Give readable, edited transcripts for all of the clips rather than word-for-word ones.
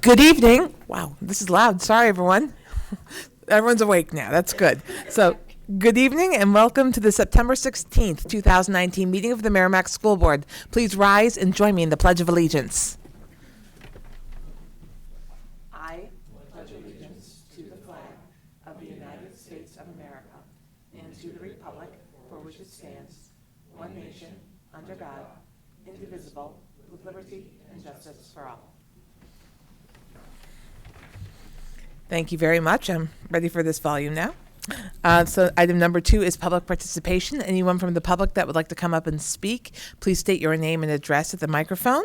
Good evening. Wow, this is loud. Sorry, everyone. Everyone's awake now. That's good. So, good evening and welcome to the September 16th, 2019 meeting of the Merrimack School Board. Please rise and join me in the Pledge of Allegiance. I pledge allegiance to the flag of the United States of America and to the republic for which it stands, one nation, under God, indivisible, with liberty and justice for all. Thank you very much. I'm ready for this volume now. So item number 2 is public participation. Anyone from the public that would like to come up and speak, please state your name and address at the microphone.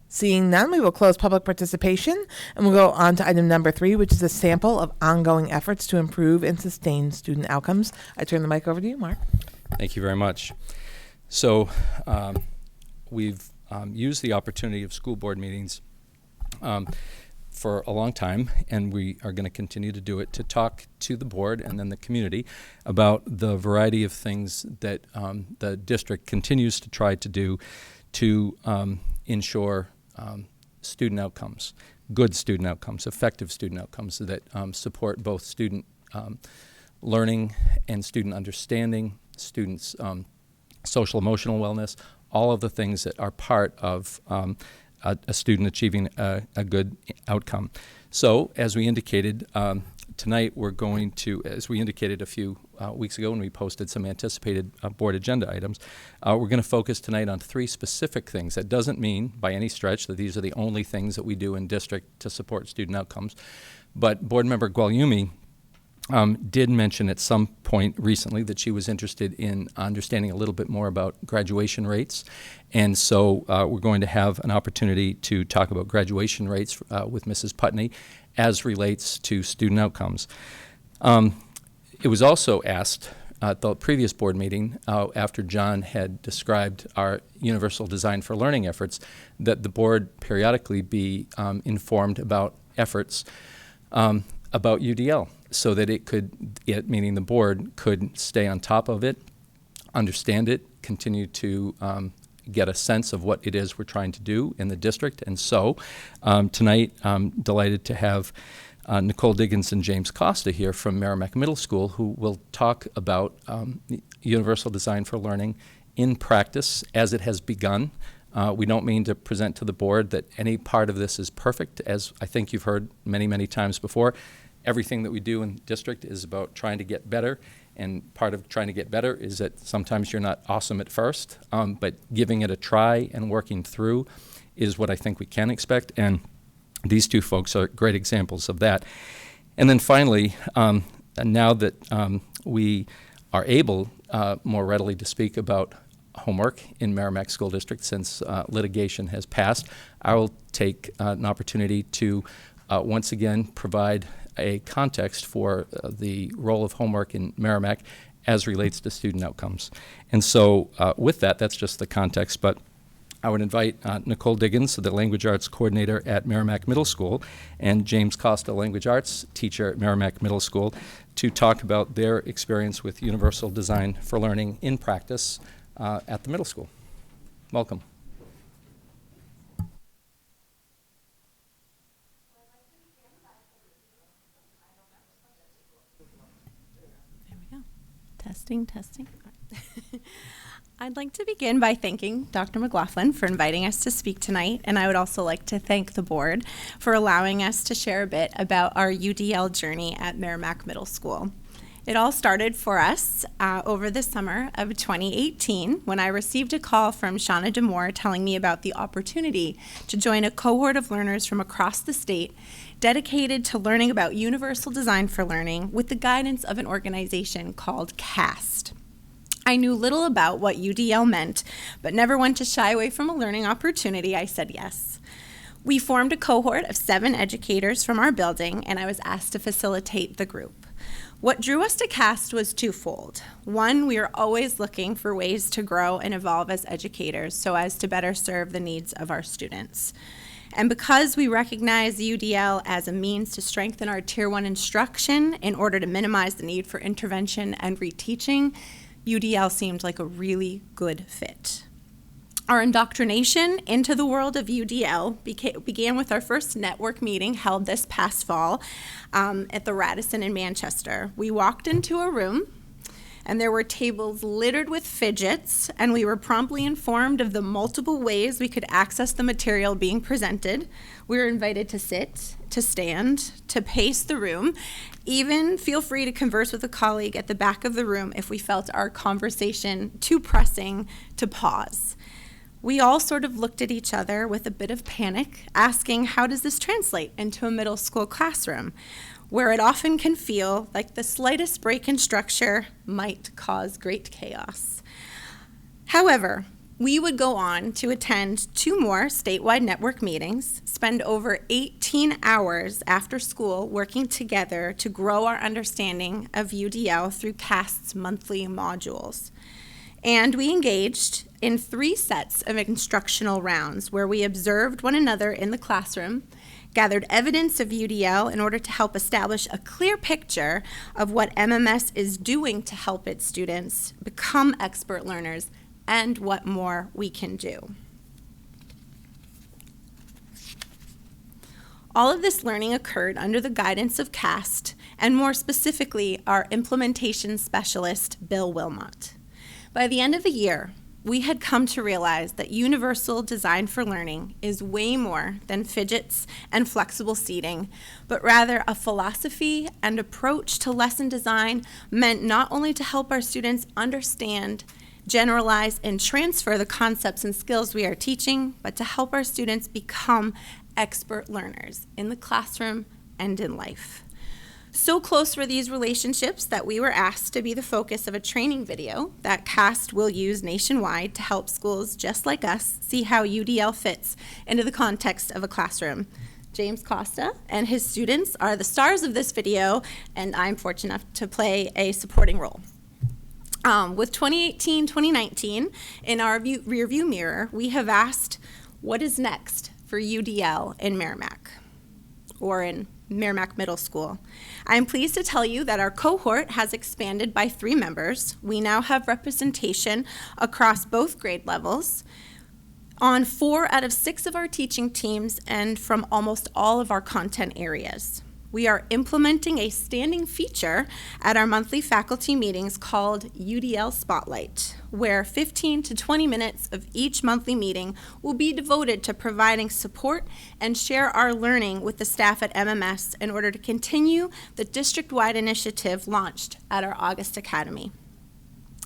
Seeing none, we will close public participation and we'll go on to item number 3, which is a sample of ongoing efforts to improve and sustain student outcomes. I turn the mic over to you, Mark. Thank you very much. So we've used the opportunity of school board meetings for a long time, and we are going to continue to do it to talk to the board and then the community about the variety of things that the district continues to try to do to ensure student outcomes, good student outcomes, effective student outcomes that support both student learning and student understanding, students' social emotional wellness, all of the things that are part of a student achieving a good outcome. So, as we indicated, tonight we're going to, as we indicated a few weeks ago when we posted some anticipated board agenda items, we're going to focus tonight on 3 specific things. That doesn't mean by any stretch that these are the only things that we do in district to support student outcomes, but Board Member Guglielmi did mention at some point recently that she was interested in understanding a little bit more about graduation rates. And so we're going to have an opportunity to talk about graduation rates with Mrs. Putney as relates to student outcomes. It was also asked at the previous board meeting, after John had described our Universal Design for Learning efforts, that the board periodically be informed about efforts about UDL, so that it, meaning the board, could stay on top of it, understand it, continue to get a sense of what it is we're trying to do in the district. And so tonight, I'm delighted to have Nicole Diggins and James Costa here from Merrimack Middle School, who will talk about Universal Design for Learning in practice as it has begun. We don't mean to present to the board that any part of this is perfect, as I think you've heard many, many times before. Everything that we do in district is about trying to get better, and part of trying to get better is that sometimes you're not awesome at first, but giving it a try and working through is what I think we can expect, and these 2 folks are great examples of that. And then finally, now that we are able more readily to speak about homework in Merrimack School District since litigation has passed, I will take an opportunity to once again provide a context for the role of homework in Merrimack as relates to student outcomes. And so with that, that's just the context, but I would invite Nicole Diggins, the Language Arts Coordinator at Merrimack Middle School, and James Costa, Language Arts Teacher at Merrimack Middle School, to talk about their experience with Universal Design for Learning in practice at the middle school. Welcome. Testing. I'd like to begin by thanking Dr. McLaughlin for inviting us to speak tonight, and I would also like to thank the board for allowing us to share a bit about our UDL journey at Merrimack Middle School. It all started for us over the summer of 2018 when I received a call from Shauna DeMoore telling me about the opportunity to join a cohort of learners from across the state dedicated to learning about Universal Design for Learning with the guidance of an organization called CAST. I knew little about what UDL meant, but never wanted to shy away from a learning opportunity. I said yes. We formed a cohort of 7 educators from our building, and I was asked to facilitate the group. What drew us to CAST was twofold. One, we are always looking for ways to grow and evolve as educators so as to better serve the needs of our students. And because we recognize UDL as a means to strengthen our Tier 1 instruction in order to minimize the need for intervention and reteaching, UDL seemed like a really good fit. Our indoctrination into the world of UDL began with our first network meeting held this past fall at the Radisson in Manchester. We walked into a room, and there were tables littered with fidgets, and we were promptly informed of the multiple ways we could access the material being presented. We were invited to sit, to stand, to pace the room, even feel free to converse with a colleague at the back of the room if we felt our conversation too pressing to pause. We all sort of looked at each other with a bit of panic, asking, how does this translate into a middle school classroom, where it often can feel like the slightest break in structure might cause great chaos. However, we would go on to attend 2 more statewide network meetings, spend over 18 hours after school working together to grow our understanding of UDL through CAST's monthly modules. And we engaged in 3 sets of instructional rounds where we observed one another in the classroom, gathered evidence of UDL in order to help establish a clear picture of what MMS is doing to help its students become expert learners and what more we can do. All of this learning occurred under the guidance of CAST, and more specifically, our implementation specialist, Bill Wilmot. By the end of the year, we had come to realize that universal design for learning is way more than fidgets and flexible seating, but rather a philosophy and approach to lesson design meant not only to help our students understand, generalize, and transfer the concepts and skills we are teaching, but to help our students become expert learners in the classroom and in life. So close were these relationships that we were asked to be the focus of a training video that CAST will use nationwide to help schools just like us see how UDL fits into the context of a classroom. James Costa and his students are the stars of this video, and I'm fortunate enough to play a supporting role. With 2018-2019 in our rearview mirror, we have asked, what is next for UDL in Merrimack, or in Merrimack Middle School? I'm pleased to tell you that our cohort has expanded by 3 members. We now have representation across both grade levels on 4 out of 6 of our teaching teams and from almost all of our content areas. We are implementing a standing feature at our monthly faculty meetings called UDL Spotlight, where 15 to 20 minutes of each monthly meeting will be devoted to providing support and share our learning with the staff at MMS in order to continue the district-wide initiative launched at our August Academy.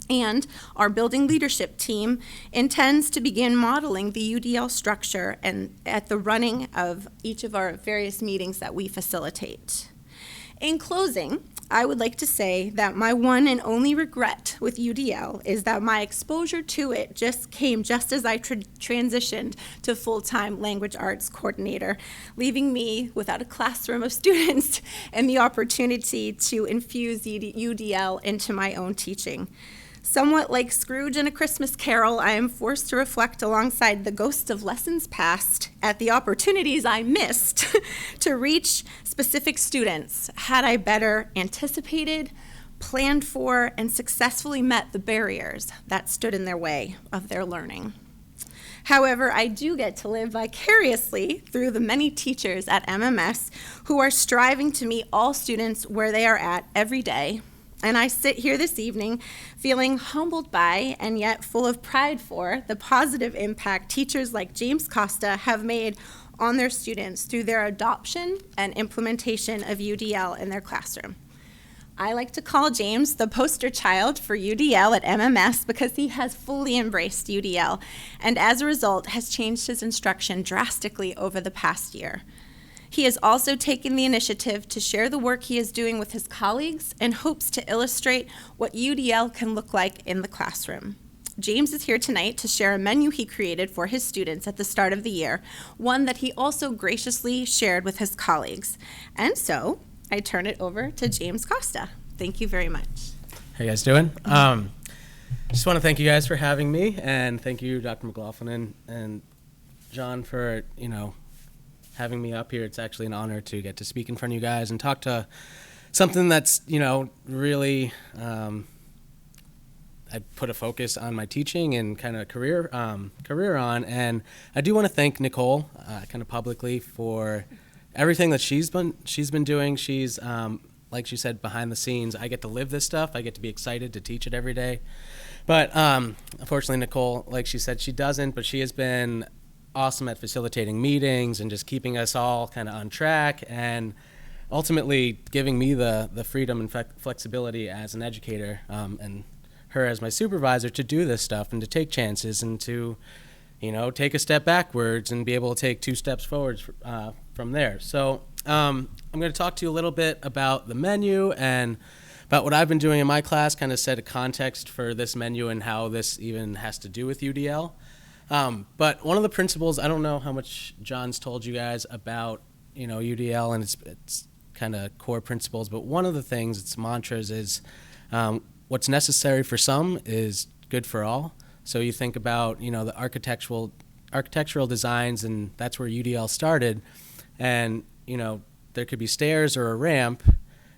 And our building leadership team intends to begin modeling the UDL structure and at the running of each of our various meetings that we facilitate. In closing, I would like to say that my one and only regret with UDL is that my exposure to it came just as I transitioned to full-time language arts coordinator, leaving me without a classroom of students and the opportunity to infuse UDL into my own teaching. Somewhat like Scrooge in A Christmas Carol, I am forced to reflect alongside the ghosts of lessons past at the opportunities I missed to reach specific students had I better anticipated, planned for, and successfully met the barriers that stood in their way of their learning. However, I do get to live vicariously through the many teachers at MMS who are striving to meet all students where they are at every day. And I sit here this evening feeling humbled by and yet full of pride for the positive impact teachers like James Costa have made on their students through their adoption and implementation of UDL in their classroom. I like to call James the poster child for UDL at MMS because he has fully embraced UDL and as a result has changed his instruction drastically over the past year. He has also taken the initiative to share the work he is doing with his colleagues and hopes to illustrate what UDL can look like in the classroom. James is here tonight to share a menu he created for his students at the start of the year, one that he also graciously shared with his colleagues. And so I turn it over to James Costa. Thank you very much. How you guys doing? Just want to thank you guys for having me, and thank you, Dr. McLaughlin and John, for having me up here. It's actually an honor to get to speak in front of you guys and talk to something that's, really, I I put a focus on my teaching and kind of career on. And I do want to thank Nicole kind of publicly for everything that she's been doing. She's like she said, behind the scenes. I get to live this stuff. I get to be excited to teach it every day. But unfortunately, Nicole, like she said, she doesn't. But she has been awesome at facilitating meetings and just keeping us all kind of on track, and ultimately giving me the freedom and flexibility as an educator, and her as my supervisor, to do this stuff and to take chances and to, take a step backwards and be able to take 2 steps forwards from there. So I'm going to talk to you a little bit about the menu and about what I've been doing in my class, kind of set a context for this menu and how this even has to do with UDL. But one of the principles, I don't know how much John's told you guys about, UDL and its kind of core principles, but one of the things, its mantras is what's necessary for some is good for all. So you think about, the architectural designs, and that's where UDL started. And, there could be stairs or a ramp,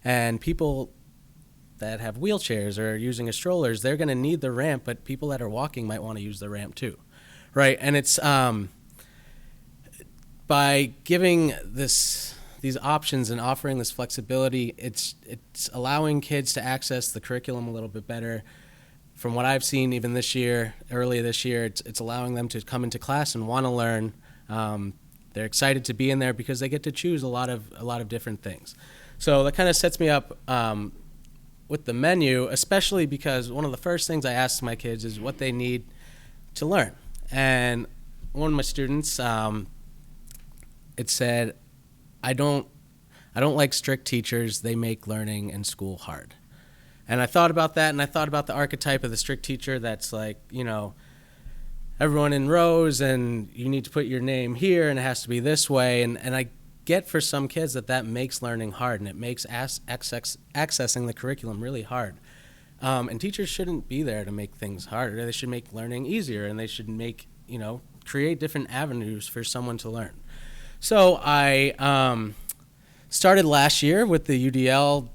and people that have wheelchairs or are using strollers, they're going to need the ramp, but people that are walking might want to use the ramp too. Right, and it's by giving these options and offering this flexibility, it's allowing kids to access the curriculum a little bit better. From what I've seen, even earlier this year, it's allowing them to come into class and want to learn. They're excited to be in there because they get to choose a lot of different things. So that kind of sets me up with the menu, especially because one of the first things I ask my kids is what they need to learn. And one of my students, it said, I don't like strict teachers. They make learning and school hard. And I thought about that, and I thought about the archetype of the strict teacher that's like, everyone in rows, and you need to put your name here, and it has to be this way. And I get for some kids that makes learning hard, and it makes accessing the curriculum really hard. And teachers shouldn't be there to make things harder. They should make learning easier, and they should create different avenues for someone to learn. So I started last year with the UDL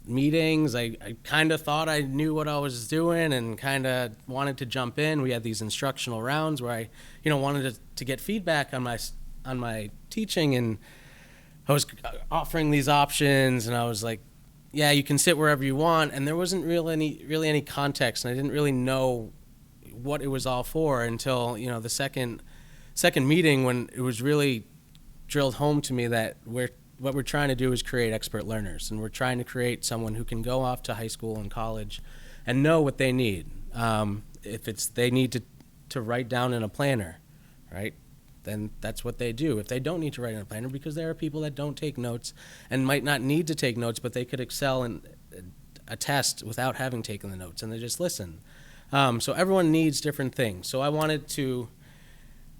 meetings. I kind of thought I knew what I was doing and kind of wanted to jump in. We had these instructional rounds where I, wanted to get feedback on my teaching, and I was offering these options, and I was like, yeah, you can sit wherever you want, and there wasn't really any context, and I didn't really know what it was all for until the second meeting, when it was really drilled home to me that what we're trying to do is create expert learners, and we're trying to create someone who can go off to high school and college and know what they need. If they need to write down in a planner, right? Then that's what they do. If they don't need to write in a planner, because there are people that don't take notes and might not need to take notes, but they could excel in a test without having taken the notes, and they just listen. So everyone needs different things. So I wanted to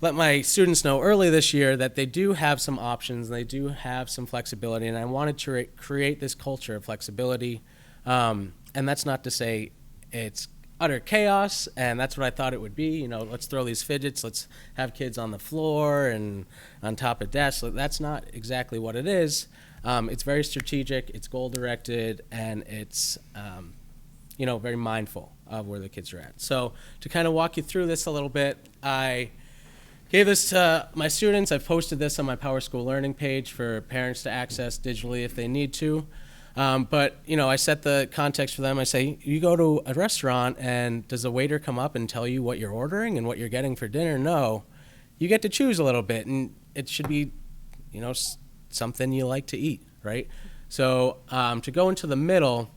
let my students know early this year that they do have some options, they do have some flexibility, and I wanted to create this culture of flexibility. And that's not to say it's utter chaos, and that's what I thought it would be. Let's throw these fidgets, let's have kids on the floor and on top of desks. That's not exactly what it is. It's very strategic, it's goal-directed, and it's very mindful of where the kids are at. So to kind of walk you through this a little bit, I gave this to my students. I've posted this on my PowerSchool Learning page for parents to access digitally if they need to. But I set the context for them. I say, you go to a restaurant, and does the waiter come up and tell you what you're ordering and what you're getting for dinner? No. You get to choose a little bit, and it should be, something you like to eat, right? So to go into the middle,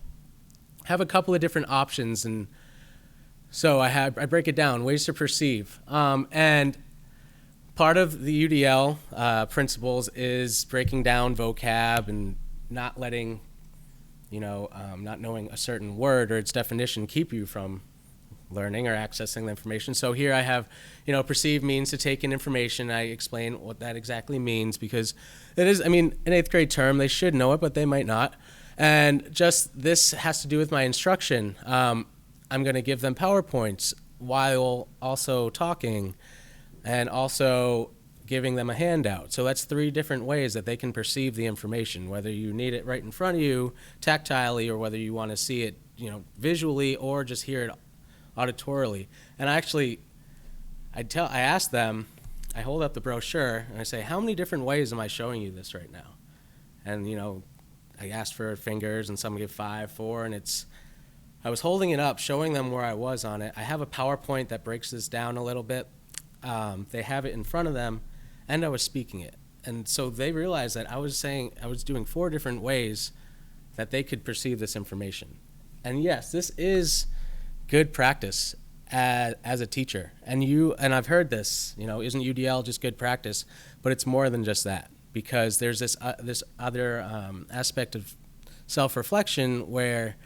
have a couple of different options, and so I break it down, ways to perceive. And part of the UDL principles is breaking down vocab and not letting not knowing a certain word or its definition keep you from learning or accessing the information. So here I have, perceive means to take in information. I explain what that exactly means, because it is, an 8th grade term, they should know it, but they might not. And just this has to do with my instruction. I'm going to give them PowerPoints while also talking and also giving them a handout. So that's 3 different ways that they can perceive the information, whether you need it right in front of you, tactilely, or whether you want to see it, visually, or just hear it auditorily. And I asked them, I hold up the brochure and I say, how many different ways am I showing you this right now? And, I asked for fingers and some give 5, 4, and I was holding it up, showing them where I was on it. I have a PowerPoint that breaks this down a little bit. They have it in front of them, and I was speaking it. And so they realized that I was doing 4 different ways that they could perceive this information. And yes, this is good practice as a teacher. And I've heard this, isn't UDL just good practice? But it's more than just that, because there's this other aspect of self-reflection where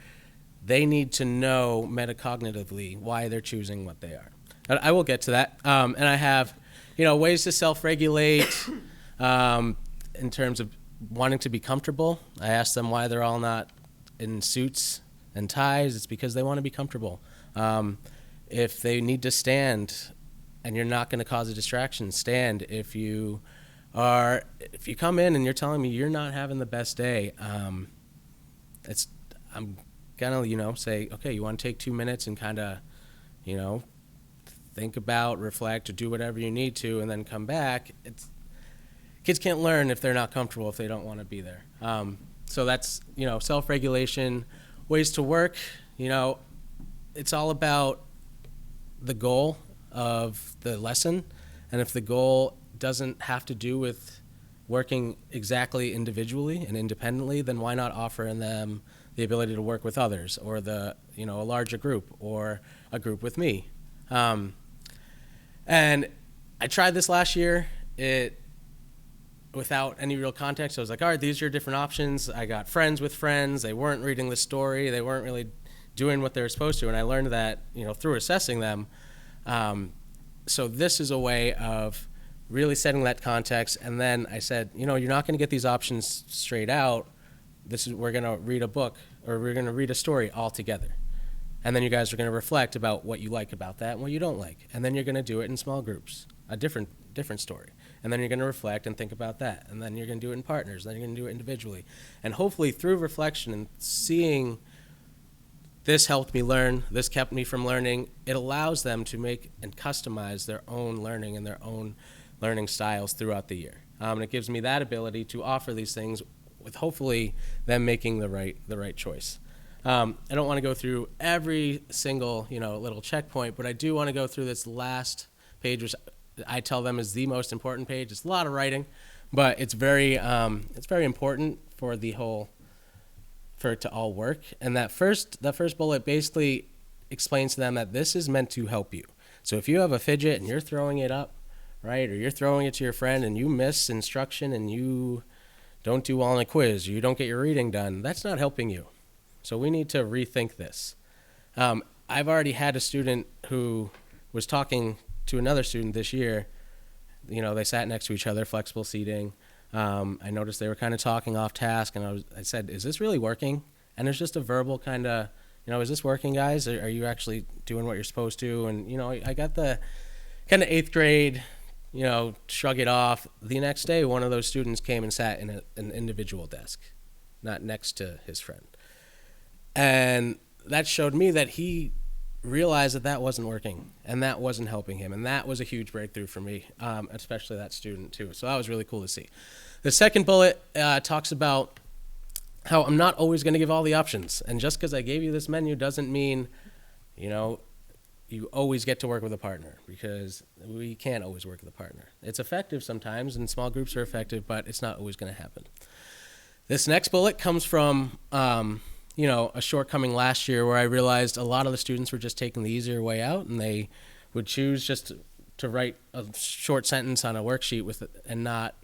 they need to know metacognitively why they're choosing what they are. I will get to that. And I have, ways to self-regulate in terms of wanting to be comfortable. I ask them why they're all not in suits and ties. It's because they want to be comfortable. If they need to stand and you're not going to cause a distraction, stand. If you come in and you're telling me you're not having the best day, I'm gonna, say, okay, you want to take 2 minutes and kind of, think about, reflect, or do whatever you need to, and then come back. Kids can't learn if they're not comfortable, if they don't want to be there. So that's, self-regulation, ways to work. It's all about the goal of the lesson, and if the goal doesn't have to do with working exactly individually and independently, then why not offer them the ability to work with others, or a larger group, or a group with me. And I tried this last year. Without any real context, I was like, all right, these are your different options. I got friends with friends. They weren't reading the story. They weren't really doing what they were supposed to. And I learned that, through assessing them. So this is a way of really setting that context. And then I said, you're not going to get these options straight out. We're going to read a book, or we're going to read a story all together. And then you guys are going to reflect about what you like about that and what you don't like. And then you're going to do it in small groups, a different story. And then you're going to reflect and think about that. And then you're going to do it in partners. Then you're going to do it individually. And hopefully through reflection and seeing this helped me learn, this kept me from learning, it allows them to make and customize their own learning and their own learning styles throughout the year. And it gives me that ability to offer these things with hopefully them making the right choice. I don't want to go through every single little checkpoint, but I do want to go through this last page, which I tell them is the most important page. It's a lot of writing, but it's very important for it to all work. And that first bullet basically explains to them that this is meant to help you. So if you have a fidget and you're throwing it up, right, or you're throwing it to your friend and you miss instruction and you don't do well on a quiz, or you don't get your reading done, that's not helping you. So we need to rethink this. I've already had a student who was talking to another student this year. They sat next to each other, flexible seating. I noticed they were kind of talking off task, and I said, is this really working? And there's just a verbal kind of, is this working, guys? Are you actually doing what you're supposed to? And, I got the kind of 8th grade, shrug it off. The next day, one of those students came and sat in an individual desk, not next to his friend. And that showed me that he realized that wasn't working and that wasn't helping him. And that was a huge breakthrough for me, especially that student too. So that was really cool to see. The second bullet talks about how I'm not always going to give all the options. And just because I gave you this menu doesn't mean, you always get to work with a partner, because we can't always work with a partner. It's effective sometimes, and small groups are effective, but it's not always going to happen. This next bullet comes from a shortcoming last year where I realized a lot of the students were just taking the easier way out, and they would choose just to write a short sentence on a worksheet and not,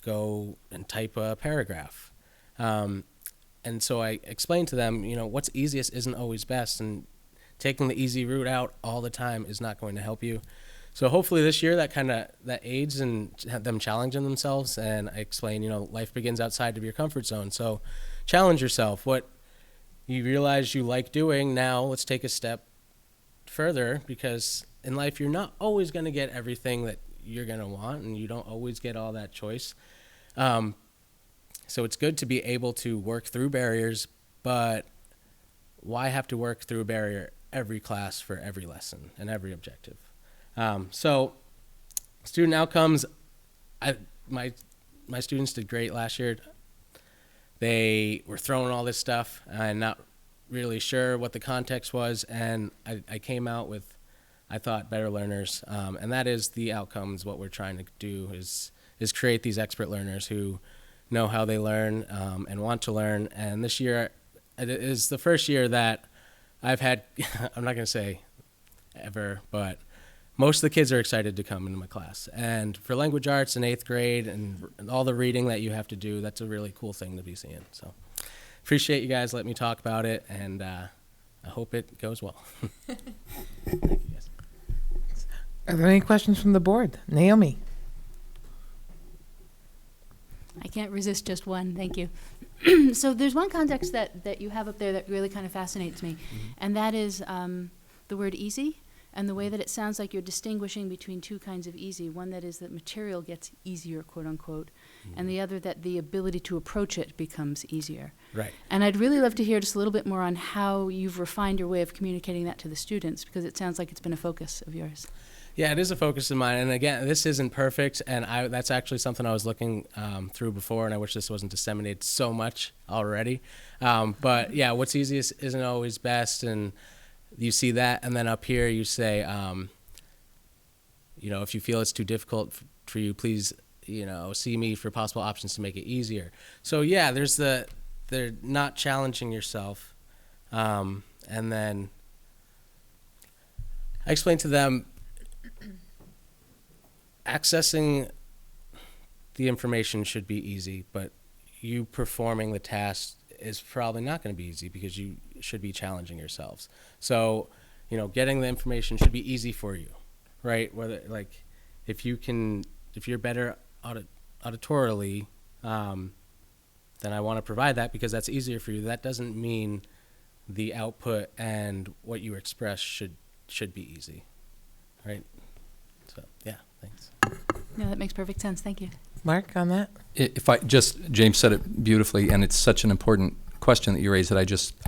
go and type a paragraph. And so I explained to them, what's easiest isn't always best, and taking the easy route out all the time is not going to help you. So hopefully this year that aids in them challenging themselves. And I explain, life begins outside of your comfort zone. So challenge yourself. What you realize you like doing, now let's take a step further, because in life you're not always going to get everything that you're going to want, and you don't always get all that choice. So it's good to be able to work through barriers, but why have to work through a barrier every class for every lesson and every objective. So student outcomes, my students did great last year. They were throwing all this stuff and not really sure what the context was, and I came out with, I thought, better learners, and that is the outcomes. What we're trying to do is create these expert learners who know how they learn and want to learn. And this year it is the first year that I've had, I'm not going to say ever, but most of the kids are excited to come into my class. And for language arts in 8th grade and all the reading that you have to do, that's a really cool thing to be seeing. So appreciate you guys letting me talk about it, and I hope it goes well. Thank you guys. Are there any questions from the board? Naomi? I can't resist just one, thank you. So there's one context that you have up there that really kind of fascinates me, and that is the word easy, and the way that it sounds like you're distinguishing between two kinds of easy. One that is that material gets easier, quote unquote, and the other that the ability to approach it becomes easier. Right. And I'd really love to hear just a little bit more on how you've refined your way of communicating that to the students, because it sounds like it's been a focus of yours. Yeah, it is a focus of mine. And again, this isn't perfect, and that's actually something I was looking through before, and I wish this wasn't disseminated so much already. But yeah, what's easiest isn't always best, and you see that, and then up here you say, if you feel it's too difficult for you, please, see me for possible options to make it easier. So yeah, they're not challenging yourself. And then I explained to them, accessing the information should be easy, but you performing the task is probably not going to be easy because you should be challenging yourselves. So, getting the information should be easy for you, right? Whether if you're better auditorily, then I want to provide that because that's easier for you. That doesn't mean the output and what you express should be easy, right? So yeah, thanks. No, that makes perfect sense. Thank you. Mark, on that? James said it beautifully, and it's such an important question that you raised that I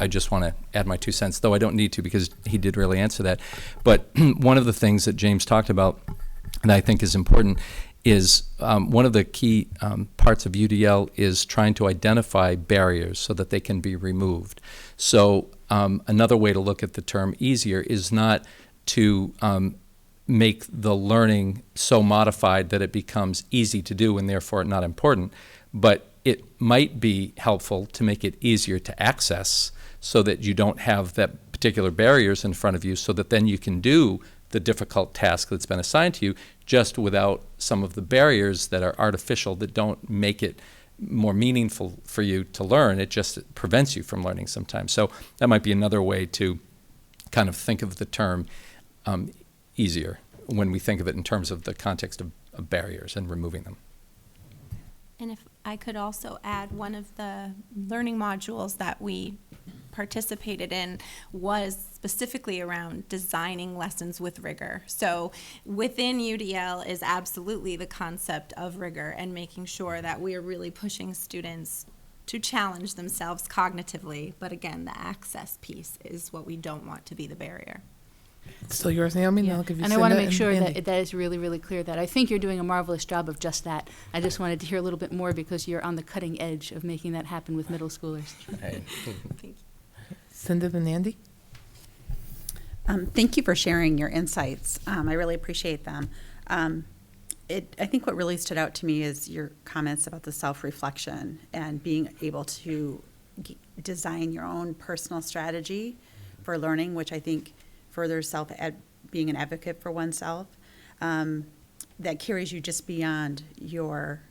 just want to add my 2 cents, though I don't need to because he did really answer that. But one of the things that James talked about that I think is important is one of the key parts of UDL is trying to identify barriers so that they can be removed. So another way to look at the term easier is not to make the learning so modified that it becomes easy to do and therefore not important, but it might be helpful to make it easier to access so that you don't have that particular barriers in front of you, so that then you can do the difficult task that's been assigned to you just without some of the barriers that are artificial that don't make it more meaningful for you to learn. It just prevents you from learning sometimes. So that might be another way to kind of think of the term easier when we think of it in terms of the context of barriers and removing them. And if I could also add, one of the learning modules that we participated in was specifically around designing lessons with rigor. So within UDL is absolutely the concept of rigor and making sure that we are really pushing students to challenge themselves cognitively. But again, the access piece is what we don't want to be the barrier. It's still yours, Naomi. Yeah. I'll give you And I want to Cinda make sure Andy. that is really, really clear, that I think you're doing a marvelous job of just that. I just wanted to hear a little bit more because you're on the cutting edge of making that happen with middle schoolers. Right. Thank you. Cinda and Andy? Thank you for sharing your insights. I really appreciate them. I think what really stood out to me is your comments about the self-reflection and being able to design your own personal strategy for learning, which I think furthers being an advocate for oneself. That carries you just beyond your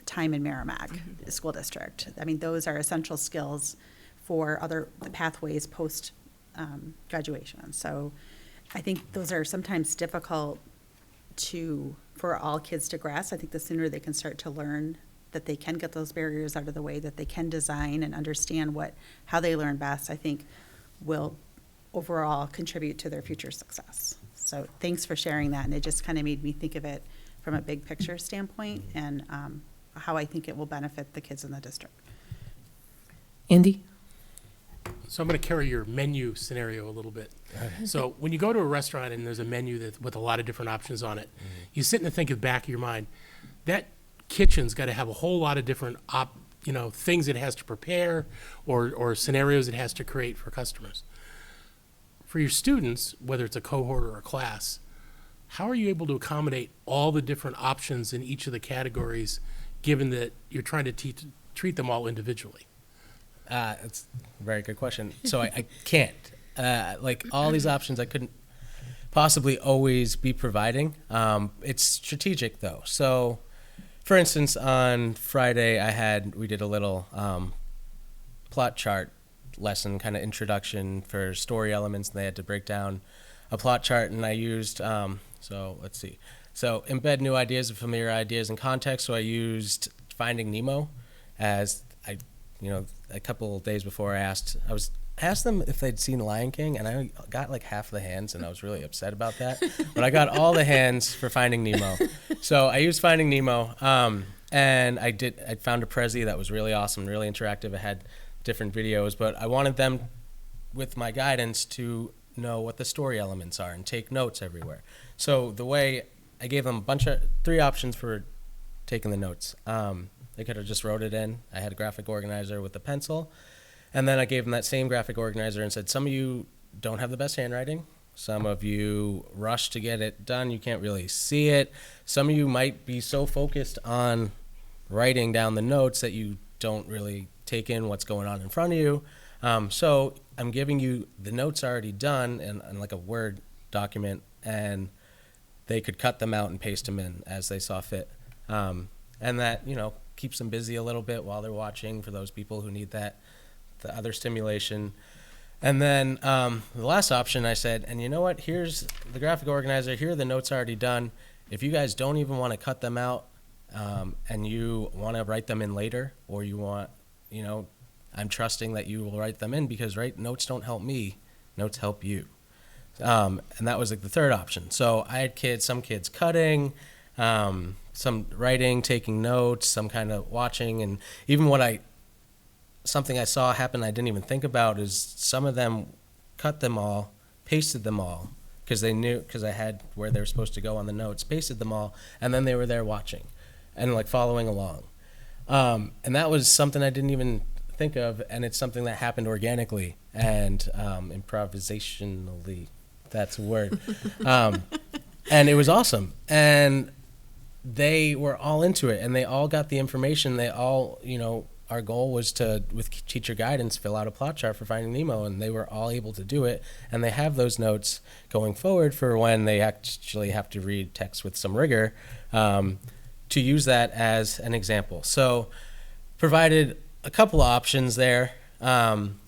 time in Merrimack School District. I mean, those are essential skills for other pathways post graduation. So I think those are sometimes difficult for all kids to grasp. I think the sooner they can start to learn that they can get those barriers out of the way, that they can design and understand how they learn best, I think will overall contribute to their future success. So thanks for sharing that, and it just kind of made me think of it from a big picture standpoint and how I think it will benefit the kids in the district. Andy? So I'm going to carry your menu scenario a little bit. So when you go to a restaurant and there's a menu that with a lot of different options on it, you sit and think at the back of your mind, that kitchen's got to have a whole lot of different things it has to prepare or scenarios it has to create for customers. For your students, whether it's a cohort or a class, how are you able to accommodate all the different options in each of the categories, given that you're trying to treat them all individually? It's a very good question. So I can't. Like all these options I couldn't possibly always be providing. It's strategic though. So for instance, on Friday we did a little plot chart lesson, kind of introduction for story elements, and they had to break down a plot chart, and I used, so let's see. So embed new ideas and familiar ideas in context. So I used Finding Nemo as a couple of days before I asked them if they'd seen Lion King, and I got like half the hands, and I was really upset about that. But I got all the hands for Finding Nemo. So I used Finding Nemo, and I found a Prezi that was really awesome, really interactive. It had different videos, but I wanted them, with my guidance, to know what the story elements are and take notes everywhere. So the way I gave them 3 options for taking the notes. They could have just wrote it in. I had a graphic organizer with a pencil. And then I gave them that same graphic organizer and said, some of you don't have the best handwriting. Some of you rush to get it done. You can't really see it. Some of you might be so focused on writing down the notes that you don't really take in what's going on in front of you. So I'm giving you the notes already done in like a Word document, and they could cut them out and paste them in as they saw fit. And that, keeps them busy a little bit while they're watching, for those people who need the other stimulation. And then the last option I said, and you know what, here's the graphic organizer, here are the notes already done. If you guys don't even want to cut them out, and you want to write them in later, or you want, I'm trusting that you will write them in, because notes don't help me, notes help you. And that was like the third option. So I had some kids cutting, some writing, taking notes, some kind of watching, and even something I saw happen I didn't even think about is some of them cut them all, pasted them all, because I had where they were supposed to go on the notes, pasted them all, and then they were there watching and like following along. And that was something I didn't even think of, and it's something that happened organically and improvisationally. That's a word. And it was awesome. And they were all into it, and they all got the information. They all, our goal was to, with teacher guidance, fill out a plot chart for Finding Nemo, and they were all able to do it. And they have those notes going forward for when they actually have to read text with some rigor, to use that as an example. So provided a couple of options there. Again,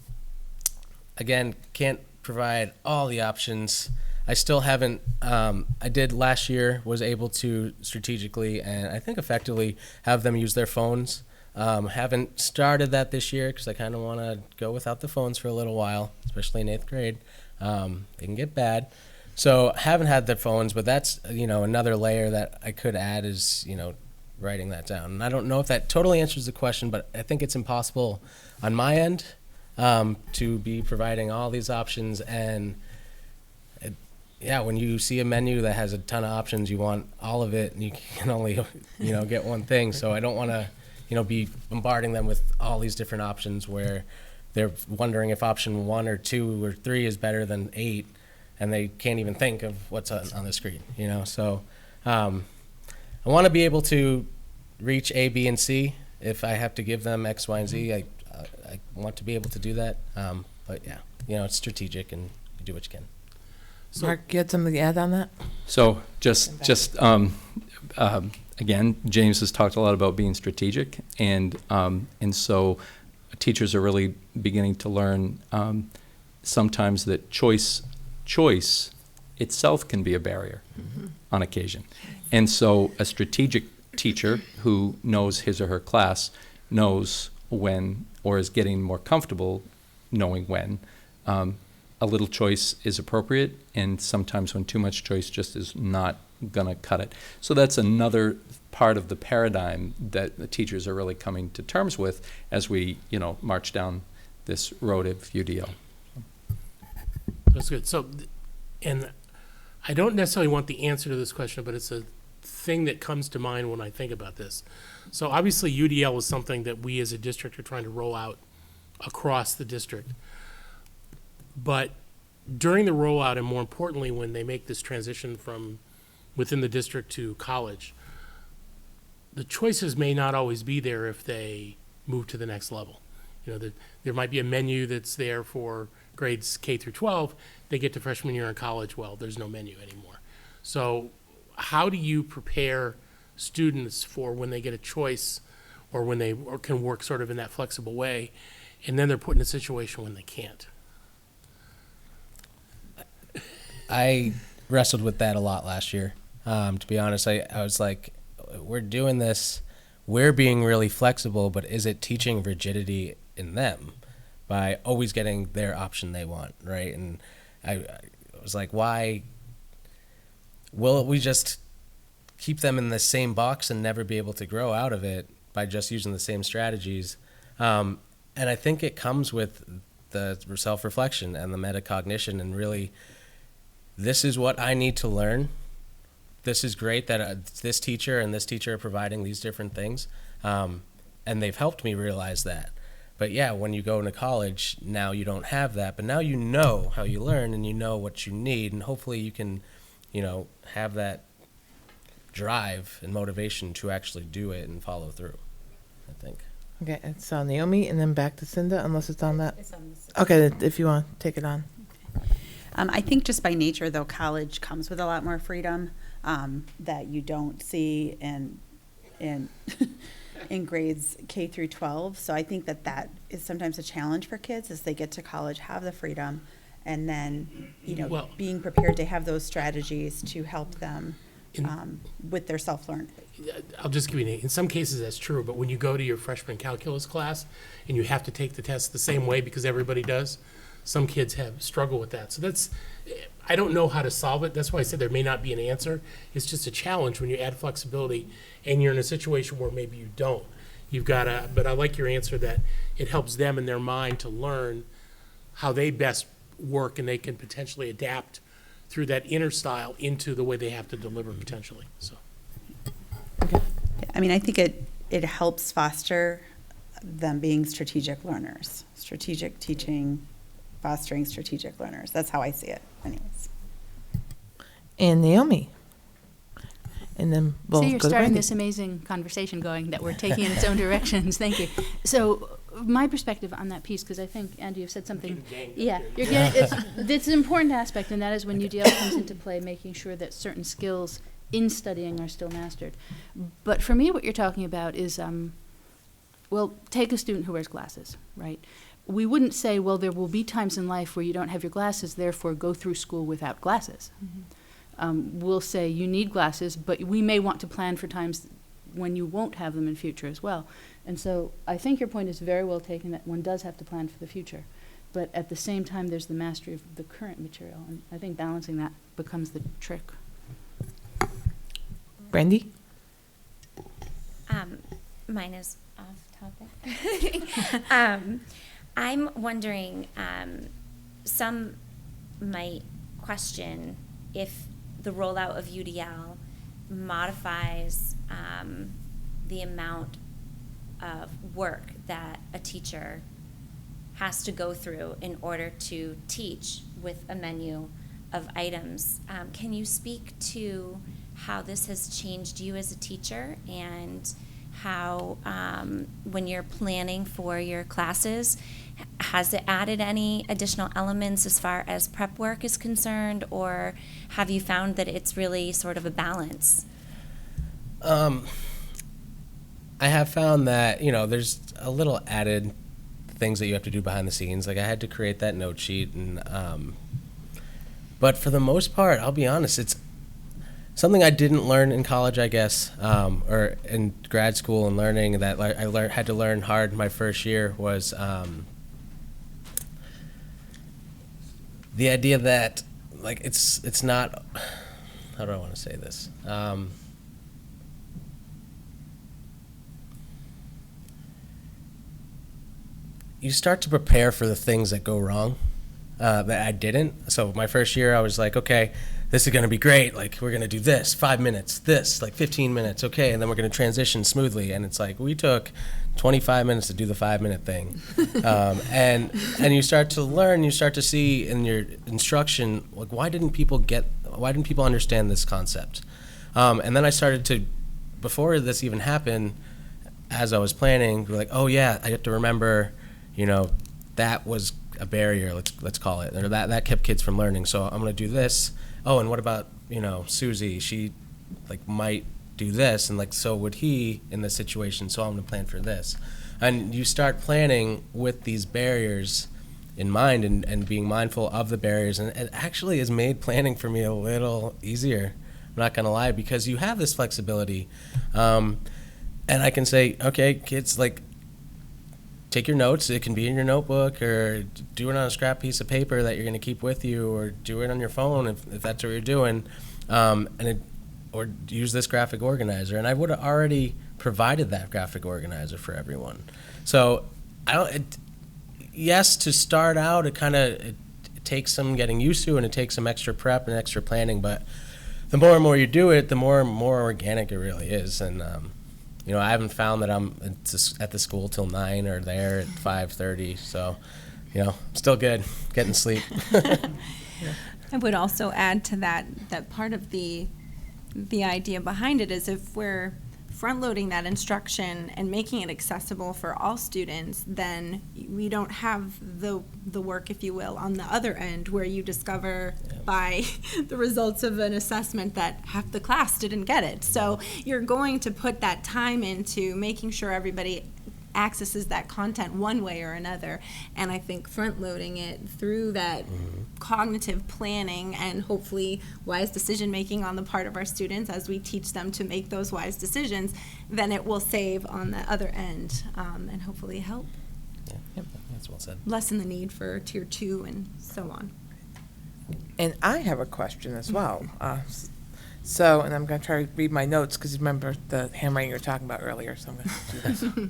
can't provide all the options. I still haven't, I did last year, was able to strategically and I think effectively have them use their phones. Haven't started that this year because I kind of want to go without the phones for a little while, especially in 8th grade. They can get bad. So haven't had their phones, but that's, another layer that I could add is, writing that down. And I don't know if that totally answers the question, but I think it's impossible on my end to be providing all these options. And when you see a menu that has a ton of options, you want all of it, and you can only, get one thing. So I don't want to, be bombarding them with all these different options where they're wondering if option 1 or 2 or 3 is better than 8, and they can't even think of what's on the screen, So I want to be able to reach A, B, and C. If I have to give them X, Y, and Z, I want to be able to do that. But yeah, it's strategic, and you do what you can. Mark, you had something to add on that? So again, James has talked a lot about being strategic, and so teachers are really beginning to learn sometimes that choice itself can be a barrier on occasion. And so a strategic teacher who knows his or her class knows when, or is getting more comfortable knowing when, a little choice is appropriate, and sometimes when too much choice just is not gonna cut it. So that's another part of the paradigm that the teachers are really coming to terms with as we, march down this road of UDL. That's good. So, and I don't necessarily want the answer to this question, but it's a thing that comes to mind when I think about this. So obviously UDL is something that we as a district are trying to roll out across the district. But during the rollout, and more importantly, when they make this transition from within the district to college, the choices may not always be there if they move to the next level. You know, there might be a menu that's there for grades K through 12. They get to freshman year in college, well, there's no menu anymore. So how do you prepare students for when they get a choice, or when they can work sort of in that flexible way, and then they're put in a situation when they can't? I wrestled with that a lot last year. To be honest, I was like, we're doing this, we're being really flexible, but is it teaching rigidity in them by always getting their option they want, right? And I was like, why will we just keep them in the same box and never be able to grow out of it by just using the same strategies? And I think it comes with the self-reflection and the metacognition, and really, this is what I need to learn. This is great that this teacher and this teacher are providing these different things, and they've helped me realize that. But yeah, when you go into college, now you don't have that, but now you know how you learn and you know what you need, and hopefully you can, have that drive and motivation to actually do it and follow through, I think. Okay, it's Naomi, and then back to Cinda, unless it's on that. It's on this. Okay, if you want, take it on. I think just by nature, though, college comes with a lot more freedom that you don't see in in grades K through 12. So I think that is sometimes a challenge for kids as they get to college, have the freedom, and then Well- being prepared to have those strategies to help them with their self-learn. I'll just give you in some cases that's true, but when you go to your freshman calculus class and you have to take the test the same way because everybody does, some kids have struggled with that. So I don't know how to solve it. That's why I said there may not be an answer. It's just a challenge when you add flexibility and you're in a situation where maybe you don't. But I like your answer that it helps them in their mind to learn how they best work, and they can potentially adapt through that inner style into the way they have to deliver potentially. So. I mean, I think it helps foster them being strategic learners, strategic teaching, fostering strategic learners. That's how I see it anyways. And Naomi. And then we'll So you're go to starting Brandy. this amazing conversation going that we're taking in its own directions. Thank you. So my perspective on that piece, because I think, Andy, you've said something. Yeah, you're getting, it's an important aspect, and that is when UDL comes into play, making sure that certain skills in studying are still mastered. But for me, what you're talking about is, well, take a student who wears glasses, right? We wouldn't say, well, there will be times in life where you don't have your glasses, therefore go through school without glasses. We'll say you need glasses, but we may want to plan for times when you won't have them in future as well. And so I think your point is very well taken, that one does have to plan for the future. But at the same time, there's the mastery of the current material. And I think balancing that becomes the trick. Brandy? Mine is off topic. I'm wondering, some might question if the rollout of UDL modifies the amount of work that a teacher has to go through in order to teach with a menu of items. Can you speak to how this has changed you as a teacher, and how, when you're planning for your classes, has it added any additional elements as far as prep work is concerned, or have you found that it's really sort of a balance? I have found that, there's a little added things that you have to do behind the scenes. Like I had to create that note sheet, and but for the most part, I'll be honest, it's something I didn't learn in college, I guess, or in grad school, and learning that I had to learn hard my first year was the idea that it's not, how do I want to say this? you start to prepare for the things that go wrong that I didn't. So my first year, I was like, okay, this is going to be great. Like, we're going to do this, 5 minutes, this, like 15 minutes, okay, and then we're going to transition smoothly. And it's like, we took 25 minutes to do the 5-minute thing. And you start to learn, you start to see in your instruction, like, why didn't people understand this concept? And then I started to, before this even happened, as I was planning, we're like, oh yeah, I have to remember, that was a barrier, let's call it, or that kept kids from learning. So I'm going to do this. Oh, and what about, Susie? She might do this, and so would he in this situation, so I'm going to plan for this. And you start planning with these barriers in mind and being mindful of the barriers, and it actually has made planning for me a little easier. I'm not going to lie, because you have this flexibility. And I can say, okay, kids, take your notes. It can be in your notebook, or do it on a scrap piece of paper that you're going to keep with you, or do it on your phone if that's what you're doing, or use this graphic organizer. And I would have already provided that graphic organizer for everyone. So yes, to start out, it takes some getting used to, and it takes some extra prep and extra planning. But the more and more you do it, the more and more organic it really is. And I haven't found that I'm at the school till 9 or there at 5:30. So, still good, getting sleep. I would also add to that part of the idea behind it is if we're front-loading that instruction and making it accessible for all students, then we don't have the work, if you will, on the other end where you discover by the results of an assessment that half the class didn't get it. So you're going to put that time into making sure everybody accesses that content one way or another. And I think front-loading it through that cognitive planning and hopefully wise decision-making on the part of our students as we teach them to make those wise decisions, then it will save on the other end and hopefully help Yeah, that's well said. lessen the need for Tier 2 and so on. And I have a question as well. And I'm going to try to read my notes because you remember the handwriting you were talking about earlier, so I'm going to do this.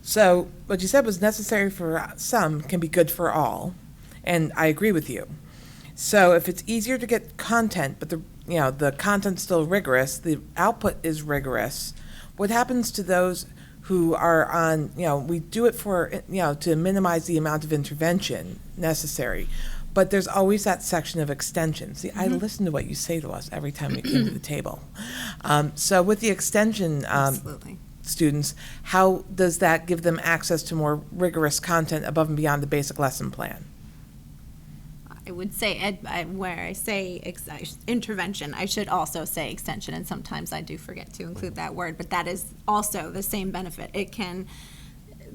So what you said was necessary for some can be good for all, and I agree with you. So if it's easier to get content, but the content's still rigorous, the output is rigorous, what happens to those who are on, we do it for, to minimize the amount of intervention necessary, but there's always that section of extension. See, I listen to what you say to us every time you came to the table. So with the extension Absolutely. students, how does that give them access to more rigorous content above and beyond the basic lesson plan? I would say, where I say intervention, I should also say extension, and sometimes I do forget to include that word, but that is also the same benefit. It can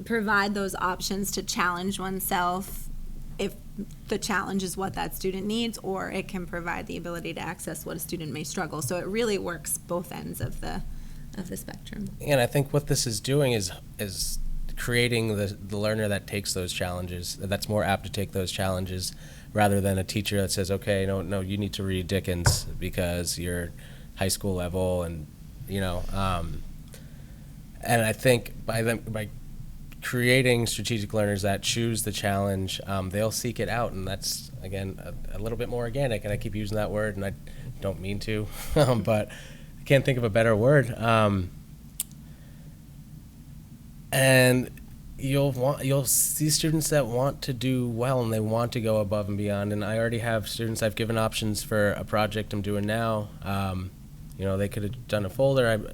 provide those options to challenge oneself if the challenge is what that student needs, or it can provide the ability to access what a student may struggle. So it really works both ends of the spectrum. And I think what this is doing is creating the learner that takes those challenges, that's more apt to take those challenges, rather than a teacher that says, okay, no, you need to read Dickens because you're high school level, and and I think by creating strategic learners that choose the challenge, they'll seek it out, and that's again a little bit more organic. And I keep using that word, and I don't mean to, but I can't think of a better word. And you'll see students that want to do well, and they want to go above and beyond. And I already have students I've given options for a project I'm doing now. They could have done a folder.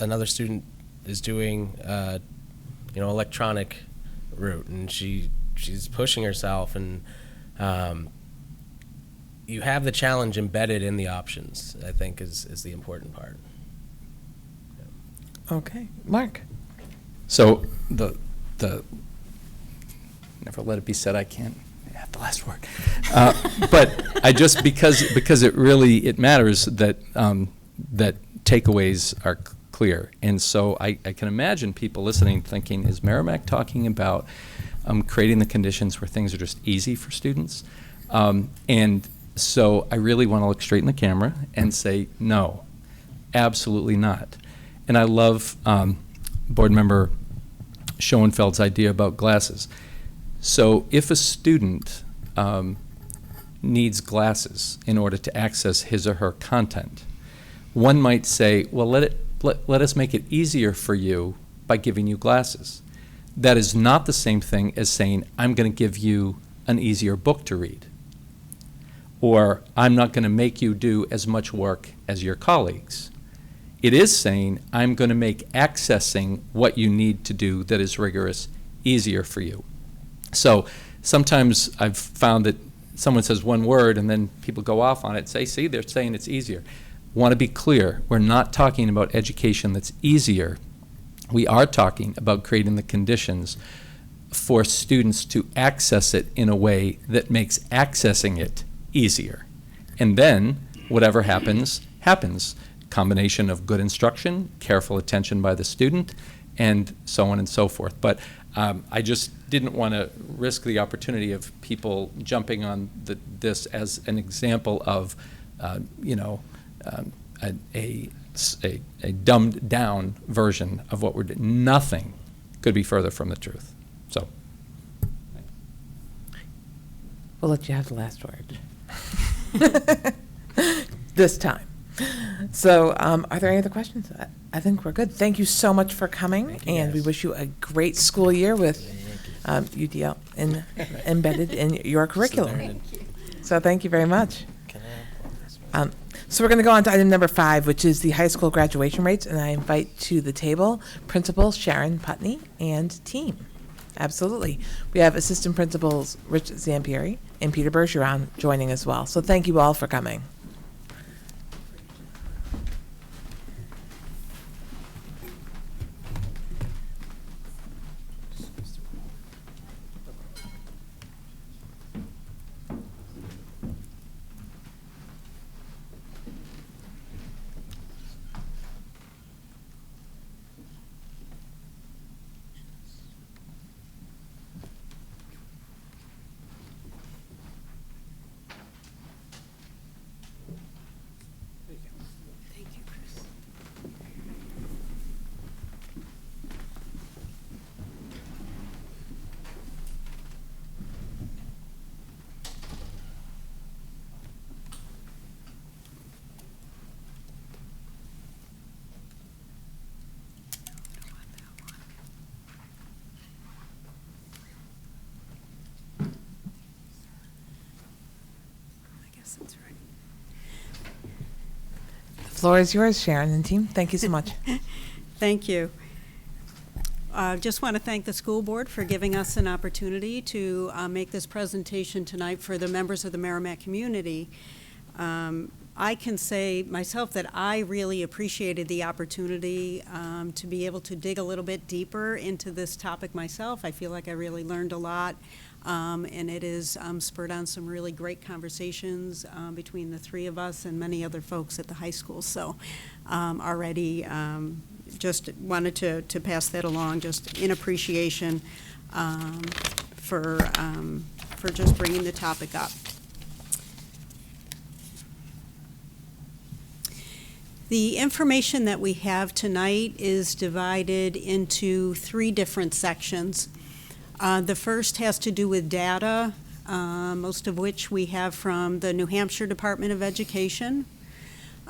Another student is doing electronic route, and she's pushing herself, and you have the challenge embedded in the options, I think is the important part. Okay, Mark. So the never let it be said I can't have the last word, but I just because it matters that that takeaways are clear, and so I can imagine people listening thinking, is Merrimack talking about creating the conditions where things are just easy for students? And so I really want to look straight in the camera and say, no, absolutely not. And I love Board Member Schoenfeld's idea about glasses. So if a student needs glasses in order to access his or her content, one might say, well, let us make it easier for you by giving you glasses. That is not the same thing as saying, I'm going to give you an easier book to read. Or I'm not going to make you do as much work as your colleagues. It is saying, I'm going to make accessing what you need to do that is rigorous easier for you. So sometimes I've found that someone says one word and then people go off on it and say, see, they're saying it's easier. Want to be clear, we're not talking about education that's easier. We are talking about creating the conditions for students to access it in a way that makes accessing it easier. And then whatever happens, happens. Combination of good instruction, careful attention by the student, and so on and so forth. But I just didn't want to risk the opportunity of people jumping on this as an example of, a dumbed down version of what we're doing. Nothing could be further from the truth. So, We'll let you have the last word. This time. So, are there any other questions? I think we're good. Thank you so much for coming, and we wish you a great school year with UDL embedded in your curriculum. So thank you very much. So we're going to go on to item number 5, which is the high school graduation rates, and I invite to the table Principal Sharon Putney and team. Absolutely. We have Assistant Principals Rich Zampieri and Peter Bergeron joining as well. So thank you all for coming. The floor is yours, Sharon and team. Thank you so much. Thank you. Just want to thank the school board for giving us an opportunity to make this presentation tonight for the members of the Merrimack community. I can say myself that I really appreciated the opportunity to be able to dig a little bit deeper into this topic myself. I feel like I really learned a lot, and it has spurred on some really great conversations between the three of us and many other folks at the high school. So already just wanted to pass that along, just in appreciation for just bringing the topic up. The information that we have tonight is divided into 3 different sections. The first has to do with data, most of which we have from the New Hampshire Department of Education.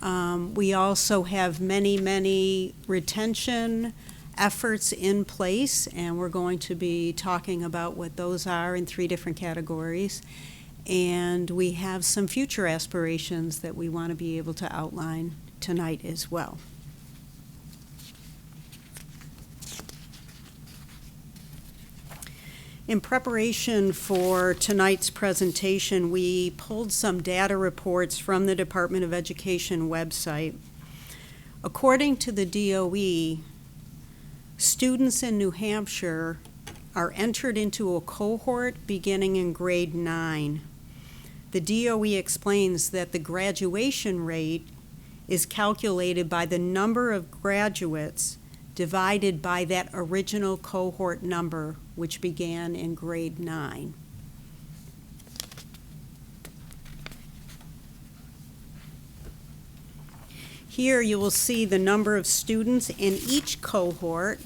We also have many retention efforts in place, and we're going to be talking about what those are in 3 different categories. And we have some future aspirations that we want to be able to outline tonight as well. In preparation for tonight's presentation, we pulled some data reports from the Department of Education website. According to the DOE, students in New Hampshire are entered into a cohort beginning in grade 9. The DOE explains that the graduation rate is calculated by the number of graduates divided by that original cohort number, which began in grade 9. Here you will see the number of students in each cohort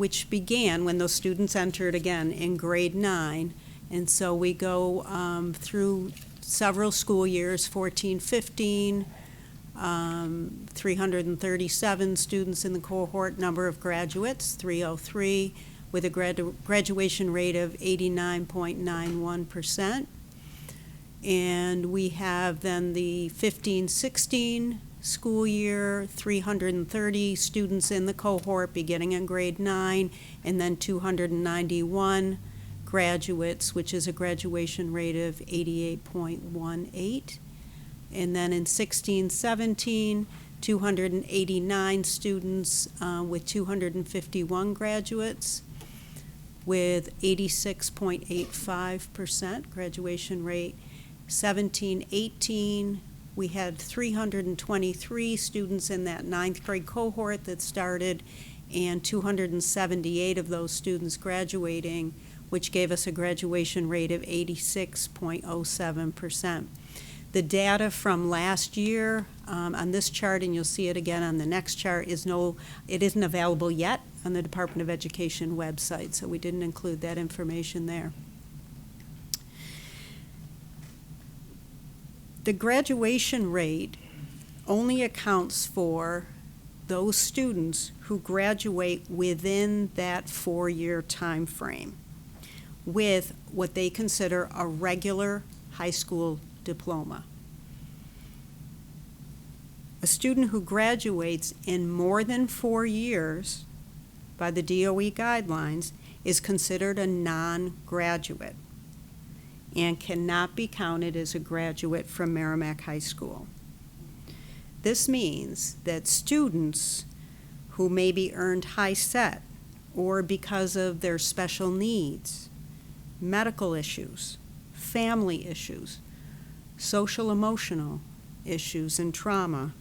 which began when those students entered again in grade 9. And so we go through several school years, 14-15, 337 students in the cohort, number of graduates, 303, with a graduation rate of 89.91%. And we have then the 15-16 school year, 330 students in the cohort beginning in grade 9, and then 291 graduates, which is a graduation rate of 88.18. And then in 16-17, 289 students with 251 graduates with 86.85% graduation rate. 17-18, we had 323 students in that 9th grade cohort that started, and 278 of those students graduating, which gave us a graduation rate of 86.07%. The data from last year on this chart, and you'll see it again on the next chart, it isn't available yet on the Department of Education website, so we didn't include that information there. The graduation rate only accounts for those students who graduate within that 4-year time frame with what they consider a regular high school diploma. A student who graduates in more than 4 years by the DOE guidelines is considered a non-graduate and cannot be counted as a graduate from Merrimack High School. This means that students who maybe earned high set or because of their special needs, medical issues, family issues, social emotional issues and trauma,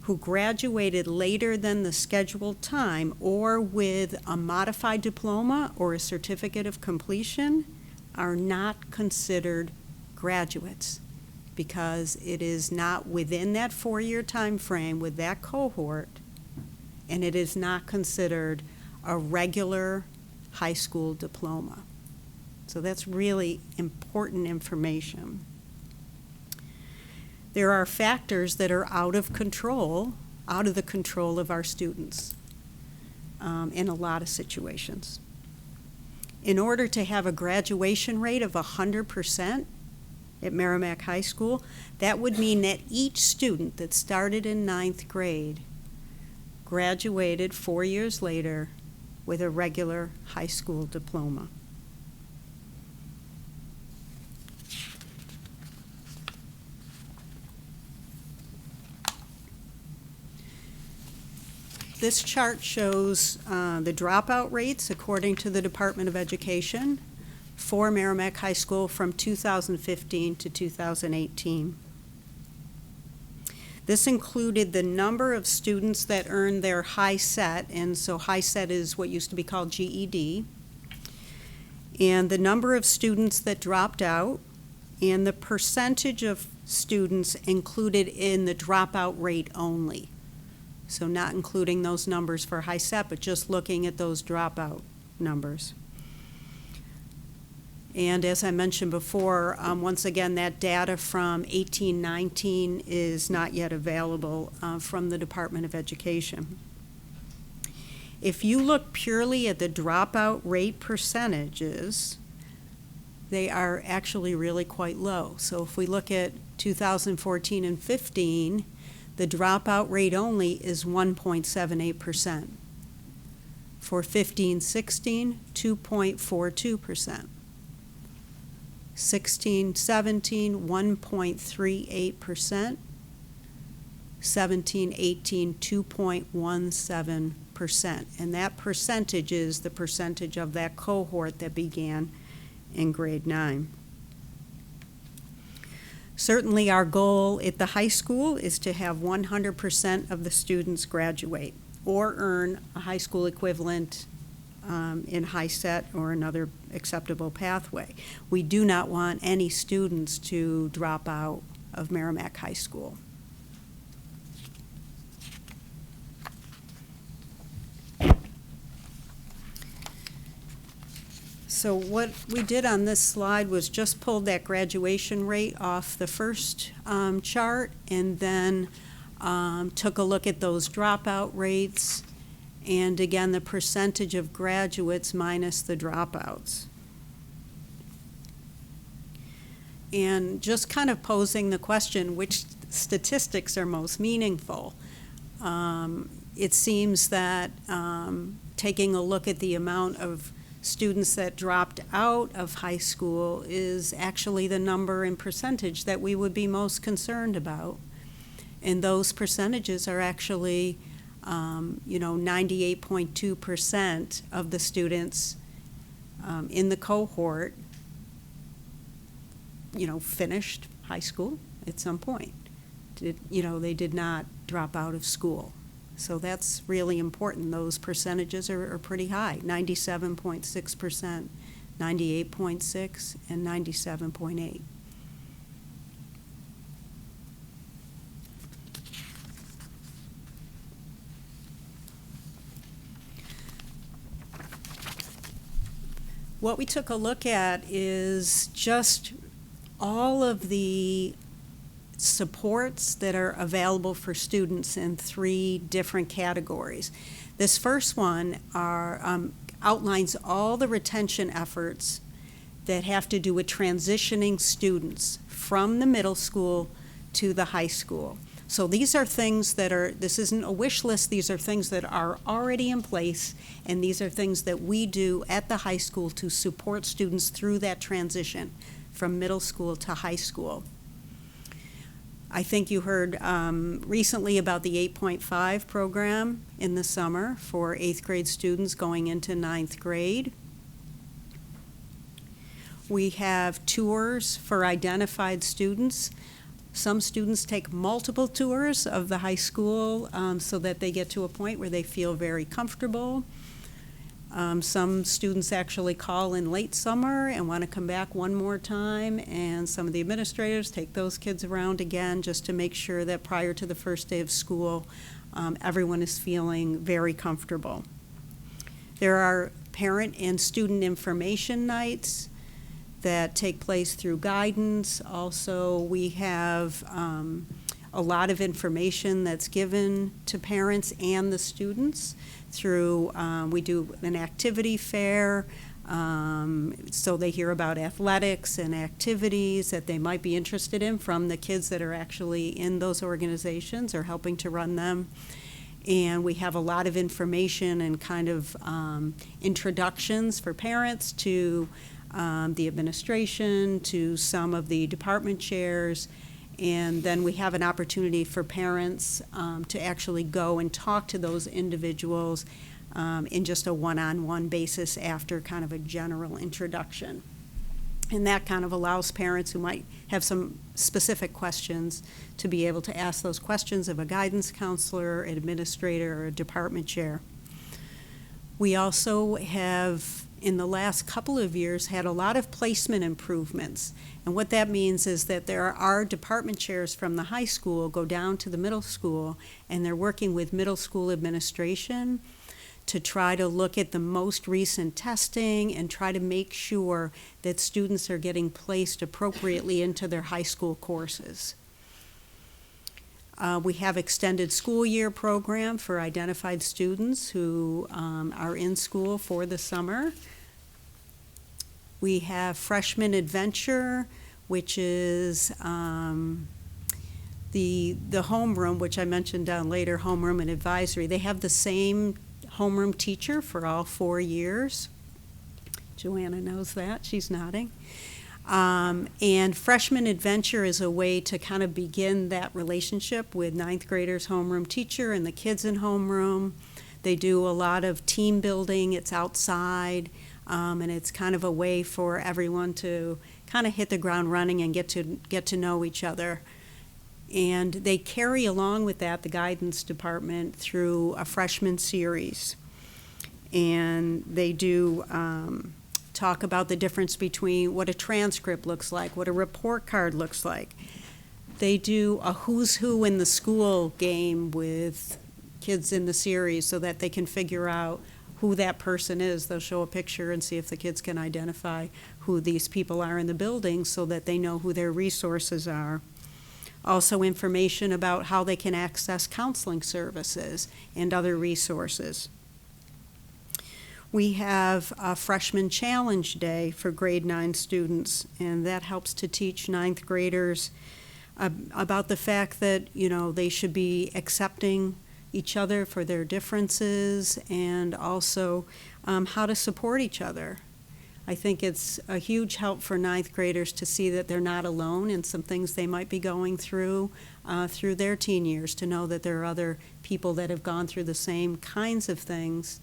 who graduated later than the scheduled time or with a modified diploma or a certificate of completion are not considered graduates because it is not within that 4-year time frame with that cohort, and it is not considered a regular high school diploma. So that's really important information. There are factors that are out of the control of our students in a lot of situations. In order to have a graduation rate of 100% at Merrimack High School, that would mean that each student that started in 9th grade graduated 4 years later with a regular high school diploma. This chart shows the dropout rates according to the Department of Education for Merrimack High School from 2015 to 2018. This included the number of students that earned their high set, and so high set is what used to be called GED, and the number of students that dropped out, and the percentage of students included in the dropout rate only. So not including those numbers for high set, but just looking at those dropout numbers. And as I mentioned before, once again, that data from 18-19 is not yet available from the Department of Education. If you look purely at the dropout rate percentages, they are actually really quite low. So if we look at 2014 and 15, the dropout rate only is 1.78%. For 15-16, 2.42%. 16-17, 1.38%. 17-18, 2.17%. And that percentage is the percentage of that cohort that began in grade 9. Certainly our goal at the high school is to have 100% of the students graduate or earn a high school equivalent in high set or another acceptable pathway. We do not want any students to drop out of Merrimack High School. So what we did on this slide was just pulled that graduation rate off the first chart, and then took a look at those dropout rates, and again, the percentage of graduates minus the dropouts. And just kind of posing the question, which statistics are most meaningful? It seems that taking a look at the amount of students that dropped out of high school is actually the number and percentage that we would be most concerned about. And those percentages are actually, 98.2% of the students in the cohort, finished high school at some point. They did not drop out of school. So that's really important. Those percentages are pretty high, 97.6%, 98.6%, and 97.8%. What we took a look at is just all of the supports that are available for students in 3 different categories. This first one outlines all the retention efforts that have to do with transitioning students from the middle school to the high school. So these are things this isn't a wish list, these are things that are already in place, and these are things that we do at the high school to support students through that transition from middle school to high school. I think you heard recently about the 8.5 program in the summer for 8th grade students going into 9th grade. We have tours for identified students. Some students take multiple tours of the high school so that they get to a point where they feel very comfortable. Some students actually call in late summer and want to come back one more time, and some of the administrators take those kids around again just to make sure that prior to the first day of school, everyone is feeling very comfortable. There are parent and student information nights that take place through guidance. Also, we have a lot of information that's given to parents and the students through, we do an activity fair, so they hear about athletics and activities that they might be interested in from the kids that are actually in those organizations or helping to run them. And we have a lot of information and kind of introductions for parents to the administration, to some of the department chairs, and then we have an opportunity for parents to actually go and talk to those individuals in just a one-on-one basis after kind of a general introduction. And that kind of allows parents who might have some specific questions to be able to ask those questions of a guidance counselor, an administrator, or a department chair. We also have, in the last couple of years, had a lot of placement improvements. And what that means is that there are department chairs from the high school go down to the middle school, and they're working with middle school administration to try to look at the most recent testing and try to make sure that students are getting placed appropriately into their high school courses. We have extended school year program for identified students who are in school for the summer. We have Freshman Adventure, which is the homeroom, which I mentioned down later, homeroom and advisory. They have the same homeroom teacher for all 4 years. Joanna knows that, she's nodding. And Freshman Adventure is a way to kind of begin that relationship with 9th graders' homeroom teacher and the kids in homeroom. They do a lot of team building, it's outside, and it's kind of a way for everyone to kind of hit the ground running and get to know each other. And they carry along with that the guidance department through a freshman series. And they do talk about the difference between what a transcript looks like, what a report card looks like. They do a who's who in the school game with kids in the series so that they can figure out who that person is. They'll show a picture and see if the kids can identify who these people are in the building so that they know who their resources are. Also information about how they can access counseling services and other resources. We have a Freshman Challenge Day for grade 9 students, and that helps to teach ninth graders about the fact that, you know, they should be accepting each other for their differences, and also how to support each other. I think it's a huge help for ninth graders to see that they're not alone in some things they might be going through their teen years, to know that there are other people that have gone through the same kinds of things,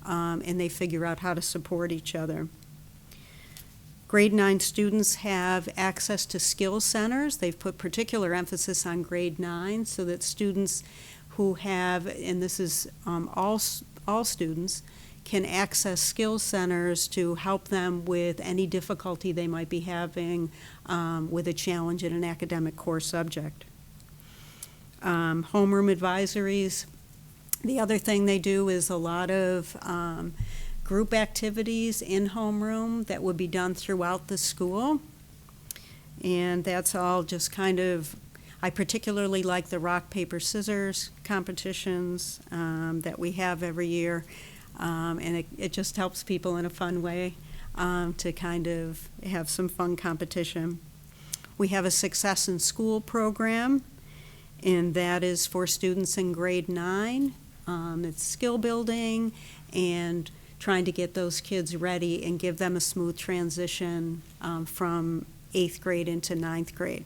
and they figure out how to support each other. Grade 9 students have access to skill centers. They've put particular emphasis on grade 9 so that students who have, and this is all students, can access skill centers to help them with any difficulty they might be having with a challenge in an academic core subject. Homeroom advisories. The other thing they do is a lot of group activities in homeroom that would be done throughout the school. And that's all just kind of, I particularly like the rock, paper, scissors competitions that we have every year. And it just helps people in a fun way to kind of have some fun competition. We have a Success in School program, and that is for students in grade 9. It's skill building and trying to get those kids ready and give them a smooth transition from 8th grade into 9th grade.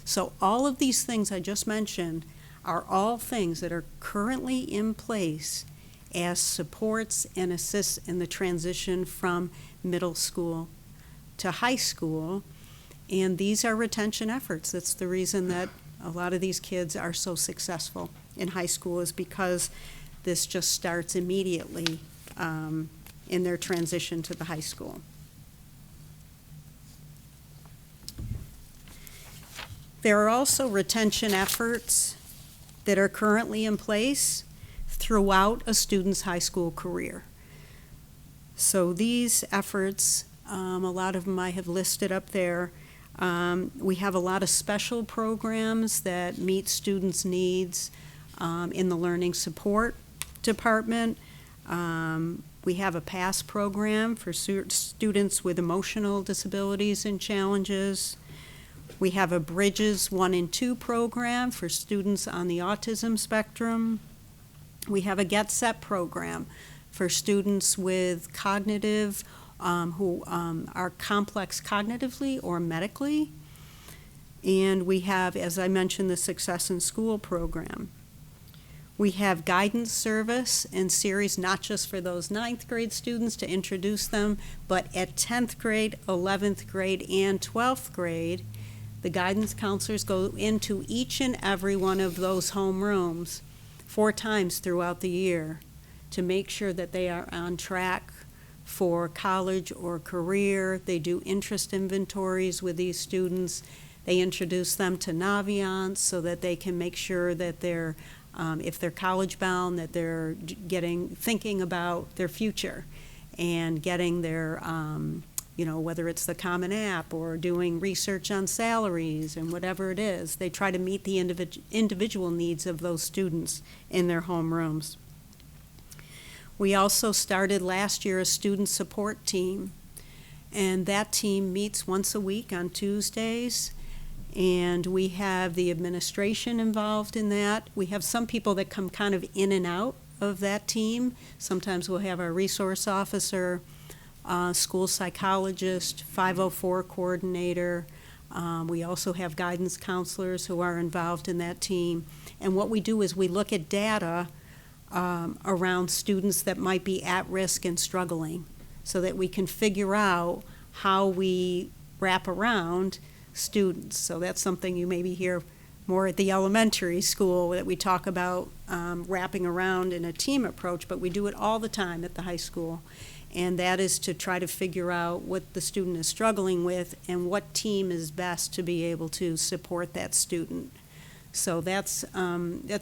So all of these things I just mentioned are all things that are currently in place as supports and assists in the transition from middle school to high school. And these are retention efforts. That's the reason that a lot of these kids are so successful in high school, is because this just starts immediately in their transition to the high school. There are also retention efforts that are currently in place throughout a student's high school career. So these efforts, a lot of them I have listed up there. We have a lot of special programs that meet students' needs in the learning support department. We have a PASS program for students with emotional disabilities and challenges. We have a Bridges 1 and 2 program for students on the autism spectrum. We have a Get Set program for students with cognitive, who are complex cognitively or medically. And we have, as I mentioned, the Success in School program. We have guidance service and series, not just for those 9th grade students to introduce them, but at 10th grade, 11th grade, and 12th grade, the guidance counselors go into each and every one of those homerooms 4 times throughout the year to make sure that they are on track for college or career. They do interest inventories with these students. They introduce them to Naviance so that they can make sure that they're, if they're college bound, that they're thinking about their future and getting their, whether it's the Common App or doing research on salaries and whatever it is. They try to meet the individual needs of those students in their homerooms. We also started last year a student support team, and that team meets once a week on Tuesdays, and we have the administration involved in that. We have some people that come kind of in and out of that team. Sometimes we'll have our resource officer, school psychologist, 504 coordinator. We also have guidance counselors who are involved in that team. And what we do is we look at data around students that might be at risk and struggling so that we can figure out how we wrap around students. So that's something you maybe hear more at the elementary school, that we talk about wrapping around in a team approach, but we do it all the time at the high school. And that is to try to figure out what the student is struggling with and what team is best to be able to support that student. So that's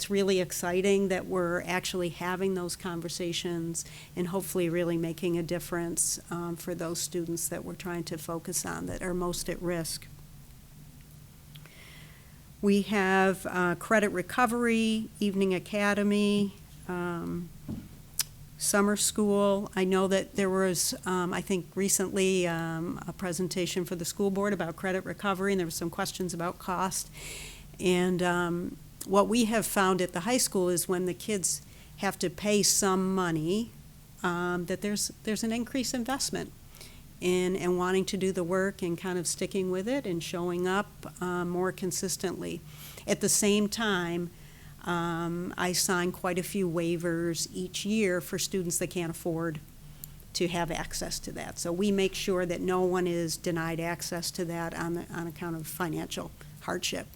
really exciting that we're actually having those conversations and hopefully really making a difference for those students that we're trying to focus on that are most at risk. We have credit recovery, evening academy, summer school. I know that there was, I think recently, a presentation for the school board about credit recovery, and there were some questions about cost. And what we have found at the high school is when the kids have to pay some money, that there's an increased investment in wanting to do the work and kind of sticking with it and showing up more consistently. At the same time, I sign quite a few waivers each year for students that can't afford to have access to that. So we make sure that no one is denied access to that on account of financial hardship.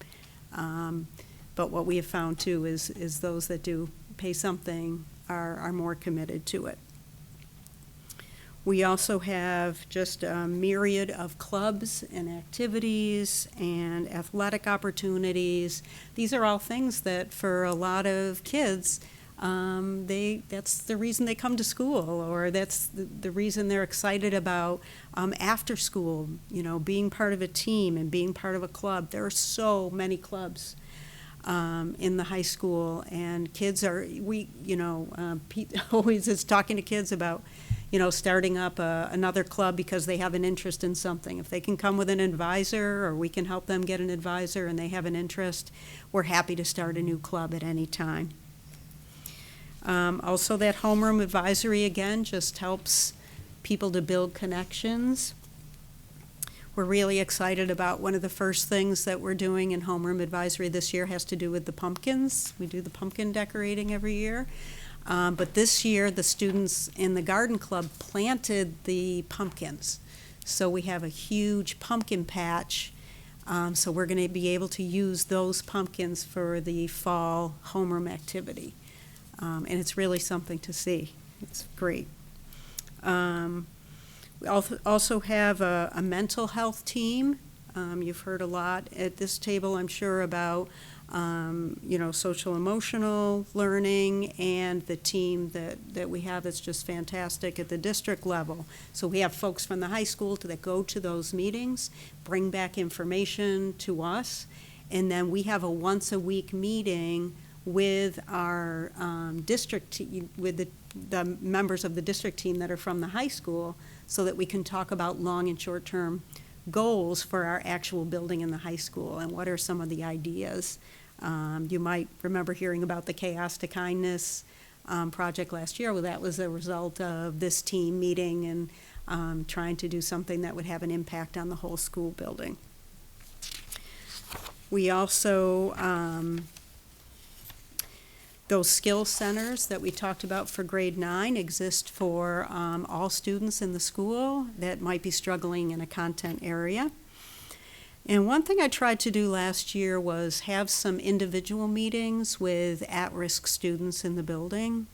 But what we have found too is those that do pay something are more committed to it. We also have just a myriad of clubs and activities and athletic opportunities. These are all things that for a lot of kids, that's the reason they come to school, or that's the reason they're excited about after school, being part of a team and being part of a club. There are so many clubs in the high school, and kids Pete always is talking to kids about, starting up another club because they have an interest in something. If they can come with an advisor, or we can help them get an advisor and they have an interest, we're happy to start a new club at any time. Also, that homeroom advisory, again, just helps people to build connections. We're really excited about one of the first things that we're doing in homeroom advisory this year has to do with the pumpkins. We do the pumpkin decorating every year. But this year, the students in the garden club planted the pumpkins. So we have a huge pumpkin patch. So we're going to be able to use those pumpkins for the fall homeroom activity. And it's really something to see. It's great. We also have a mental health team. You've heard a lot at this table, I'm sure, about social emotional learning, and the team that we have that's just fantastic at the district level. So we have folks from the high school that go to those meetings, bring back information to us, and then we have a once-a-week meeting with our district, with the members of the district team that are from the high school, so that we can talk about long and short-term goals for our actual building in the high school and what are some of the ideas. You might remember hearing about the Chaos to Kindness project last year. Well, that was a result of this team meeting and trying to do something that would have an impact on the whole school building. We also, those skill centers that we talked about for grade 9 exist for all students in the school that might be struggling in a content area. And one thing I tried to do last year was have some individual meetings with at-risk students in the building.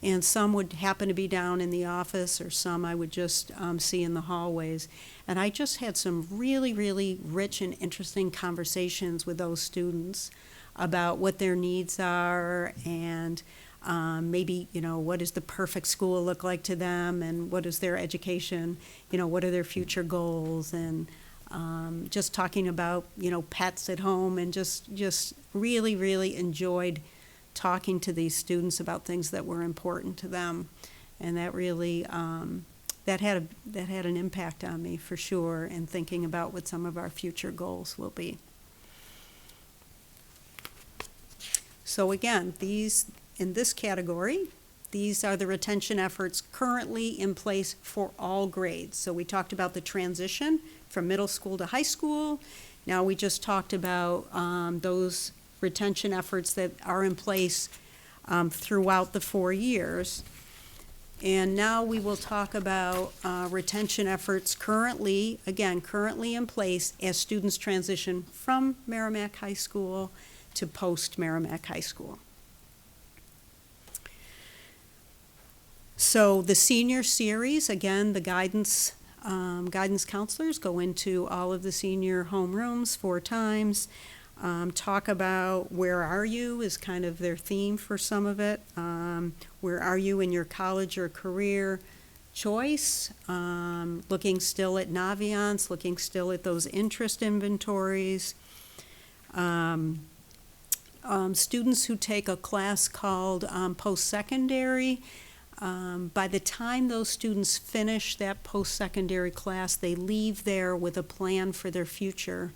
And some would happen to be down in the office, or some I would just see in the hallways. And I just had some really, really rich and interesting conversations with those students about what their needs are, and maybe, what does the perfect school look like to them, and what is their education, what are their future goals, and just talking about, pets at home, and just really, really enjoyed talking to these students about things that were important to them. And that really, that had an impact on me for sure, in thinking about what some of our future goals will be. So again, in this category, these are the retention efforts currently in place for all grades. So we talked about the transition from middle school to high school. Now we just talked about those retention efforts that are in place throughout the 4 years. And now we will talk about retention efforts currently in place as students transition from Merrimack High School to post-Merrimack High School. So the senior series, again, the guidance counselors go into all of the senior homerooms 4 times. talk about where are you is kind of their theme for some of it. Where are you in your college or career choice? Looking still at Naviance, looking still at those interest inventories. Students who take a class called post-secondary, by the time those students finish that post-secondary class, they leave there with a plan for their future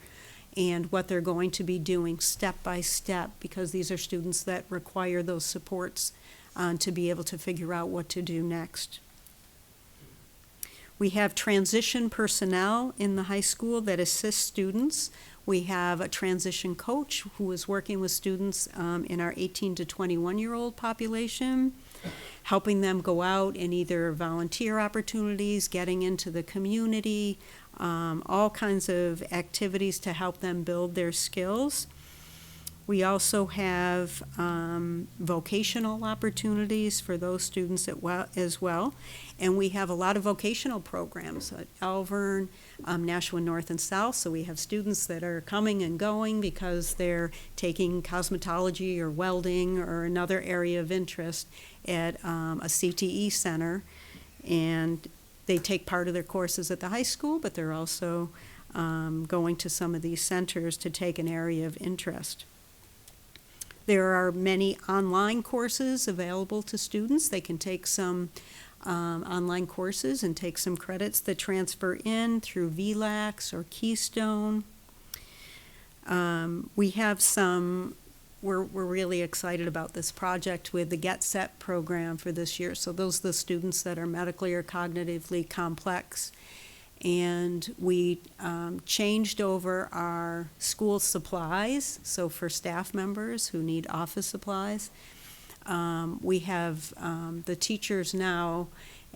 and what they're going to be doing step by step, because these are students that require those supports to be able to figure out what to do next. We have transition personnel in the high school that assist students. We have a transition coach who is working with students in our 18 to 21-year-old population, helping them go out in either volunteer opportunities, getting into the community, all kinds of activities to help them build their skills. We also have vocational opportunities for those students as well. And we have a lot of vocational programs at Alvern, Nashua North and South. So we have students that are coming and going because they're taking cosmetology or welding or another area of interest at a CTE center. And they take part of their courses at the high school, but they're also going to some of these centers to take an area of interest. There are many online courses available to students. They can take some online courses and take some credits that transfer in through VLAX or Keystone. We have some, we're really excited about this project with the Get Set program for this year. So those are the students that are medically or cognitively complex. And we changed over our school supplies, so for staff members who need office supplies. We have the teachers now,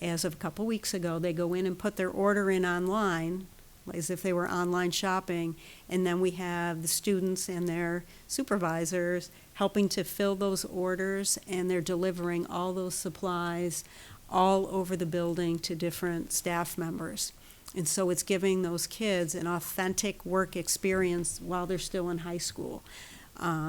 as of a couple weeks ago, they go in and put their order in online, as if they were online shopping, and then we have the students and their supervisors helping to fill those orders, and they're delivering all those supplies all over the building to different staff members. And so it's giving those kids an authentic work experience while they're still in high school.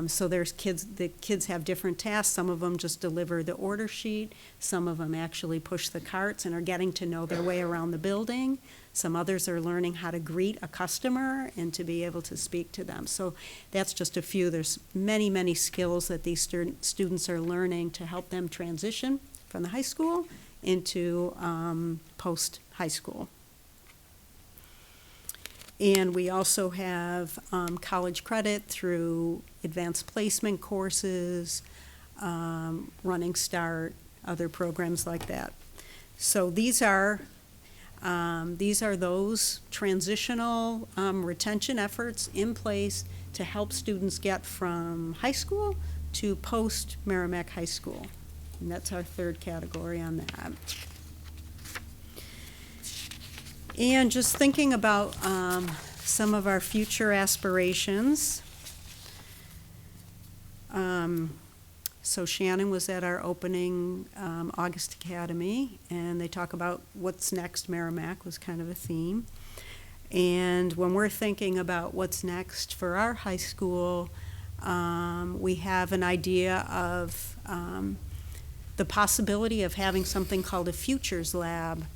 So the kids have different tasks. Some of them just deliver the order sheet. Some of them actually push the carts and are getting to know their way around the building. Some others are learning how to greet a customer and to be able to speak to them. So that's just a few. There's many, many skills that these students are learning to help them transition from the high school into post-high school. And we also have college credit through advanced placement courses, Running Start, other programs like that. So these are those transitional retention efforts in place to help students get from high school to post-Merrimack High School. And that's our third category on that. And just thinking about some of our future aspirations. So Shannon was at our opening August Academy, and they talk about what's next. Merrimack was kind of a theme. And when we're thinking about what's next for our high school, we have an idea of the possibility of having something called a Futures Lab,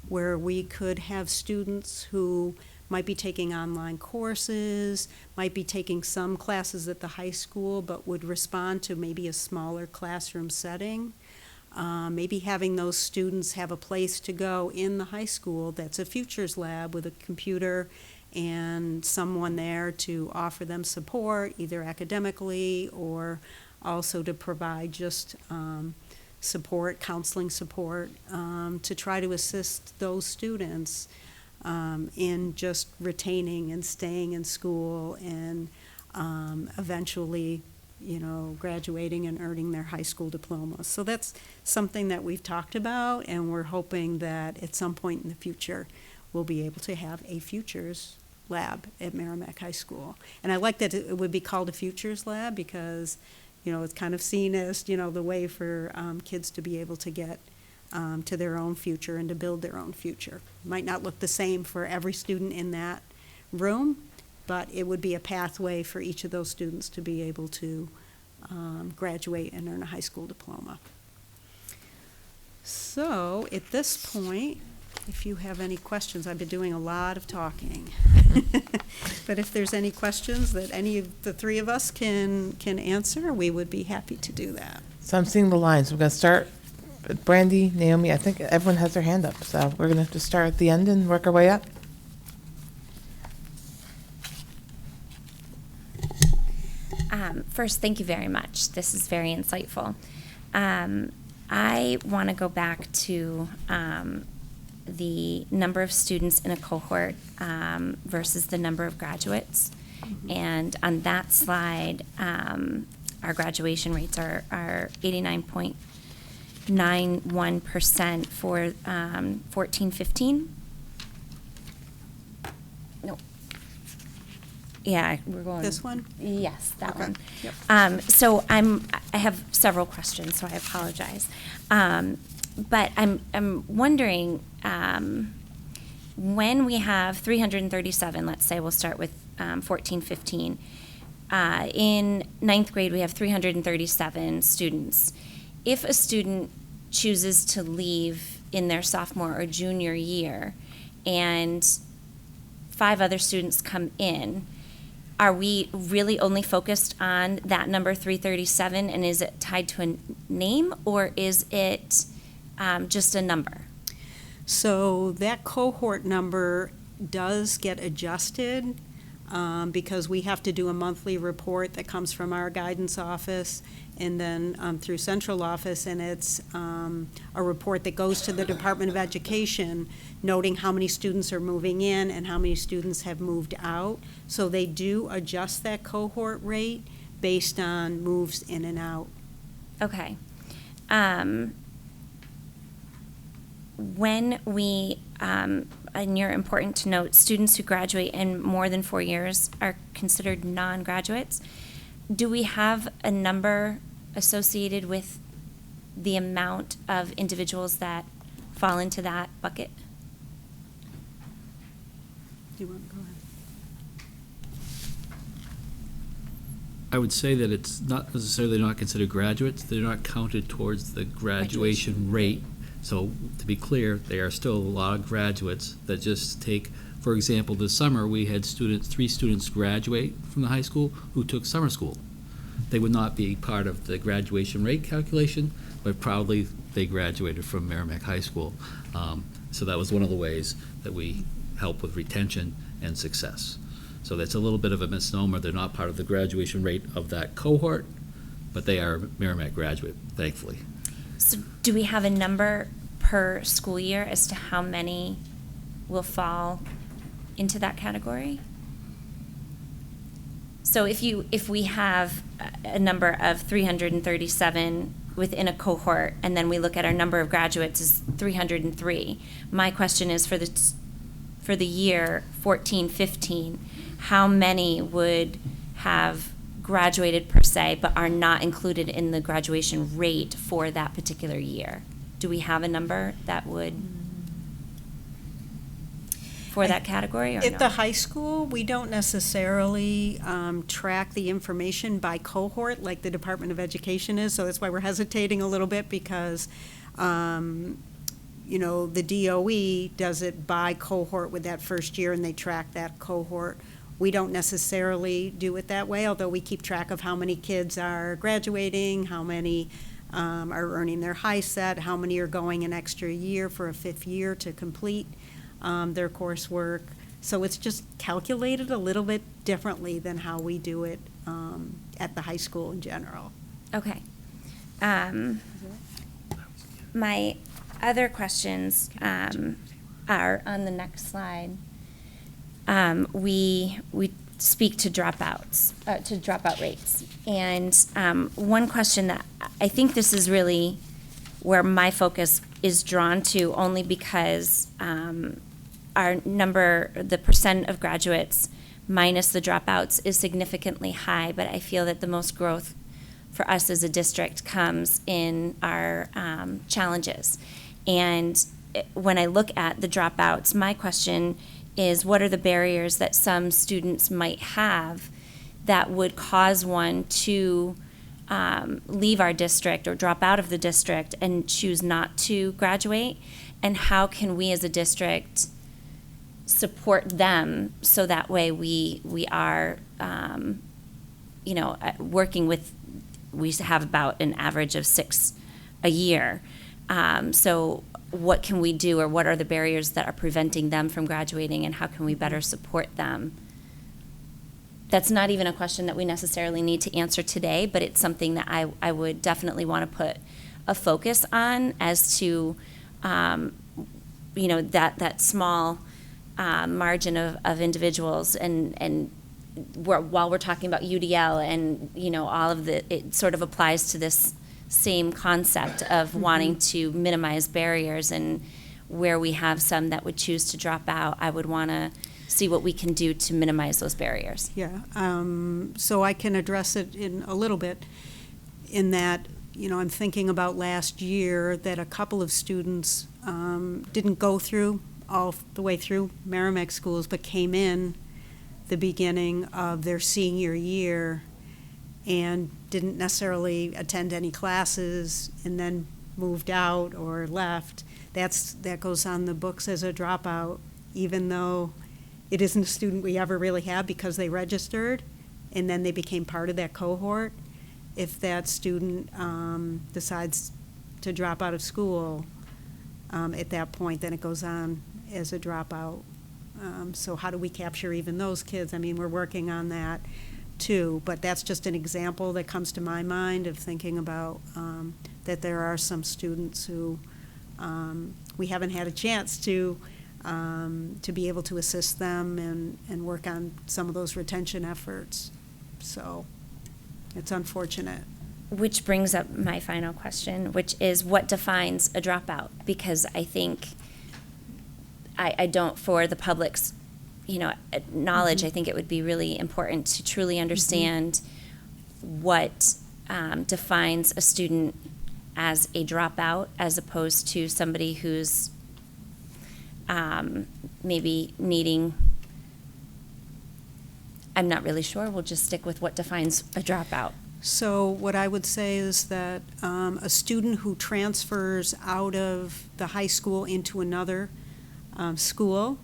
where we could have students who might be taking online courses, might be taking some classes at the high school, but would respond to maybe a smaller classroom setting. Maybe having those students have a place to go in the high school that's a Futures Lab with a computer and someone there to offer them support, either academically or also to provide just support, counseling support, to try to assist those students in just retaining and staying in school and eventually, graduating and earning their high school diploma. So that's something that we've talked about, and we're hoping that at some point in the future we'll be able to have a Futures Lab at Merrimack High School. And I like that it would be called a Futures Lab because it's kind of seen as, the way for kids to be able to get to their own future and to build their own future. Might not look the same for every student in that room, but it would be a pathway for each of those students to be able to graduate and earn a high school diploma. So at this point, if you have any questions, I've been doing a lot of talking. But if there's any questions that any of the three of us can answer, we would be happy to do that. So I'm seeing the lines. We're going to start with Brandy, Naomi. I think everyone has their hand up. So we're going to just start at the end and work our way up. First, thank you very much. This is very insightful. I want to go back to the number of students in a cohort versus the number of graduates. And on that slide, our graduation rates are 89.91% for 14-15. No. Yeah, we're going. This one? Yes, that Okay. one. Yep. So I have several questions, so I apologize. But I'm wondering, when we have 337, let's say we'll start with 14-15. In ninth grade, we have 337 students. If a student chooses to leave in their sophomore or junior year and 5 other students come in, are we really only focused on that number 337, and is it tied to a name, or is it just a number? So that cohort number does get adjusted because we have to do a monthly report that comes from our guidance office and then through central office, and it's a report that goes to the Department of Education noting how many students are moving in and how many students have moved out. So they do adjust that cohort rate based on moves in and out. Okay. When we, and you're important to note, students who graduate in more than 4 years are considered non-graduates. Do we have a number associated with the amount of individuals that fall into that bucket? Do you want to go ahead? I would say that it's not necessarily not considered graduates. They're not counted towards the graduation rate. So to be clear, there are still a lot of graduates that just take, for example, this summer we had 3 students graduate from the high school who took summer school. They would not be part of the graduation rate calculation, but proudly they graduated from Merrimack High School. So that was one of the ways that we help with retention and success. So that's a little bit of a misnomer. They're not part of the graduation rate of that cohort, but they are Merrimack graduate, thankfully. So do we have a number per school year as to how many will fall into that category? So if we have a number of 337 within a cohort, and then we look at our number of graduates is 303, my question is for the year 14-15, how many would have graduated per se, but are not included in the graduation rate for that particular year? Do we have a number that would, for that category, or no? At the high school, we don't necessarily track the information by cohort like the Department of Education is, so that's why we're hesitating a little bit because, you know, the DOE does it by cohort with that first year and they track that cohort. We don't necessarily do it that way, although we keep track of how many kids are graduating, how many are earning their high set, how many are going an extra year for a 5th year to complete their coursework. So it's just calculated a little bit differently than how we do it at the high school in general. Okay. My other questions are on the next slide. We speak to dropouts, to dropout rates. And one question that I think this is really where my focus is drawn to, only because our number, the percent of graduates minus the dropouts is significantly high, but I feel that the most growth for us as a district comes in our challenges. And when I look at the dropouts, my question is what are the barriers that some students might have that would cause one to leave our district or drop out of the district and choose not to graduate, and how can we as a district support them so that way we are working with, we have about an average of 6 a year. So what can we do, or what are the barriers that are preventing them from graduating, and how can we better support them? That's not even a question that we necessarily need to answer today, but it's something that I would definitely want to put a focus on as to, that small margin of individuals, and while we're talking about UDL and, all of it sort of applies to this same concept of wanting to minimize barriers, and where we have some that would choose to drop out, I would want to see what we can do to minimize those barriers. Yeah, so I can address it in a little bit, in that, I'm thinking about last year that a couple of students didn't go through all the way through Merrimack schools, but came in the beginning of their senior year and didn't necessarily attend any classes and then moved out or left. That goes on the books as a dropout, even though it isn't a student we ever really have, because they registered and then they became part of that cohort. If that student decides to drop out of school at that point, then it goes on as a dropout. So how do we capture even those kids? I mean, we're working on that too, but that's just an example that comes to my mind of thinking about that there are some students who we haven't had a chance to be able to assist them and work on some of those retention efforts. So it's unfortunate. Which brings up my final question, which is what defines a dropout? Because I think I don't, for the public's knowledge, I think it would be really important to truly understand what defines a student as a dropout, as opposed to somebody who's maybe needing, I'm not really sure. We'll just stick with what defines a dropout. So what I would say is that a student who transfers out of the high school into another school,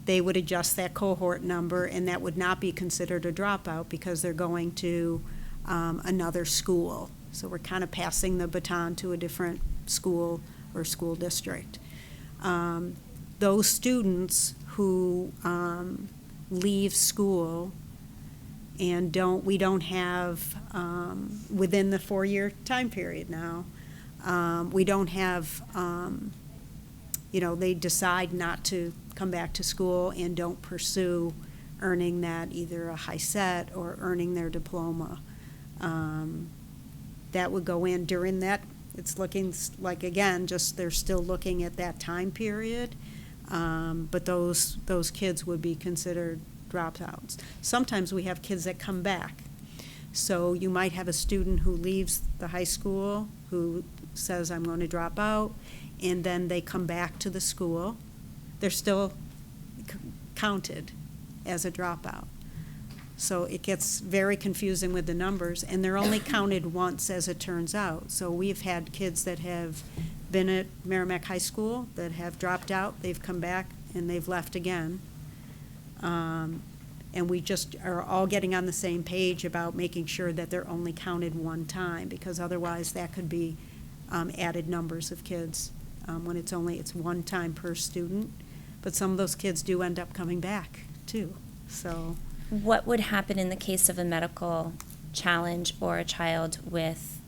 they would adjust that cohort number, and that would not be considered a dropout because they're going to another school. So we're kind of passing the baton to a different school or school district. Those students who leave school and we don't have, within the 4-year time period now, we don't have, they decide not to come back to school and don't pursue earning that, either a high set or earning their diploma. That would go in during that. It's looking like, again, just they're still looking at that time period. But those kids would be considered dropouts. Sometimes we have kids that come back. So you might have a student who leaves the high school who says, I'm going to drop out, and then they come back to the school. They're still counted as a dropout. So it gets very confusing with the numbers, and they're only counted once, as it turns out. So we've had kids that have been at Merrimack High School that have dropped out, they've come back, and they've left again. And we just are all getting on the same page about making sure that they're only counted one time, because otherwise that could be added numbers of kids when it's one time per student. But some of those kids do end up coming back too. So what would happen in the case of a medical challenge or a child with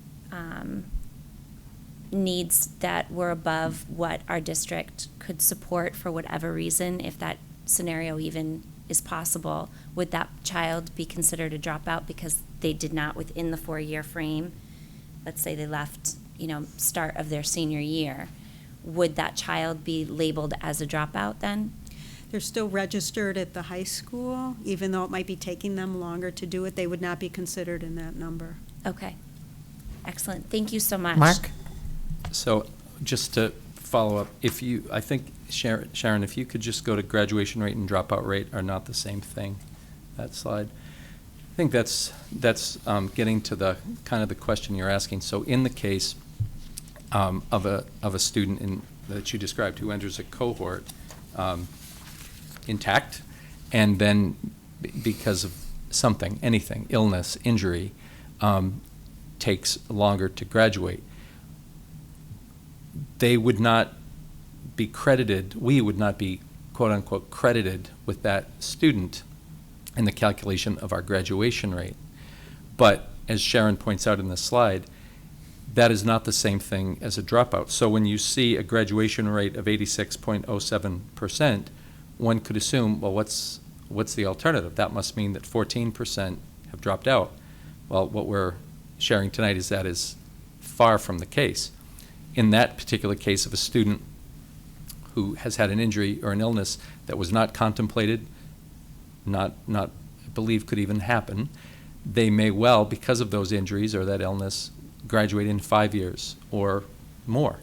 needs that were above what our district could support for whatever reason, if that scenario even is possible? Would that child be considered a dropout because they did not, within the 4-year frame, let's say they left, start of their senior year, would that child be labeled as a dropout then? they're still registered at the high school, even though it might be taking them longer to do it, they would not be considered in that number. Okay. Excellent. Thank you so much. Mark? So just to follow up. I think, Sharon, if you could just go to graduation rate and dropout rate are not the same thing, that slide. I think that's getting to the kind of the question you're asking. So in the case of a student that you described who enters a cohort intact, and then because of something, anything, illness, injury, takes longer to graduate, they would not be credited, we would not be, quote unquote, credited with that student in the calculation of our graduation rate. But as Sharon points out in the slide, that is not the same thing as a dropout. So when you see a graduation rate of 86.07%, one could assume, well, what's the alternative? That must mean that 14% have dropped out. Well, what we're sharing tonight is that is far from the case. In that particular case of a student who has had an injury or an illness that was not contemplated, not believed could even happen, they may well, because of those injuries or that illness, graduate in 5 years or more.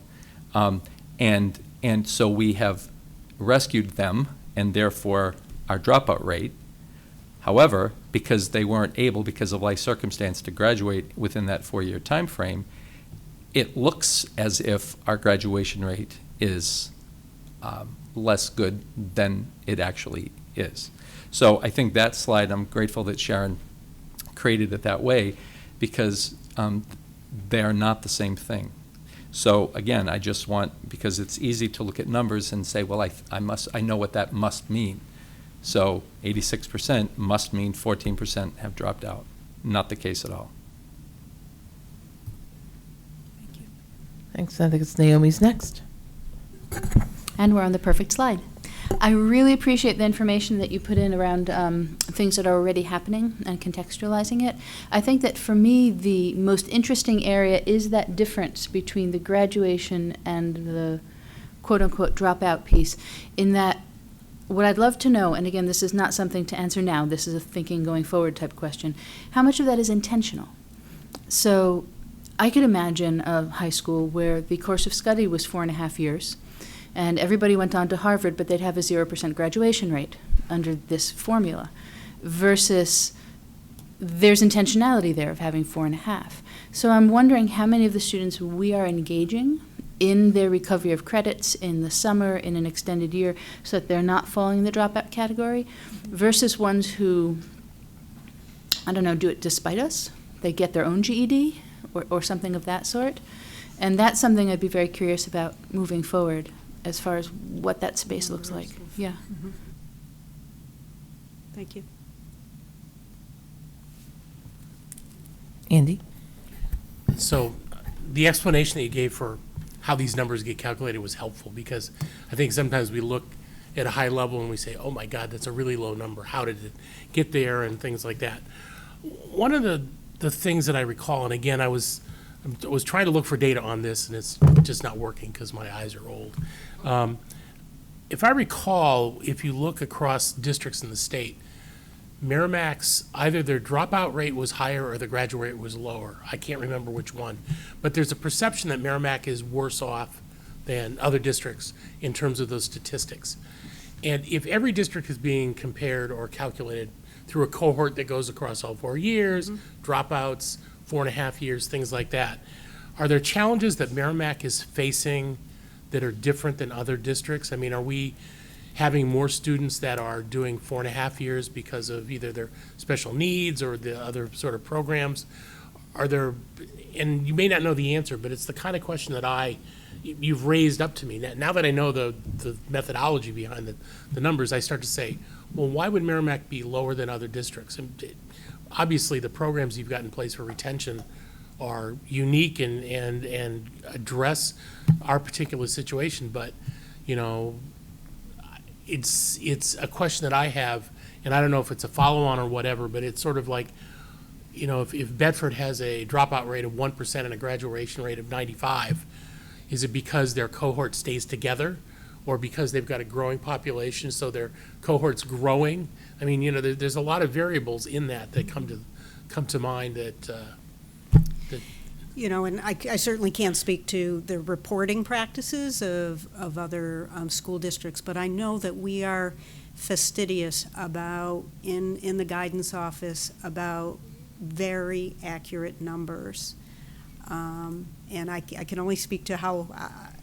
And so we have rescued them, and therefore our dropout rate. However, because they weren't able, because of life circumstance, to graduate within that 4-year time frame, it looks as if our graduation rate is less good than it actually is. So I think that slide, I'm grateful that Sharon created it that way, because they are not the same thing. So again, I just want, because it's easy to look at numbers and say, well, I know what that must mean. So 86% must mean 14% have dropped out. Not the case at all. Thanks. I think it's Naomi's next. And we're on the perfect slide. I really appreciate the information that you put in around things that are already happening and contextualizing it. I think that for me, the most interesting area is that difference between the graduation and the quote-unquote dropout piece, in that what I'd love to know, and again, this is not something to answer now, this is a thinking going forward type question, how much of that is intentional? So I could imagine a high school where the course of study was 4.5 years, and everybody went on to Harvard, but they'd have a 0% graduation rate under this formula, versus there's intentionality there of having 4.5. So I'm wondering how many of the students we are engaging in their recovery of credits in the summer, in an extended year, so that they're not falling in the dropout category, versus ones who, I don't know, do it despite us. They get their own GED or something of that sort. And that's something I'd be very curious about moving forward, as far as what that space looks like. Yeah. Mm-hmm. Thank you. Andy? So the explanation that you gave for how these numbers get calculated was helpful, because I think sometimes we look at a high level and we say, oh my God, that's a really low number. How did it get there, and things like that. One of the things that I recall, and again, I was trying to look for data on this, and it's just not working because my eyes are old. If I recall, if you look across districts in the state, Merrimack's, either their dropout rate was higher or the graduate rate was lower. I can't remember which one. But there's a perception that Merrimack is worse off than other districts in terms of those statistics. And if every district is being compared or calculated through a cohort that goes across all 4 years, dropouts, 4.5 years, things like that, are there challenges that Merrimack is facing that are different than other districts? I mean, are we having more students that are doing 4.5 years because of either their special needs or the other sort of programs? Are there, and you may not know the answer, but it's the kind of question that you've raised up to me. Now that I know the methodology behind the numbers, I start to say, well, why would Merrimack be lower than other districts? And obviously, the programs you've got in place for retention are unique and address our particular situation, but, you know, it's a question that I have, and I don't know if it's a follow-on or whatever, but it's sort of like, you know, if Bedford has a dropout rate of 1% and a graduation rate of 95, is it because their cohort stays together, or because they've got a growing population, so their cohort's growing? I mean, you know, there's a lot of variables in that come to mind that you know, and I certainly can't speak to the reporting practices of other school districts, but I know that we are fastidious about, in the guidance office, about very accurate numbers. And I can only speak to how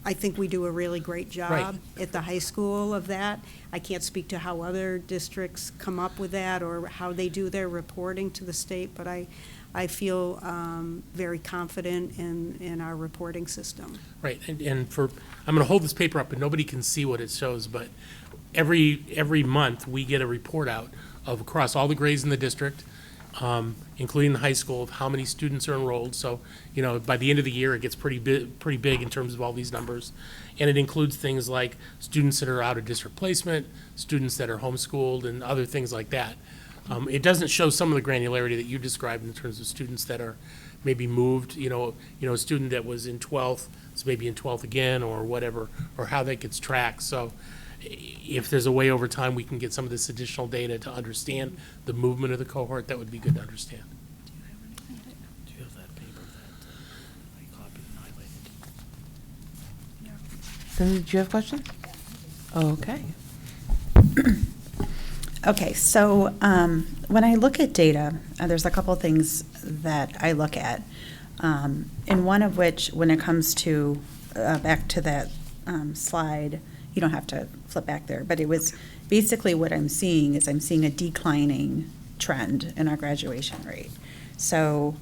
I think we do a really great job Right. at the high school of that. I can't speak to how other districts come up with that or how they do their reporting to the state, but I feel very confident in our reporting system. Right, and I'm gonna hold this paper up, but nobody can see what it shows, but every month, we get a report out of across all the grades in the district, including the high school, of how many students are enrolled. So, you know, by the end of the year, it gets pretty big in terms of all these numbers. And it includes things like students that are out of district placement, students that are homeschooled, and other things like that. It doesn't show some of the granularity that you described in terms of students that are maybe moved, you know, a student that was in 12th, is maybe in 12th again, or whatever, or how that gets tracked. So if there's a way over time we can get some of this additional data to understand the movement of the cohort, that would be good to understand. Do you have that paper that I copied and highlighted? Cindy, did you have a question? Okay. Okay, so when I look at data, there's a couple of things that I look at, and one of which, when it comes to, back to that slide, you don't have to flip back there, but it was basically what I'm seeing is I'm seeing a declining trend in our graduation rate. So,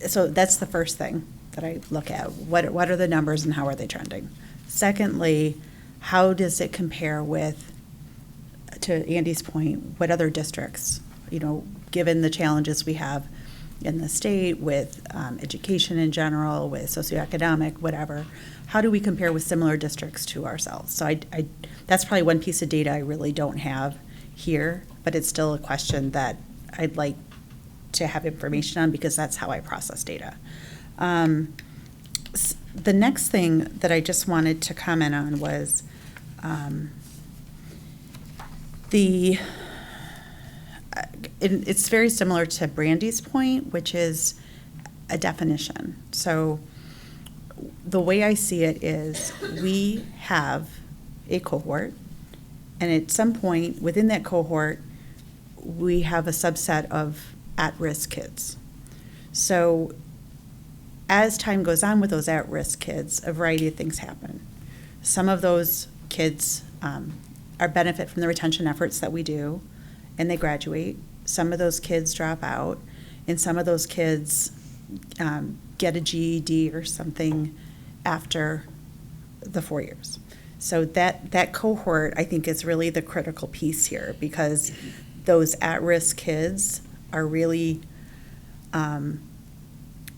so that's the first thing that I look at. What are the numbers and how are they trending? Secondly, how does it compare with, to Andy's point, what other districts, you know, given the challenges we have in the state with education in general, with socioeconomic, whatever, how do we compare with similar districts to ourselves? So I that's probably one piece of data I really don't have here, but it's still a question that I'd like to have information on because that's how I process data. The next thing that I just wanted to comment on was it's very similar to Brandy's point, which is a definition. So the way I see it is we have a cohort, and at some point within that cohort, we have a subset of at-risk kids. So as time goes on with those at-risk kids, a variety of things happen. Some of those kids are benefit from the retention efforts that we do, and they graduate. Some of those kids drop out, and some of those kids get a GED or something after the 4 years. So that cohort, I think, is really the critical piece here, because those at-risk kids are really,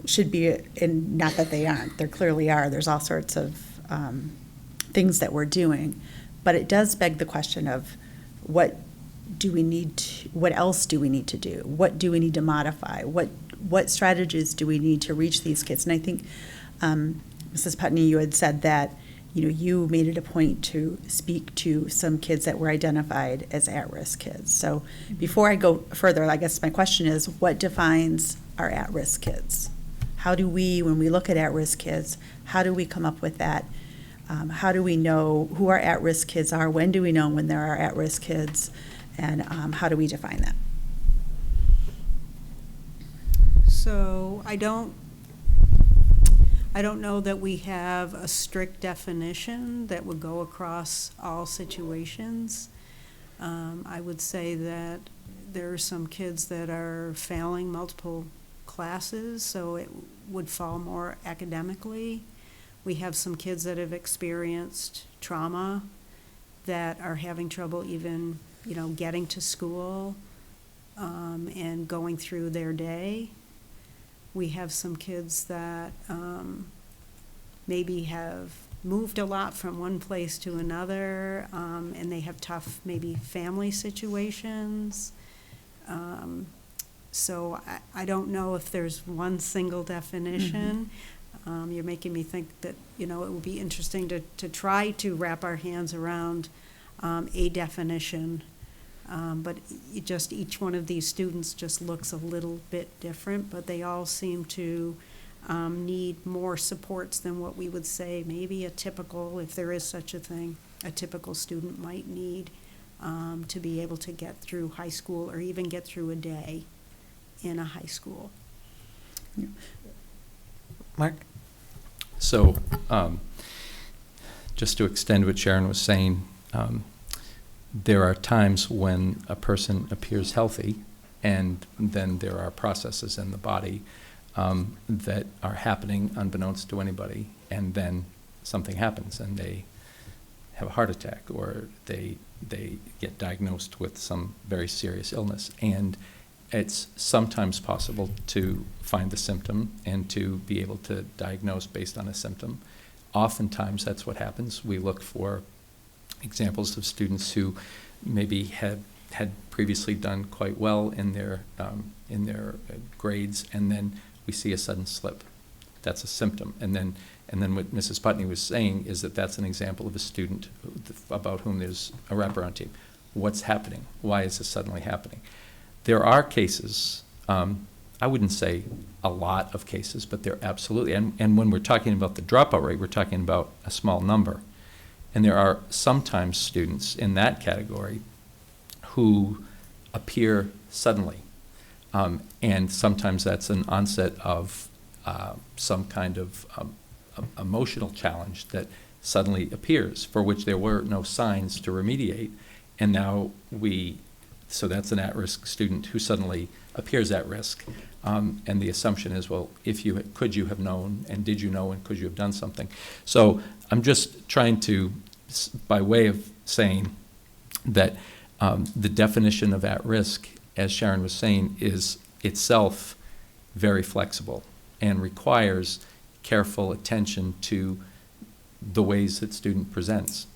should be, and not that they aren't, there clearly are, there's all sorts of things that we're doing, but it does beg the question of what else do we need to do? What do we need to modify? What strategies do we need to reach these kids? And I think, Mrs. Putney, you had said that, you know, you made it a point to speak to some kids that were identified as at-risk kids. So before I go further, I guess my question is, what defines our at-risk kids? How do we, when we look at at-risk kids, how do we come up with that? How do we know who our at-risk kids are? When do we know when there are at-risk kids? And how do we define that? So I don't know that we have a strict definition that would go across all situations. I would say that there are some kids that are failing multiple classes, so it would fall more academically. We have some kids that have experienced trauma that are having trouble even, you know, getting to school and going through their day. We have some kids that maybe have moved a lot from one place to another, and they have tough, maybe, family situations. So I don't know if there's one single definition. You're making me think that, you know, it would be interesting to try to wrap our hands around a definition But just each one of these students just looks a little bit different, but they all seem to need more supports than what we would say maybe a typical, if there is such a thing, a typical student might need to be able to get through high school or even get through a day in a high school. Mark? So, just to extend what Sharon was saying, there are times when a person appears healthy, and then there are processes in the body that are happening unbeknownst to anybody, and then something happens, and they have a heart attack, or they get diagnosed with some very serious illness. And it's sometimes possible to find the symptom and to be able to diagnose based on a symptom. Oftentimes that's what happens. We look for examples of students who maybe had previously done quite well in their grades, and then we see a sudden slip. That's a symptom. And then what Mrs. Putney was saying is that that's an example of a student about whom there's a wraparound team. What's happening? Why is this suddenly happening? There are cases, I wouldn't say a lot of cases, but there absolutely, and when we're talking about the dropout rate, we're talking about a small number. And there are sometimes students in that category who appear suddenly. And sometimes that's an onset of some kind of emotional challenge that suddenly appears, for which there were no signs to remediate. And now so that's an at-risk student who suddenly appears at risk. And the assumption is, well, could you have known, and did you know, and could you have done something? So I'm just trying to, by way of saying that the definition of at-risk, as Sharon was saying, is itself very flexible and requires careful attention to the ways that student present.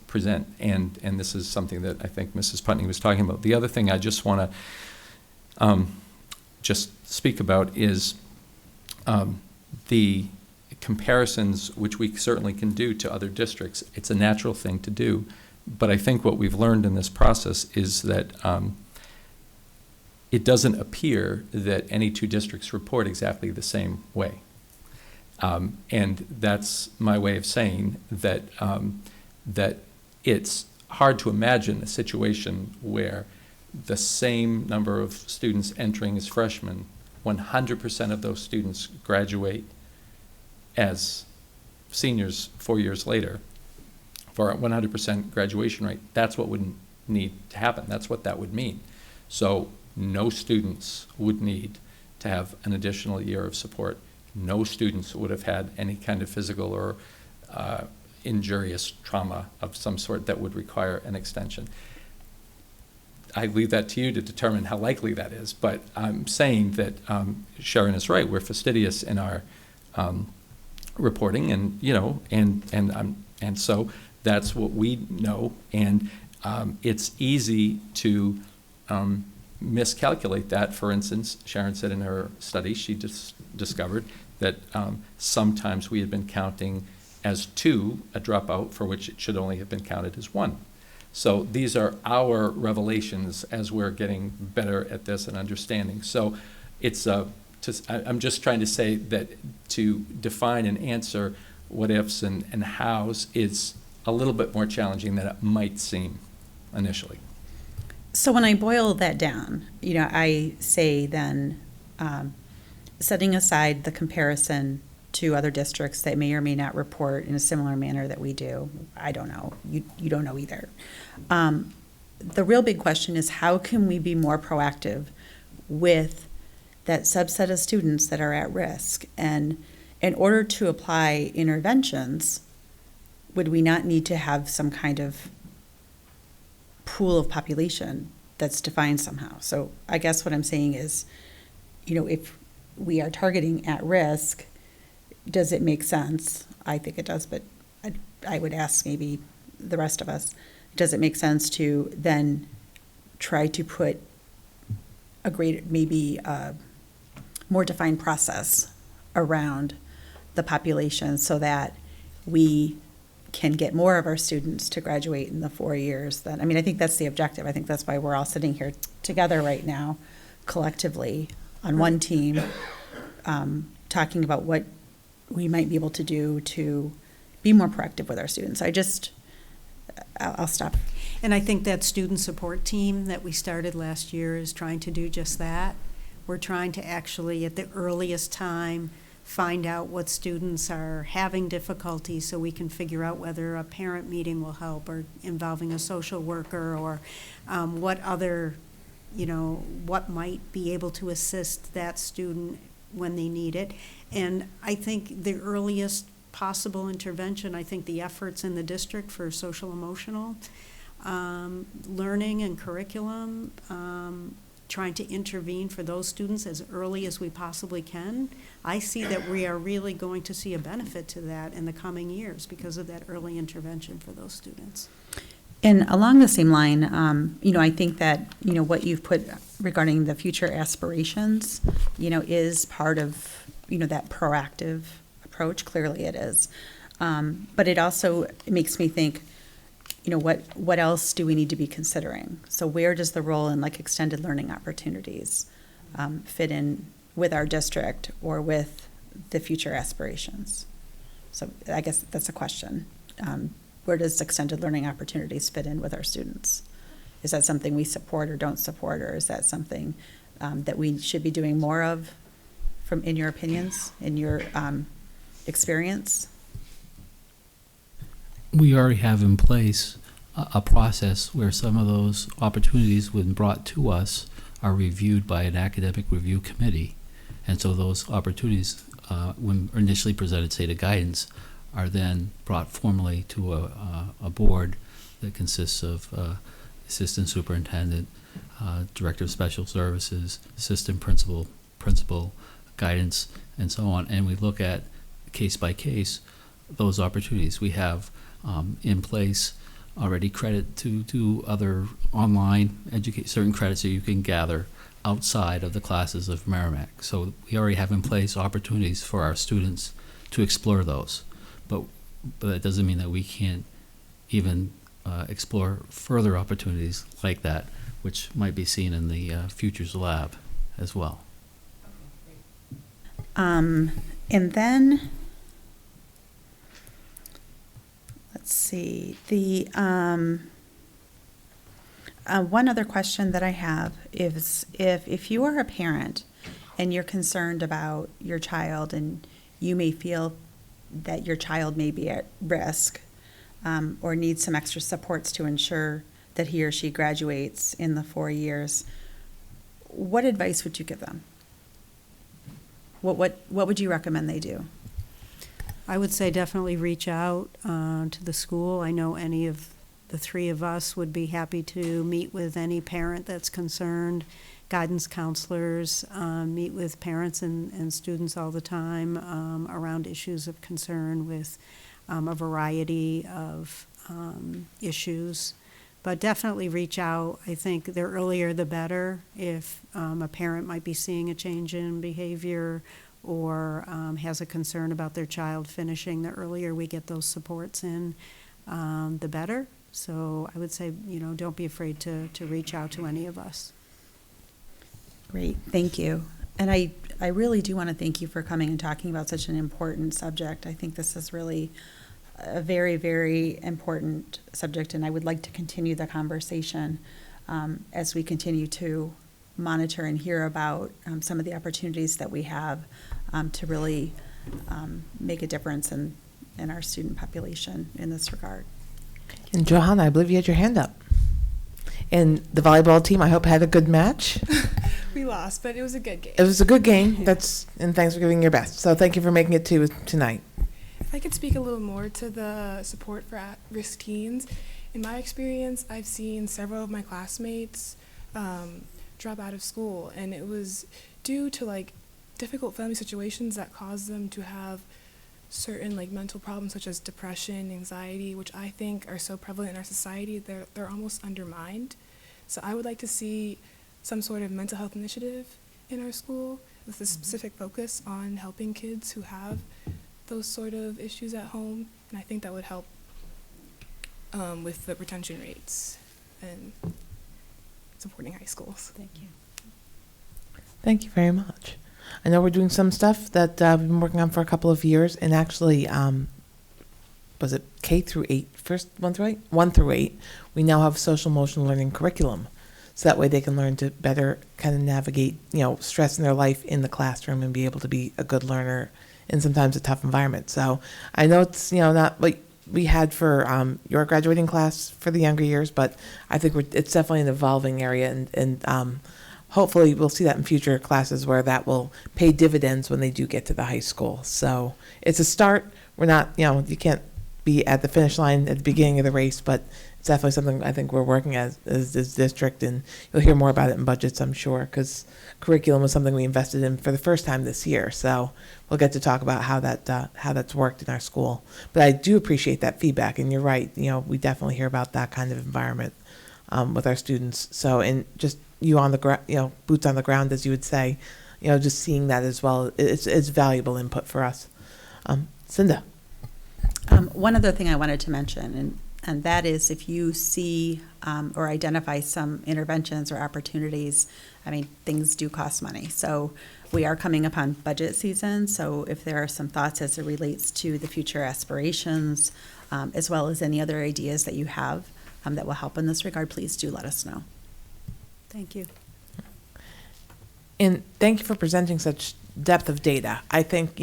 And this is something that I think Mrs. Putney was talking about. The other thing I just want to just speak about is the comparisons, which we certainly can do to other districts. It's a natural thing to do. But I think what we've learned in this process is that it doesn't appear that any two districts report exactly the same way. And that's my way of saying that that it's hard to imagine a situation where the same number of students entering as freshmen, 100% of those students graduate as seniors 4 years later, for a 100% graduation rate. That's what would need to happen. That's what that would mean. So no students would need to have an additional year of support. No students would have had any kind of physical or injurious trauma of some sort that would require an extension. I leave that to you to determine how likely that is, but I'm saying that Sharon is right. We're fastidious in our reporting, and and so that's what we know, and it's easy to miscalculate that. For instance, Sharon said in her study she just discovered that sometimes we had been counting as 2 a dropout for which it should only have been counted as 1. So these are our revelations as we're getting better at this and understanding. So it's I'm just trying to say that to define and answer what ifs and hows is a little bit more challenging than it might seem initially. So when I boil that down, I say then, setting aside the comparison to other districts that may or may not report in a similar manner that we do, I don't know, you don't know either. The real big question is, how can we be more proactive with that subset of students that are at risk? And in order to apply interventions, would we not need to have some kind of pool of population that's defined somehow? So I guess what I'm saying is, if we are targeting at risk, does it make sense? I think it does, but I would ask maybe the rest of us, does it make sense to then try to put a greater, maybe more defined process around the population so that we can get more of our students to graduate in the 4 years, then, I mean, I think that's the objective. I think that's why we're all sitting here together right now, collectively, on one team, talking about what we might be able to do to be more proactive with our students. I'll stop. And I think that student support team that we started last year is trying to do just that. We're trying to actually, at the earliest time, find out what students are having difficulty so we can figure out whether a parent meeting will help, or involving a social worker, or what other, what might be able to assist that student when they need it. And I think the earliest possible intervention, I think the efforts in the district for social emotional learning and curriculum, trying to intervene for those students as early as we possibly can. I see that we are really going to see a benefit to that in the coming years because of that early intervention for those students. And along the same line, I think that, what you've put regarding the future aspirations, is part of, that proactive approach. Clearly it is. But it also makes me think, what else do we need to be considering? So where does the role in extended learning opportunities fit in with our district or with the future aspirations? So I guess that's a question. Where does extended learning opportunities fit in with our students? Is that something we support or don't support, or is that something that we should be doing more of, in your opinions, in your experience? We already have in place a process where some of those opportunities, when brought to us, are reviewed by an academic review committee. And so those opportunities, when initially presented, say, to guidance, are then brought formally to a board that consists of assistant superintendent, director of special services, assistant principal, guidance, and so on. And we look at case by case those opportunities. We have in place already credit to other online certain credits that you can gather outside of the classes of Merrimack. So we already have in place opportunities for our students to explore those. But that doesn't mean that we can't even explore further opportunities like that, which might be seen in the Futures Lab as well. And then, let's see, the one other question that I have is if you are a parent and you're concerned about your child and you may feel that your child may be at risk or needs some extra supports to ensure that he or she graduates in the 4 years, what advice would you give them? What would you recommend they do? I would say definitely reach out to the school. I know any of the three of us would be happy to meet with any parent that's concerned. Guidance counselors meet with parents and students all the time around issues of concern with a variety of issues. But definitely reach out. I think the earlier the better. If a parent might be seeing a change in behavior or has a concern about their child finishing, the earlier we get those supports in, the better. So I would say, don't be afraid to reach out to any of us. Great, thank you. And I really do want to thank you for coming and talking about such an important subject. I think this is really a very, very important subject, and I would like to continue the conversation as we continue to monitor and hear about some of the opportunities that we have to really make a difference in our student population in this regard. And Johanna, I believe you had your hand up. And the volleyball team, I hope, had a good match. We lost, but it was a good game. It was a good game. And thanks for giving your best. So thank you for making it to tonight. If I could speak a little more to the support for at-risk teens, in my experience, I've seen several of my classmates drop out of school, and it was due to difficult family situations that caused them to have certain mental problems such as depression, anxiety, which I think are so prevalent in our society, they're almost undermined. So I would like to see some sort of mental health initiative in our school with a specific focus on helping kids who have those sort of issues at home, and I think that would help with the retention rates and supporting high schools. Thank you. Thank you very much. I know we're doing some stuff that we've been working on for a couple of years, and actually, was it K through 8, first 1 through 8? 1 through 8, we now have social emotional learning curriculum. So that way they can learn to better kind of navigate, stress in their life in the classroom and be able to be a good learner in sometimes a tough environment. So I know it's, not what we had for your graduating class for the younger years, but I think it's definitely an evolving area, and hopefully we'll see that in future classes where that will pay dividends when they do get to the high school. So it's a start. We're not, you can't be at the finish line at the beginning of the race, but it's definitely something I think we're working as this district, and you'll hear more about it in budgets, I'm sure, because curriculum was something we invested in for the first time this year. So we'll get to talk about how that's worked in our school. But I do appreciate that feedback, and you're right. We definitely hear about that kind of environment with our students. So, and just you on the ground, boots on the ground, as you would say, just seeing that as well, it's valuable input for us. Cinda. One other thing I wanted to mention, and that is if you see or identify some interventions or opportunities, things do cost money. So we are coming upon budget season, so if there are some thoughts as it relates to the future aspirations, as well as any other ideas that you have that will help in this regard, please do let us know. Thank you. And thank you for presenting such depth of data. I think,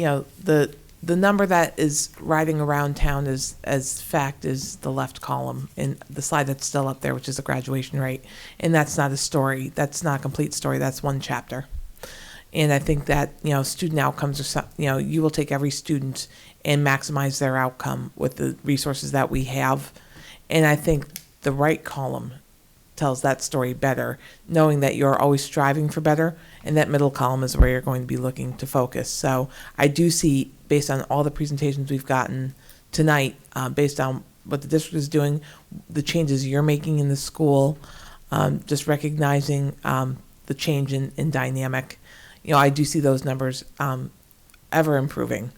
the number that is riding around town as fact is the left column in the slide that's still up there, which is the graduation rate. And that's not a story. That's not a complete story. That's one chapter. And I think that, student outcomes are, you will take every student and maximize their outcome with the resources that we have. And I think the right column tells that story better, knowing that you're always striving for better, and that middle column is where you're going to be looking to focus. So I do see, based on all the presentations we've gotten tonight, based on what the district is doing, the changes you're making in the school, just recognizing the change in dynamic, I do see those numbers ever improving.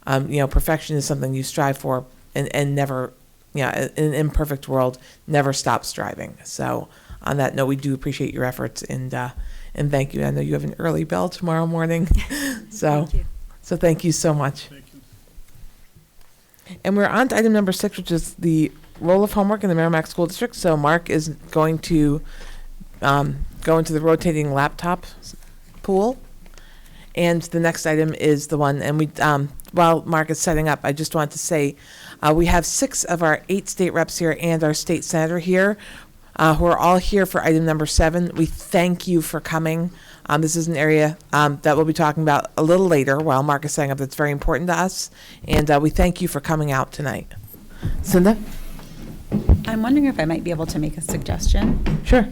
Perfection is something you strive for and never, in an imperfect world, never stop striving. So on that note, we do appreciate your efforts, and thank you. I know you have an early bell tomorrow morning. So Thank you. So thank you so much. Thank you. And we're on to item number 6, which is the role of homework in the Merrimack School District. So Mark is going to go into the rotating laptop pool. And the next item is the one, and we, while Mark is setting up, I just want to say we have 6 of our 8 state reps here and our state senator here who are all here for item number 7. We thank you for coming. This is an area that we'll be talking about a little later while Mark is setting up that's very important to us. And we thank you for coming out tonight. Cinda? I'm wondering if I might be able to make a suggestion. Sure.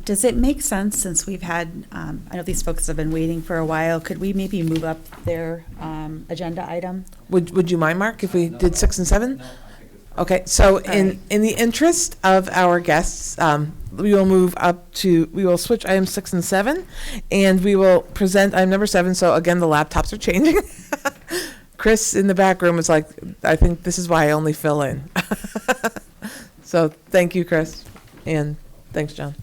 Does it make sense, since we've had, I know these folks have been waiting for a while, could we maybe move up their agenda item? Would you mind, Mark, if we did 6 and 7? Okay, so in the interest of our guests, we will switch item 6 and 7, and we will present item number 7. So again, the laptops are changing. Chris in the back room is like, I think this is why I only fill in. So thank you, Chris, and thanks, John.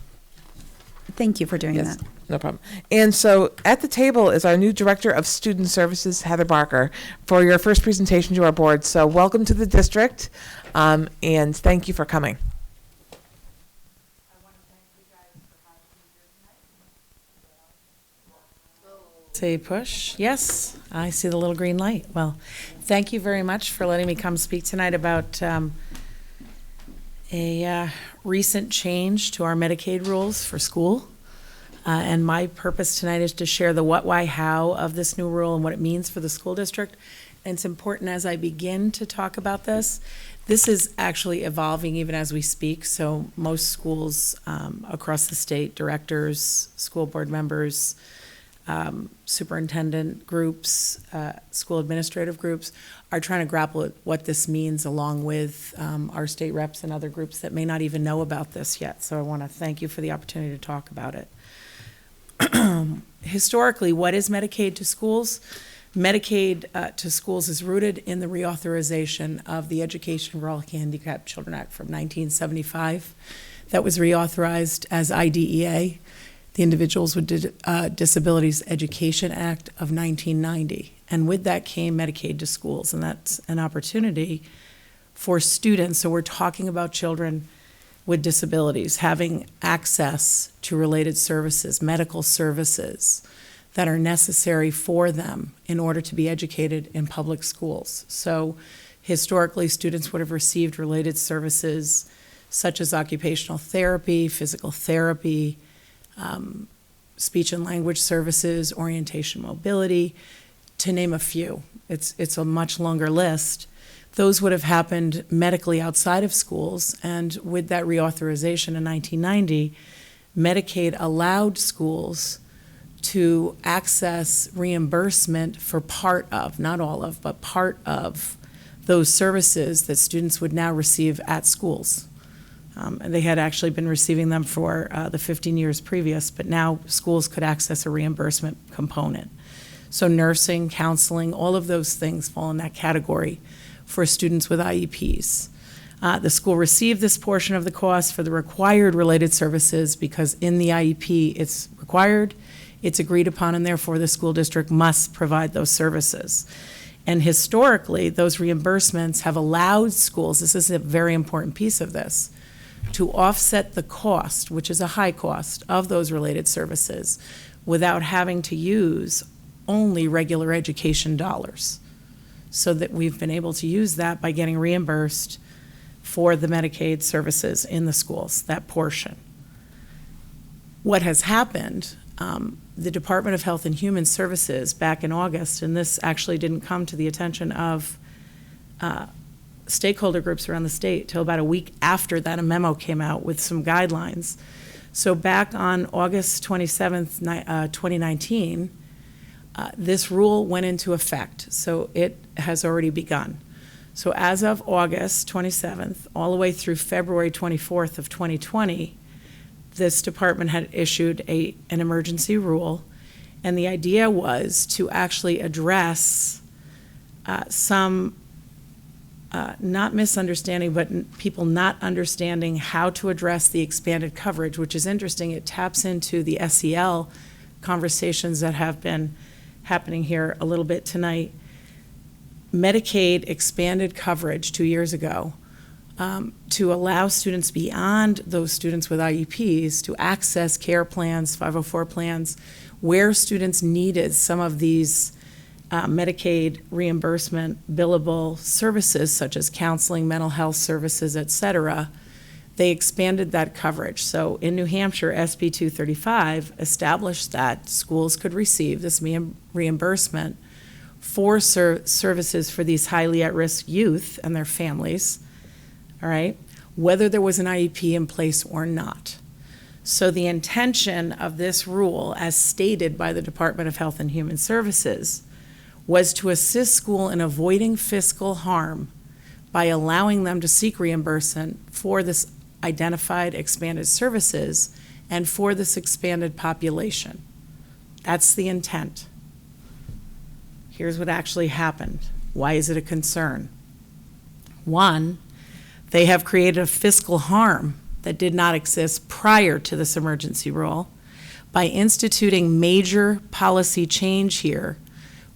Thank you for doing that. No problem. And so at the table is our new Director of Student Services, Heather Barker, for your first presentation to our board. So welcome to the district, and thank you for coming. Say push. Yes, I see the little green light. Well, thank you very much for letting me come speak tonight about a recent change to our Medicaid rules for school. And my purpose tonight is to share the what, why, how of this new rule and what it means for the school district. And it's important as I begin to talk about this. This is actually evolving even as we speak. So most schools across the state, directors, school board members, superintendent groups, school administrative groups are trying to grapple with what this means, along with our state reps and other groups that may not even know about this yet. So I want to thank you for the opportunity to talk about it. Historically, what is Medicaid to schools? Medicaid to schools is rooted in the reauthorization of the Education for All Handicapped Children Act from 1975. That was reauthorized as IDEA, the Individuals with Disabilities Education Act of 1990. And with that came Medicaid to schools, and that's an opportunity for students. So we're talking about children with disabilities having access to related services, medical services that are necessary for them in order to be educated in public schools. So historically, students would have received related services such as occupational therapy, physical therapy, speech and language services, orientation mobility, to name a few. It's a much longer list. Those would have happened medically outside of schools, and with that reauthorization in 1990, Medicaid allowed schools to access reimbursement for part of, not all of, but part of those services that students would now receive at schools. And they had actually been receiving them for the 15 years previous, but now schools could access a reimbursement component. So nursing, counseling, all of those things fall in that category for students with IEPs. The school received this portion of the cost for the required related services because in the IEP it's required, it's agreed upon, and therefore the school district must provide those services. And historically, those reimbursements have allowed schools, this is a very important piece of this, to offset the cost, which is a high cost, of those related services without having to use only regular education dollars. So that we've been able to use that by getting reimbursed for the Medicaid services in the schools, that portion. What has happened, the Department of Health and Human Services back in August, and this actually didn't come to the attention of stakeholder groups around the state till about a week after that, a memo came out with some guidelines. So back on August 27th, 2019, this rule went into effect, so it has already begun. So as of August 27th, all the way through February 24th of 2020, this department had issued an emergency rule, and the idea was to actually address some, not misunderstanding, but people not understanding how to address the expanded coverage, which is interesting. It taps into the SEL conversations that have been happening here a little bit tonight. Medicaid expanded coverage 2 years ago to allow students beyond those students with IEPs to access care plans, 504 plans, where students needed some of these Medicaid reimbursement billable services such as counseling, mental health services, et cetera. They expanded that coverage. So in New Hampshire, SB 235 established that schools could receive this reimbursement for services for these highly at-risk youth and their families, all right, whether there was an IEP in place or not. So the intention of this rule, as stated by the Department of Health and Human Services, was to assist school in avoiding fiscal harm by allowing them to seek reimbursement for this identified expanded services and for this expanded population. That's the intent. Here's what actually happened. Why is it a concern? One, they have created a fiscal harm that did not exist prior to this emergency rule by instituting major policy change here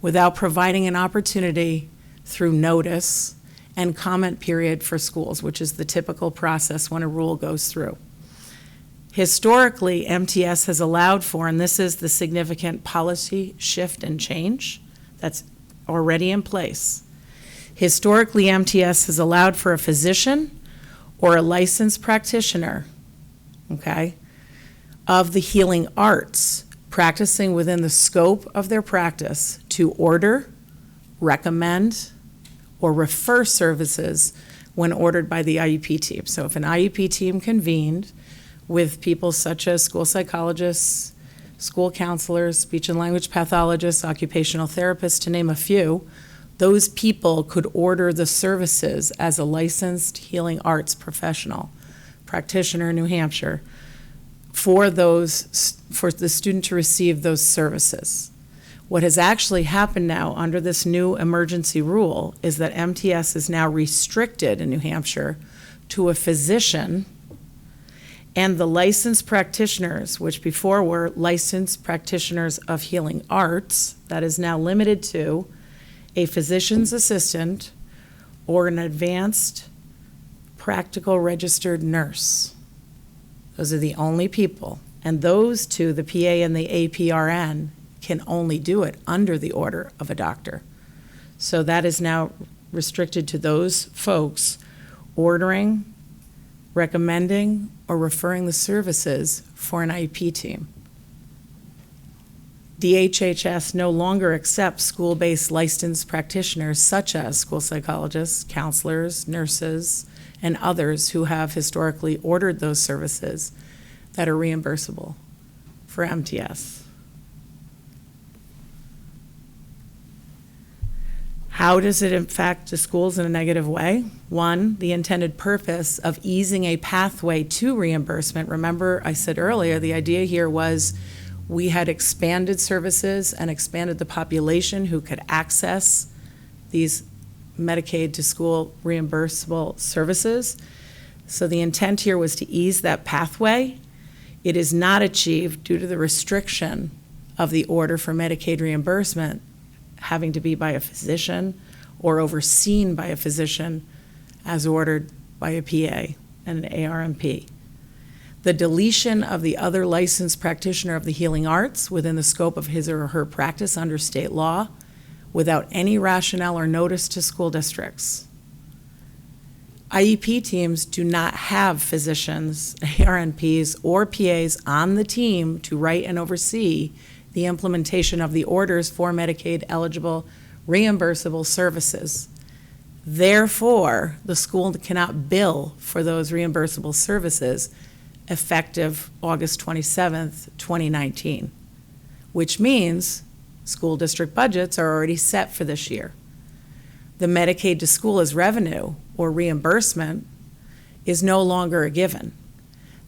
without providing an opportunity through notice and comment period for schools, which is the typical process when a rule goes through. Historically, MTS has allowed for, and this is the significant policy shift and change that's already in place. Historically, MTS has allowed for a physician or a licensed practitioner, okay, of the healing arts, practicing within the scope of their practice to order, recommend, or refer services when ordered by the IEP team. So if an IEP team convened with people such as school psychologists, school counselors, speech and language pathologists, occupational therapists, to name a few, those people could order the services as a licensed healing arts professional, practitioner in New Hampshire, for the student to receive those services. What has actually happened now under this new emergency rule is that MTS is now restricted in New Hampshire to a physician and the licensed practitioners, which before were licensed practitioners of healing arts, that is now limited to a physician's assistant or an advanced practical registered nurse. Those are the only people. And those two, the PA and the APRN, can only do it under the order of a doctor. So that is now restricted to those folks ordering, recommending, or referring the services for an IEP team. DHHS no longer accepts school-based licensed practitioners such as school psychologists, counselors, nurses, and others who have historically ordered those services that are reimbursable for MTS. How does it impact the schools in a negative way? One, the intended purpose of easing a pathway to reimbursement. Remember, I said earlier, the idea here was we had expanded services and expanded the population who could access these Medicaid to school reimbursable services. So the intent here was to ease that pathway. It is not achieved due to the restriction of the order for Medicaid reimbursement having to be by a physician or overseen by a physician as ordered by a PA and an ARMP. The deletion of the other licensed practitioner of the healing arts within the scope of his or her practice under state law without any rationale or notice to school districts. IEP teams do not have physicians, ARNPs, or PAs on the team to write and oversee the implementation of the orders for Medicaid-eligible reimbursable services. Therefore, the school cannot bill for those reimbursable services effective August 27th, 2019, which means school district budgets are already set for this year. The Medicaid to school as revenue or reimbursement is no longer a given.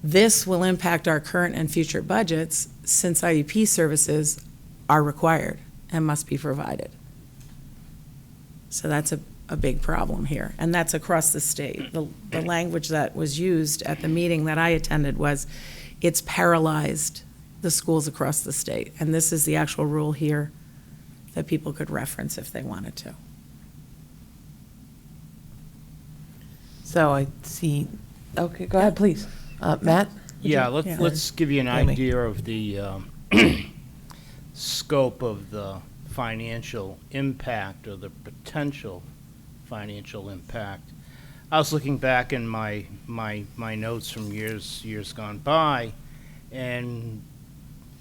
This will impact our current and future budgets since IEP services are required and must be provided. So that's a big problem here, and that's across the state. The language that was used at the meeting that I attended was it's paralyzed the schools across the state, and this is the actual rule here that people could reference if they wanted to. So I see, okay, go ahead, please. Matt? Yeah, let's give you an idea of the scope of the financial impact or the potential financial impact. I was looking back in my notes from years gone by, and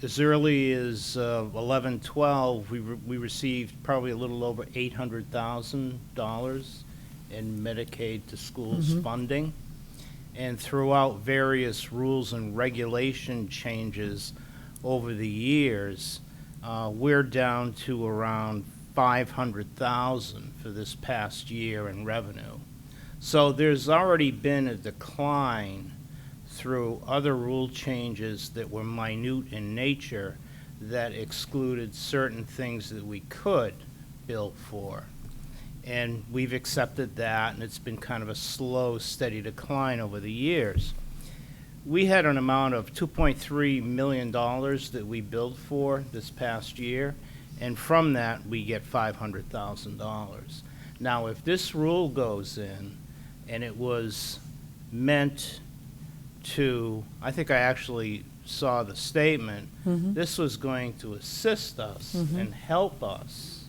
as early as 11, 12, we received probably a little over $800,000 in Medicaid to schools funding. And throughout various rules and regulation changes over the years, we're down to around $500,000 for this past year in revenue. So there's already been a decline through other rule changes that were minute in nature that excluded certain things that we could bill for. And we've accepted that, and it's been kind of a slow, steady decline over the years. We had an amount of $2.3 million that we billed for this past year, and from that, we get $500,000. Now, if this rule goes in, and it was meant to, I think I actually saw the statement, this was going to assist us and help us.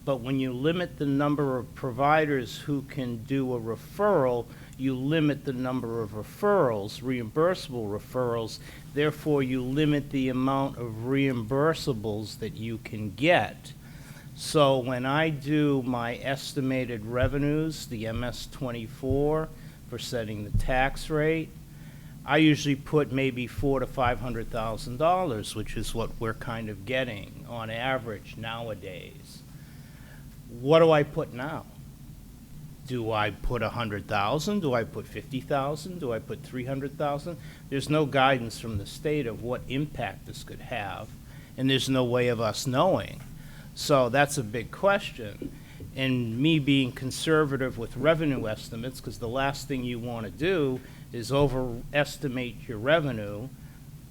But when you limit the number of providers who can do a referral, you limit the number of referrals, reimbursable referrals. Therefore, you limit the amount of reimbursables that you can get. So when I do my estimated revenues, the MS-24, for setting the tax rate, I usually put maybe $400,000 to $500,000, which is what we're kind of getting on average nowadays. What do I put now? Do I put 100,000? Do I put 50,000? Do I put 300,000? There's no guidance from the state of what impact this could have. and there's no way of us knowing. So that's a big question. And me being conservative with revenue estimates, because the last thing you want to do is overestimate your revenue,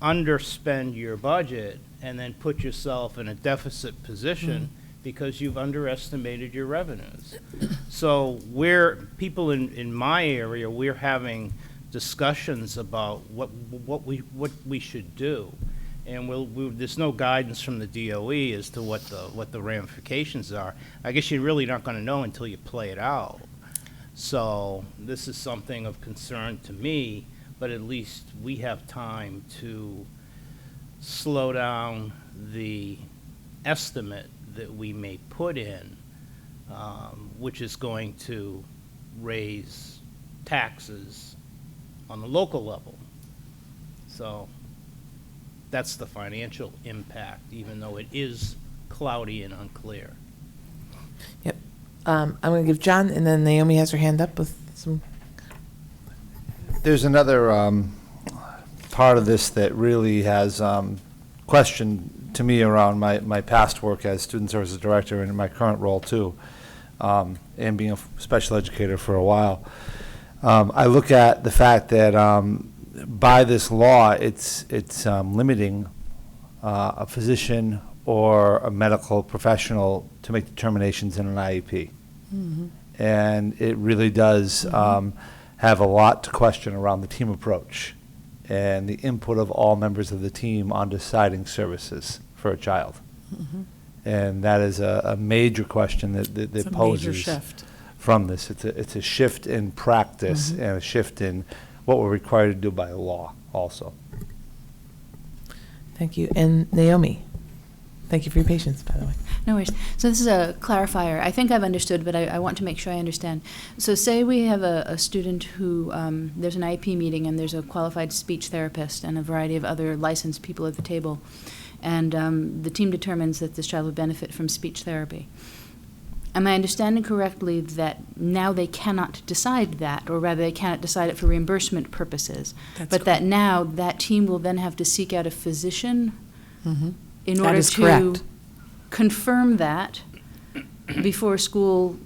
underspend your budget, and then put yourself in a deficit position because you've underestimated your revenues. So people in my area, we're having discussions about what we should do. And there's no guidance from the DOE as to what the ramifications are. I guess you're really not going to know until you play it out. So this is something of concern to me, but at least we have time to slow down the estimate that we may put in, which is going to raise taxes on the local level. So that's the financial impact, even though it is cloudy and unclear. Yep. I'm going to give John, and then Naomi has her hand up with some. There's another part of this that really has questioned to me around my past work as student services director and in my current role too, and being a special educator for a while. I look at the fact that by this law, it's limiting a physician or a medical professional to make determinations in an IEP. Mm-hmm. And it really does have a lot to question around the team approach and the input of all members of the team on deciding services for a child. Mm-hmm. And that is a major question that It's a poses major shift. from this. It's a shift in practice and a shift in what we're required to do by law also. Thank you. And Naomi, thank you for your patience, by the way. No worries. So this is a clarifier. I think I've understood, but I want to make sure I understand. So say we have a student who, there's an IEP meeting and there's a qualified speech therapist and a variety of other licensed people at the table, and the team determines that this child would benefit from speech therapy. Am I understanding correctly that now they cannot decide that, or rather they cannot decide it for reimbursement purposes, but that now that team will then have to seek out a physician in That order is to correct. confirm that before school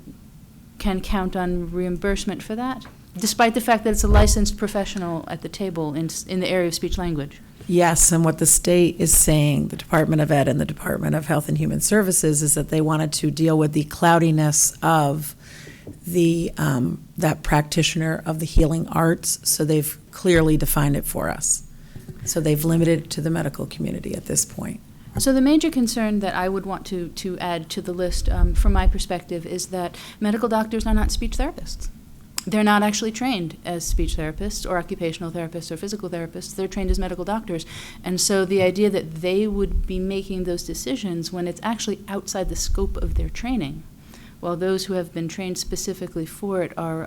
can count on reimbursement for that, despite the fact that it's a licensed professional at the table in the area of speech language? Yes, and what the state is saying, the Department of Ed and the Department of Health and Human Services, is that they wanted to deal with the cloudiness of the that practitioner of the healing arts, so they've clearly defined it for us. So they've limited it to the medical community at this point. So the major concern that I would want to add to the list, from my perspective, is that medical doctors are not speech therapists. They're not actually trained as speech therapists or occupational therapists or physical therapists. They're trained as medical doctors. And so the idea that they would be making those decisions when it's actually outside the scope of their training, while those who have been trained specifically for it are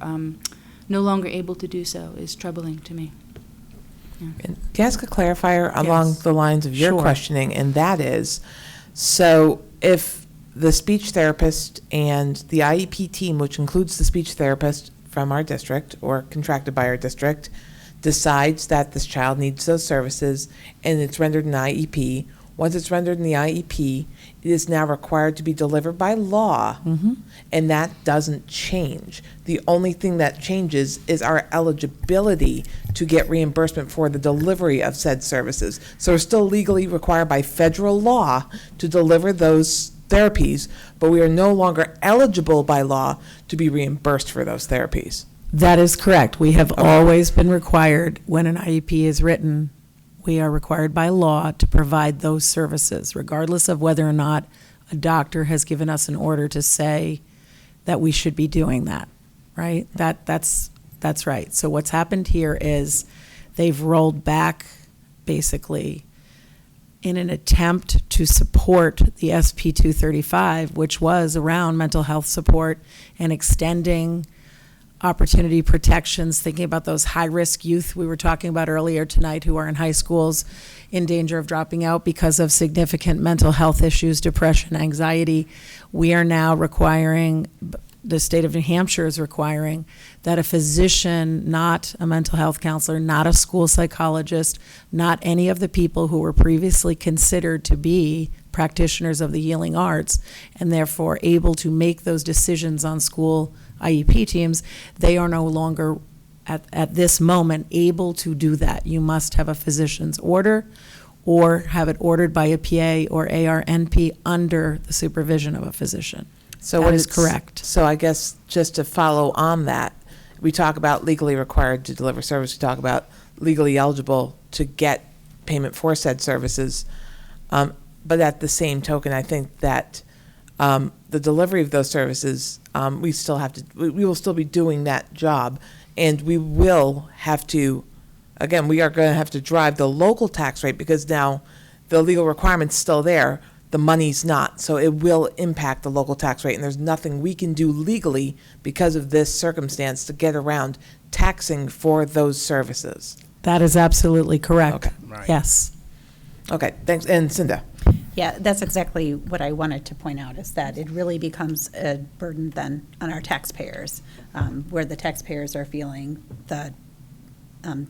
no longer able to do so, is troubling to me. Yeah. Can I ask a clarifier along Yes. the lines of your Sure. questioning? And that is, so if the speech therapist and the IEP team, which includes the speech therapist from our district or contracted by our district, decides that this child needs those services and it's rendered in IEP, once it's rendered in the IEP, it is now required to be delivered by law, and that doesn't change. The only thing that changes is our eligibility to get reimbursement for the delivery of said services. So we're still legally required by federal law to deliver those therapies, but we are no longer eligible by law to be reimbursed for those therapies. That is correct. We have always been required, when an IEP is written, we are required by law to provide those services, regardless of whether or not a doctor has given us an order to say that we should be doing that, right? That's right. So what's happened here is they've rolled back, basically, in an attempt to support the SP 235, which was around mental health support and extending opportunity protections, thinking about those high-risk youth we were talking about earlier tonight who are in high schools in danger of dropping out because of significant mental health issues, depression, anxiety. We are now requiring the state of New Hampshire is requiring that a physician, not a mental health counselor, not a school psychologist, not any of the people who were previously considered to be practitioners of the healing arts and therefore able to make those decisions on school IEP teams, they are no longer at this moment able to do that. You must have a physician's order or have it ordered by a PA or ARNP under the supervision of a physician. So That what is it's- correct. So I guess just to follow on that, we talk about legally required to deliver service, we talk about legally eligible to get payment for said services. But at the same token, I think that the delivery of those services, we still have to, we will still be doing that job. And we will have to, again, we are going to have to drive the local tax rate because now the legal requirement's still there, the money's not. So it will impact the local tax rate, and there's nothing we can do legally because of this circumstance to get around taxing for those services. That is absolutely correct. Okay. Right. Yes. Okay, thanks. And Cinda? Yeah, that's exactly what I wanted to point out, is that it really becomes a burden then on our taxpayers, where the taxpayers are feeling the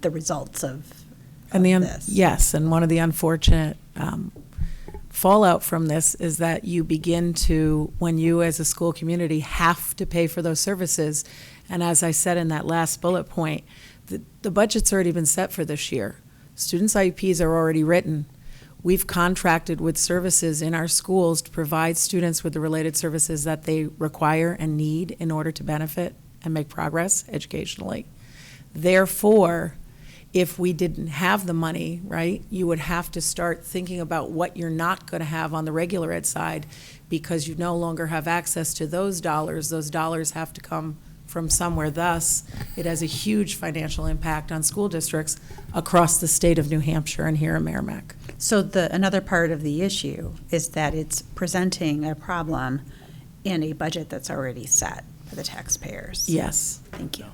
results of this. Yes, and one of the unfortunate fallout from this is that you begin to, when you as a school community have to pay for those services, and as I said in that last bullet point, the budget's already been set for this year. Students' IEPs are already written. We've contracted with services in our schools to provide students with the related services that they require and need in order to benefit and make progress educationally. Therefore, if we didn't have the money, right, you would have to start thinking about what you're not going to have on the regular ed side because you no longer have access to those dollars. Those dollars have to come from somewhere. Thus, it has a huge financial impact on school districts across the state of New Hampshire and here in Merrimack. So another part of the issue is that it's presenting a problem in a budget that's already set for the taxpayers. Yes. Thank you.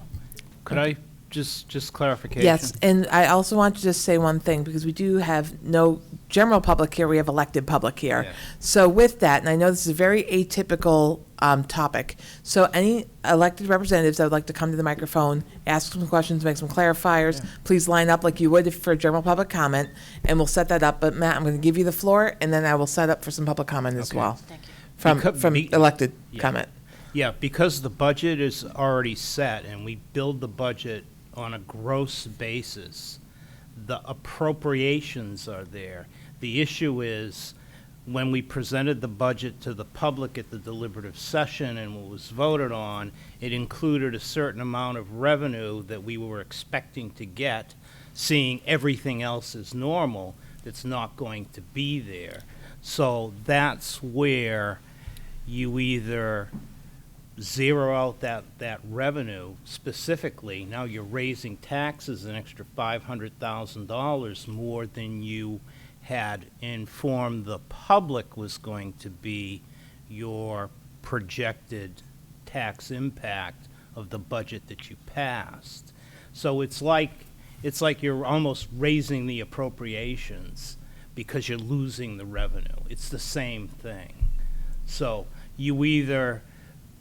Could I just clarification? Yes, and I also want to just say one thing, because we do have no general public here, we have elected public here. Yeah. So with that, and I know this is a very atypical topic, so any elected representatives that would like to come to the microphone, ask some questions, make some clarifiers, please line up like you would for general public comment, and we'll set that up. But Matt, I'm going to give you the floor, and then I will set up for some public comment as Okay. well. Thank you. From Becau- elected Yeah. comment. Yeah, because the budget is already set and we build the budget on a gross basis, the appropriations are there. The issue is, when we presented the budget to the public at the deliberative session and what was voted on, it included a certain amount of revenue that we were expecting to get, seeing everything else as normal, that's not going to be there. So that's where you either zero out that revenue specifically. Now you're raising taxes an extra $500,000 more than you had informed the public was going to be your projected tax impact of the budget that you passed. So it's like you're almost raising the appropriations because you're losing the revenue. It's the same thing. So you either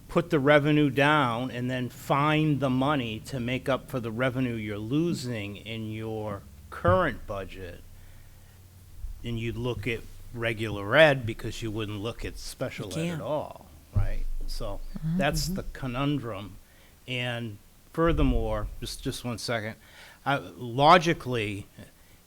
put the revenue down and then find the money to make up for the revenue you're losing in your current budget, and you'd look at regular ed because you wouldn't look at special ed can't. at all, right? So that's the conundrum. And furthermore, just 1 second, logically,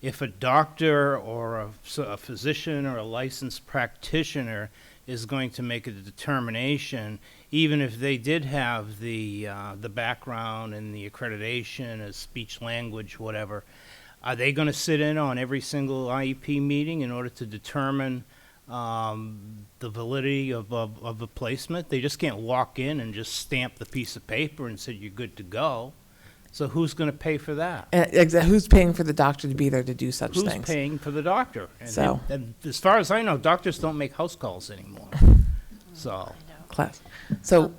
if a doctor or a physician or a licensed practitioner is going to make a determination, even if they did have the background and the accreditation as speech language, whatever, are they going to sit in on every single IEP meeting in order to determine the validity of a placement? They just can't walk in and just stamp the piece of paper and say you're good to go. So who's going to pay for that? Who's paying for the doctor to be there to do such Who's things? paying for the doctor? So- and as far as I know, doctors don't make house calls anymore. So, Class. So,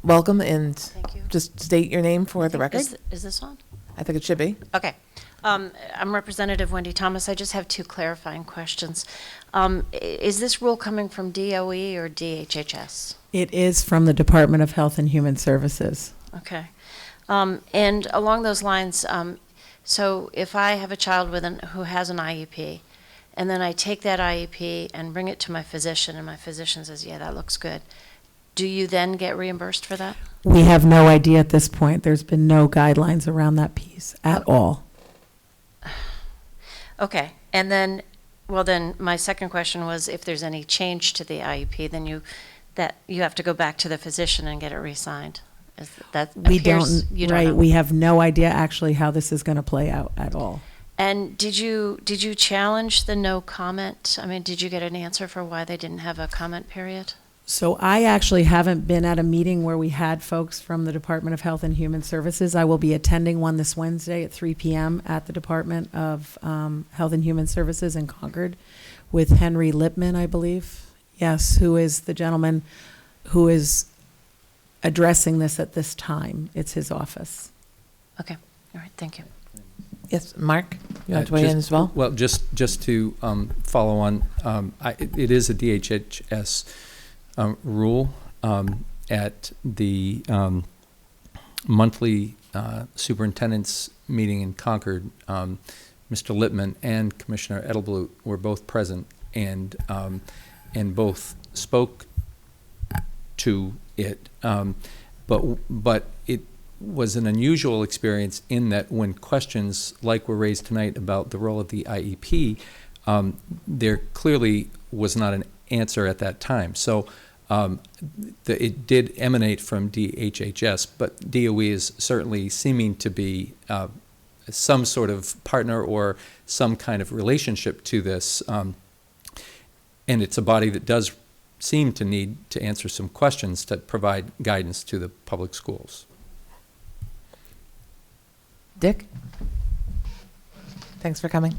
welcome, and Thank you. just state your name for the record. Is this on? I think it should be. Okay. I'm Representative Wendy Thomas. I just have two clarifying questions. Is this rule coming from DOE or DHHS? It is from the Department of Health and Human Services. Okay. And along those lines, so if I have a child who has an IEP, and then I take that IEP and bring it to my physician, and my physician says, yeah, that looks good, do you then get reimbursed for that? We have no idea at this point. There's been no guidelines around that piece at all. Okay. And then, well, then my second question was if there's any change to the IEP, then you have to go back to the physician and get it re-signed. We don't know. We have no idea actually how this is going to play out at all. And did you challenge the no comment? I mean, did you get an answer for why they didn't have a comment period? So I actually haven't been at a meeting where we had folks from the Department of Health and Human Services. I will be attending one this Wednesday at 3 p.m. at the Department of Health and Human Services in Concord with Henry Lipman, I believe. Yes, who is the gentleman who is addressing this at this time. It's his office. Okay. All right. Thank you. Yes, Mark, you want to weigh in as well? Well, just to follow on, it is a DHHS rule at the monthly superintendent's meeting in Concord. Mr. Lippman and Commissioner Edelblut were both present and both spoke to it, but it was an unusual experience in that when questions like were raised tonight about the role of the IEP, there clearly was not an answer at that time. So it did emanate from DHHS, but DOE is certainly seeming to be some sort of partner or some kind of relationship to this. And it's a body that does seem to need to answer some questions to provide guidance to the public schools. Dick? Thanks for coming.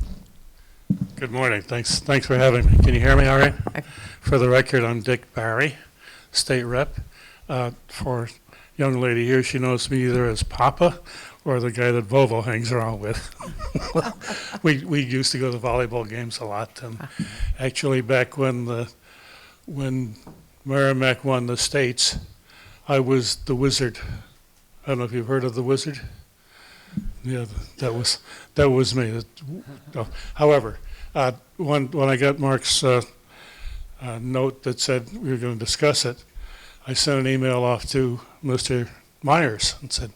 Good morning. Thanks for having me. Can you hear me all right? For the record, I'm Dick Barry, state rep. For young lady here, she knows me either as Papa or the guy that Volvo hangs around with. we used to go to volleyball games a lot. And actually, back when Merrimack won the states, I was the Wizard. I don't know if you've heard of the Wizard. Yeah, that was me. However, when I got Mark's note that said we were going to discuss it, I sent an email off to Mr. Myers and said,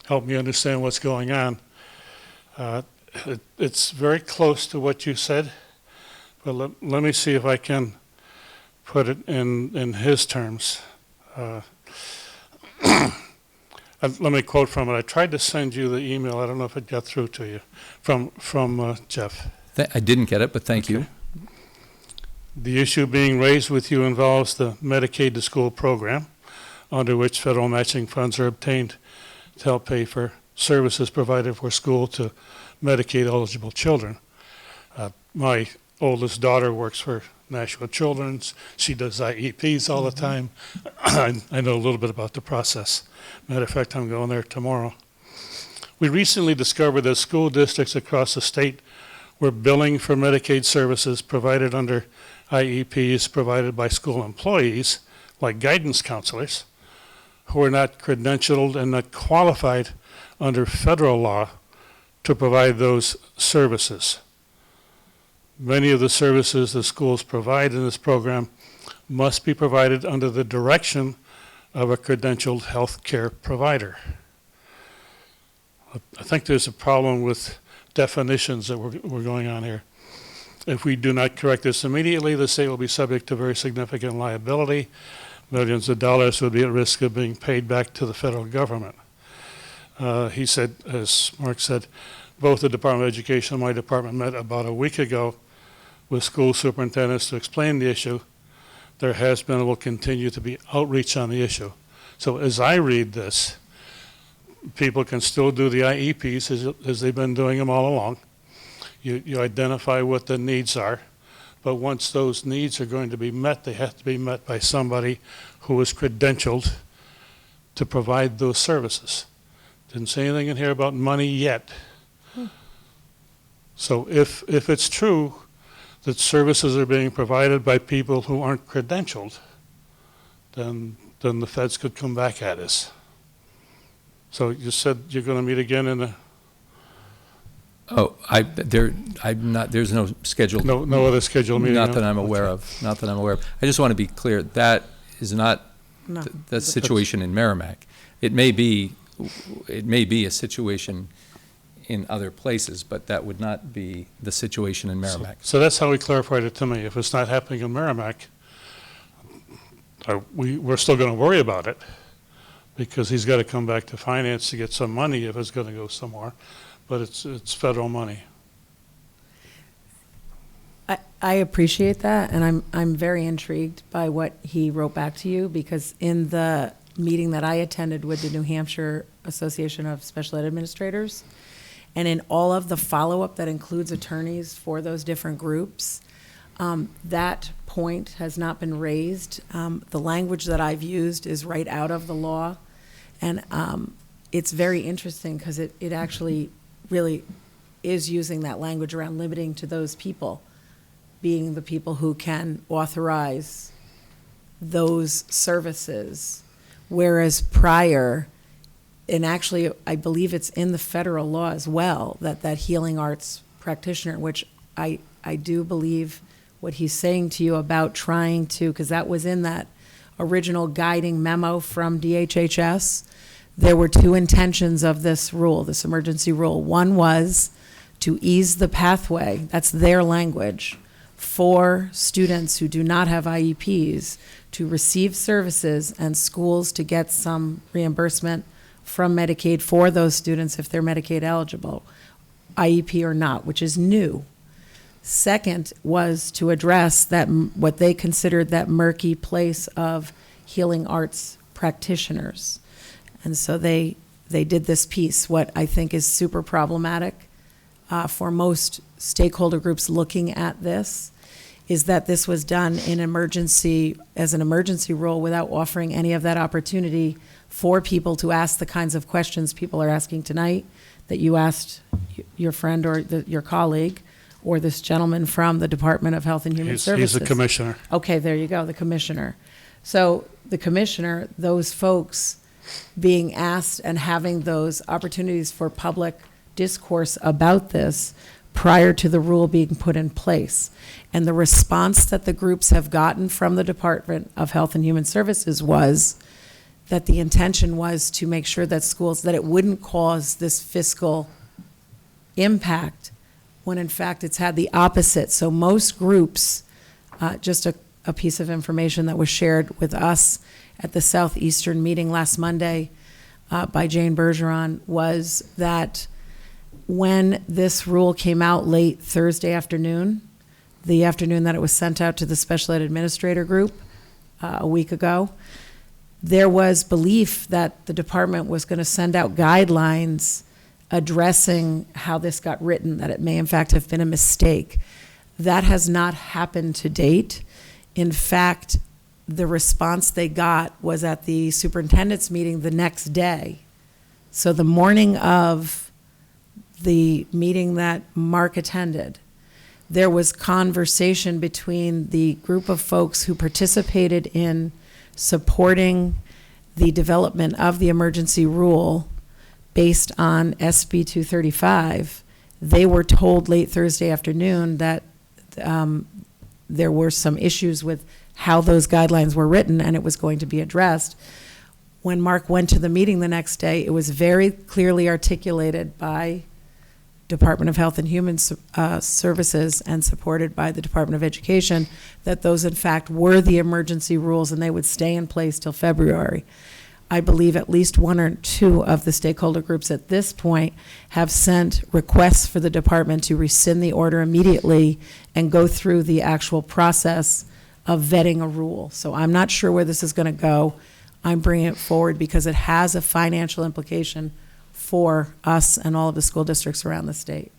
help me understand what's going on. It's very close to what you said, but let me see if I can put it in his terms. Let me quote from it. I tried to send you the email. I don't know if it got through to you from Jeff. I didn't get it, but thank you. The issue being raised with you involves the Medicaid to School program, under which federal matching funds are obtained to help pay for services provided for school to Medicaid-eligible children. My oldest daughter works for Nashua Children's. She does IEPs all the time. I know a little bit about the process. Matter of fact, I'm going there tomorrow. We recently discovered that school districts across the state were billing for Medicaid services provided under IEPs provided by school employees, like guidance counselors, who are not credentialed and not qualified under federal law to provide those services. Many of the services the schools provide in this program must be provided under the direction of a credentialed health care provider. I think there's a problem with definitions that we're going on here. If we do not correct this immediately, the state will be subject to very significant liability. Millions of dollars would be at risk of being paid back to the federal government. He said, as Mark said, both the Department of Education and my department met about a week ago with school superintendents to explain the issue. There has been and will continue to be outreach on the issue. So as I read this, people can still do the IEPs as they've been doing them all along. You identify what the needs are, but once those needs are going to be met, they have to be met by somebody who is credentialed to provide those services. Didn't say anything in here about money yet. So if it's true that services are being provided by people who aren't credentialed, then the feds could come back at us. So you said you're going to meet again in the... Oh, there's no scheduled. No other scheduled meeting? Not no? that I'm aware Okay. of. Not that I'm aware of. I just want to be clear, that is not No. the situation in Merrimack. It may be a situation in other places, but that would not be the situation in Merrimack. So that's how he clarified it to me. If it's not happening in Merrimack, we're still going to worry about it, because he's got to come back to finance to get some money if it's going to go somewhere, but it's federal money. I appreciate that, and I'm very intrigued by what he wrote back to you, because in the meeting that I attended with the New Hampshire Association of Special Ed Administrators, and in all of the follow-up that includes attorneys for those different groups, that point has not been raised. The language that I've used is right out of the law, and it's very interesting because it actually really is using that language around limiting to those people being the people who can authorize those services, whereas prior, and actually I believe it's in the federal law as well, that healing arts practitioner, which I do believe what he's saying to you about trying to, because that was in that original guiding memo from DHHS. There were two intentions of this rule, this emergency rule. One was to ease the pathway, that's their language, for students who do not have IEPs to receive services and schools to get some reimbursement from Medicaid for those students if they're Medicaid eligible, IEP or not, which is new. Second was to address that what they considered that murky place of healing arts practitioners. And so they did this piece, what I think is super problematic for most stakeholder groups looking at this, is that this was done in as an emergency rule without offering any of that opportunity for people to ask the kinds of questions people are asking tonight, that you asked your friend or your colleague, or this gentleman from the Department of Health and Human Services. He's the commissioner. Okay, there you go, the commissioner. So the commissioner, those folks being asked and having those opportunities for public discourse about this prior to the rule being put in place. And the response that the groups have gotten from the Department of Health and Human Services was that the intention was to make sure that schools, that it wouldn't cause this fiscal impact, when in fact it's had the opposite. So most groups, just a piece of information that was shared with us at the Southeastern meeting last Monday by Jane Bergeron, was that when this rule came out late Thursday afternoon, the afternoon that it was sent out to the special ed administrator group a week ago, there was belief that the department was going to send out guidelines addressing how this got written, that it may in fact have been a mistake. That has not happened to date. In fact, the response they got was at the superintendent's meeting the next day. So the morning of the meeting that Mark attended, there was conversation between the group of folks who participated in supporting the development of the emergency rule based on SB 235. They were told late Thursday afternoon that there were some issues with how those guidelines were written, and it was going to be addressed. When Mark went to the meeting the next day, it was very clearly articulated by Department of Health and Human Services and supported by the Department of Education that those in fact were the emergency rules and they would stay in place till February. I believe at least one or two of the stakeholder groups at this point have sent requests for the department to rescind the order immediately and go through the actual process of vetting a rule. So I'm not sure where this is going to go. I'm bringing it forward because it has a financial implication for us and all of the school districts around the state.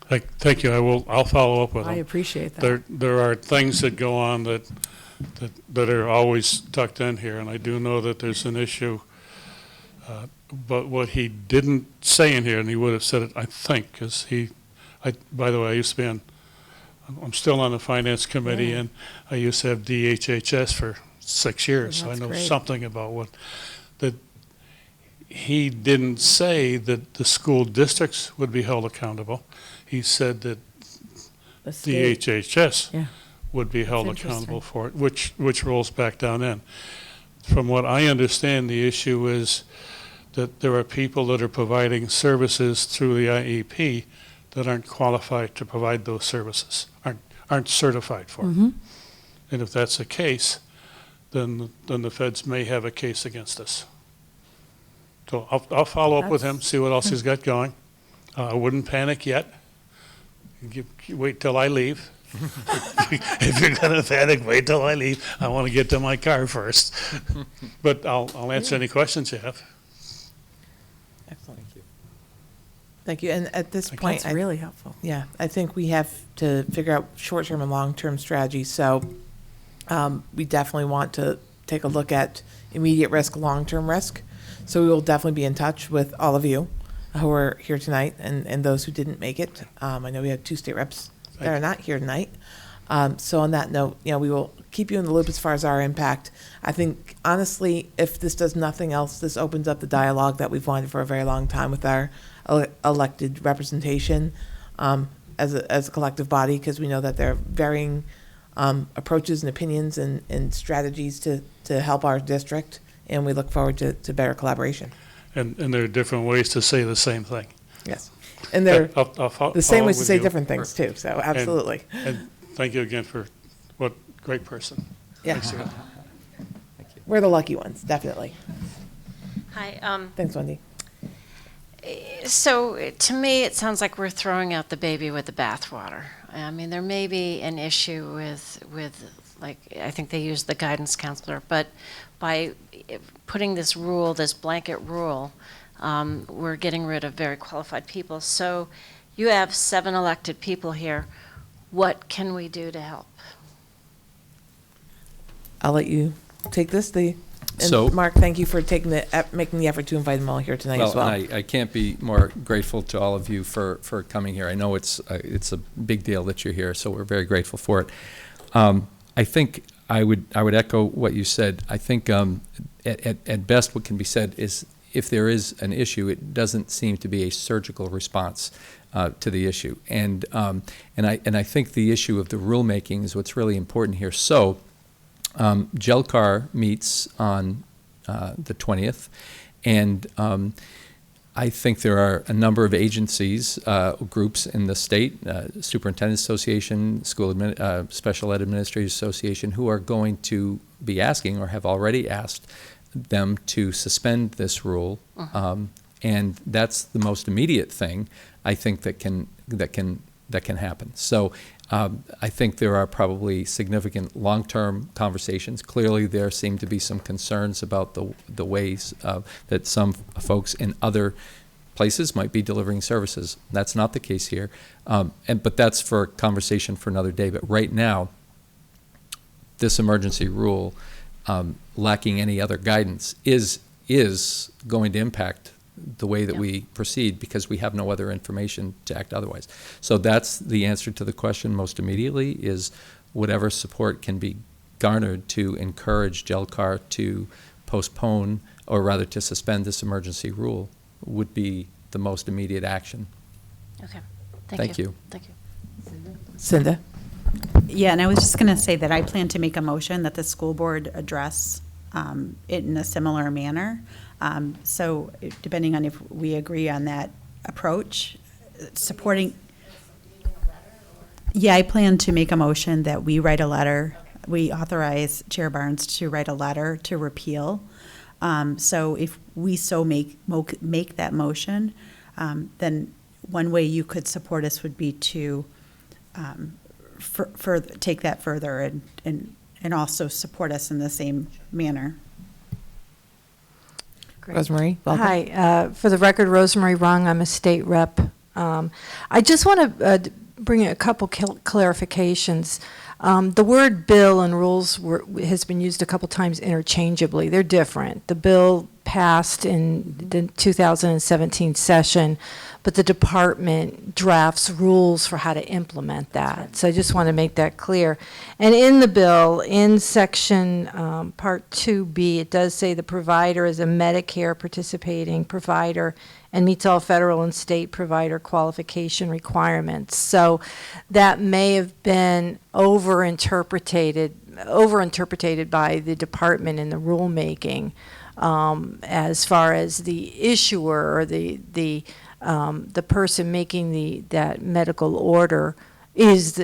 Thank you. I'll follow up with them. I appreciate that. There are things that go on that are always tucked in here, and I do know that there's an issue. But what he didn't say in here, and he would have said it, I think, because he By the way, I used to be I'm still on the finance committee, and I used to have DHHS for 6 years, so I That's know great. something about that. He didn't say that the school districts would be held accountable. He said that The state- DHHS Yeah. would be held That's accountable interesting. for it, which rolls back down in. From what I understand, the issue is that there are people that are providing services through the IEP that aren't qualified to provide those services, aren't certified for it. Mhm. And if that's the case, then the feds may have a case against us. So I'll follow up with him, see what else he's got going. I wouldn't panic yet. Wait till I leave. If you're gonna panic, wait till I leave. I want to get to my car first. But I'll answer any questions you have. Excellent. Thank you. And at this point, That's really helpful. Yeah, I think we have to figure out short-term and long-term strategies. So we definitely want to take a look at immediate risk, long-term risk. So we will definitely be in touch with all of you who are here tonight and those who didn't make it. I know we have 2 state reps that are not here tonight. So on that note, we will keep you in the loop as far as our impact. I think, honestly, if this does nothing else, this opens up the dialogue that we've wanted for a very long time with our elected representation as a collective body, because we know that there are varying approaches and opinions and strategies to help our district, and we look forward to better collaboration. And there are different ways to say the same thing. Yes. And they're I'll the same follow ways to with say you. different things, too, so absolutely. And thank you again for what great person. Yeah. Thanks again. We're the lucky ones, definitely. Hi. Thanks, Wendy. So to me, it sounds like we're throwing out the baby with the bathwater. I mean, there may be an issue with like, I think they use the guidance counselor, but by putting this rule, this blanket rule, we're getting rid of very qualified people. So you have 7 elected people here. What can we do to help? I'll let you take this. So- Mark, thank you for making the effort to invite them all here tonight as well. And I can't be more grateful to all of you for coming here. I know it's a big deal that you're here, so we're very grateful for it. I think I would echo what you said. I think at best what can be said is if there is an issue, it doesn't seem to be a surgical response to the issue. And I think the issue of the rulemaking is what's really important here. So GELCAR meets on the 20th, and I think there are a number of agencies, groups in the state, Superintendent Association, Special Ed Administrators Association, who are going to be asking or have already asked them to suspend this rule, and that's the most immediate thing I think that can happen. So I think there are probably significant long-term conversations. Clearly, there seem to be some concerns about the ways that some folks in other places might be delivering services. That's not the case here, but that's for a conversation for another day. But right now, this emergency rule, lacking any other guidance, is going to impact the way that we proceed because we have no other information to act otherwise. So that's the answer to the question most immediately, is whatever support can be garnered to encourage GELCAR to postpone, or rather to suspend this emergency rule, would be the most immediate action. Okay. Thank you. Thank you. Cinda? Yeah, and I was just going to say that I plan to make a motion that the school board address it in a similar manner. So depending on if we agree on that approach, supporting. Yeah, I plan to make a motion that we write a letter. We authorize Chair Barnes to write a letter to repeal. So if we so make that motion, then one way you could support us would be to take that further and also support us in the same manner. Rosemary, welcome. Hi. For the record, Rosemary Rung. I'm a state rep. I just want to bring a couple clarifications. The word bill and rules has been used a couple times interchangeably. They're different. The bill passed in the 2017 session, but the department drafts rules for how to implement that. So I just want to make that clear. And in the bill, in section Part 2B, it does say the provider is a Medicare participating provider and meets all federal and state provider qualification requirements. So that may have been overinterpreted by the department in the rulemaking as far as the issuer or the person making that medical order is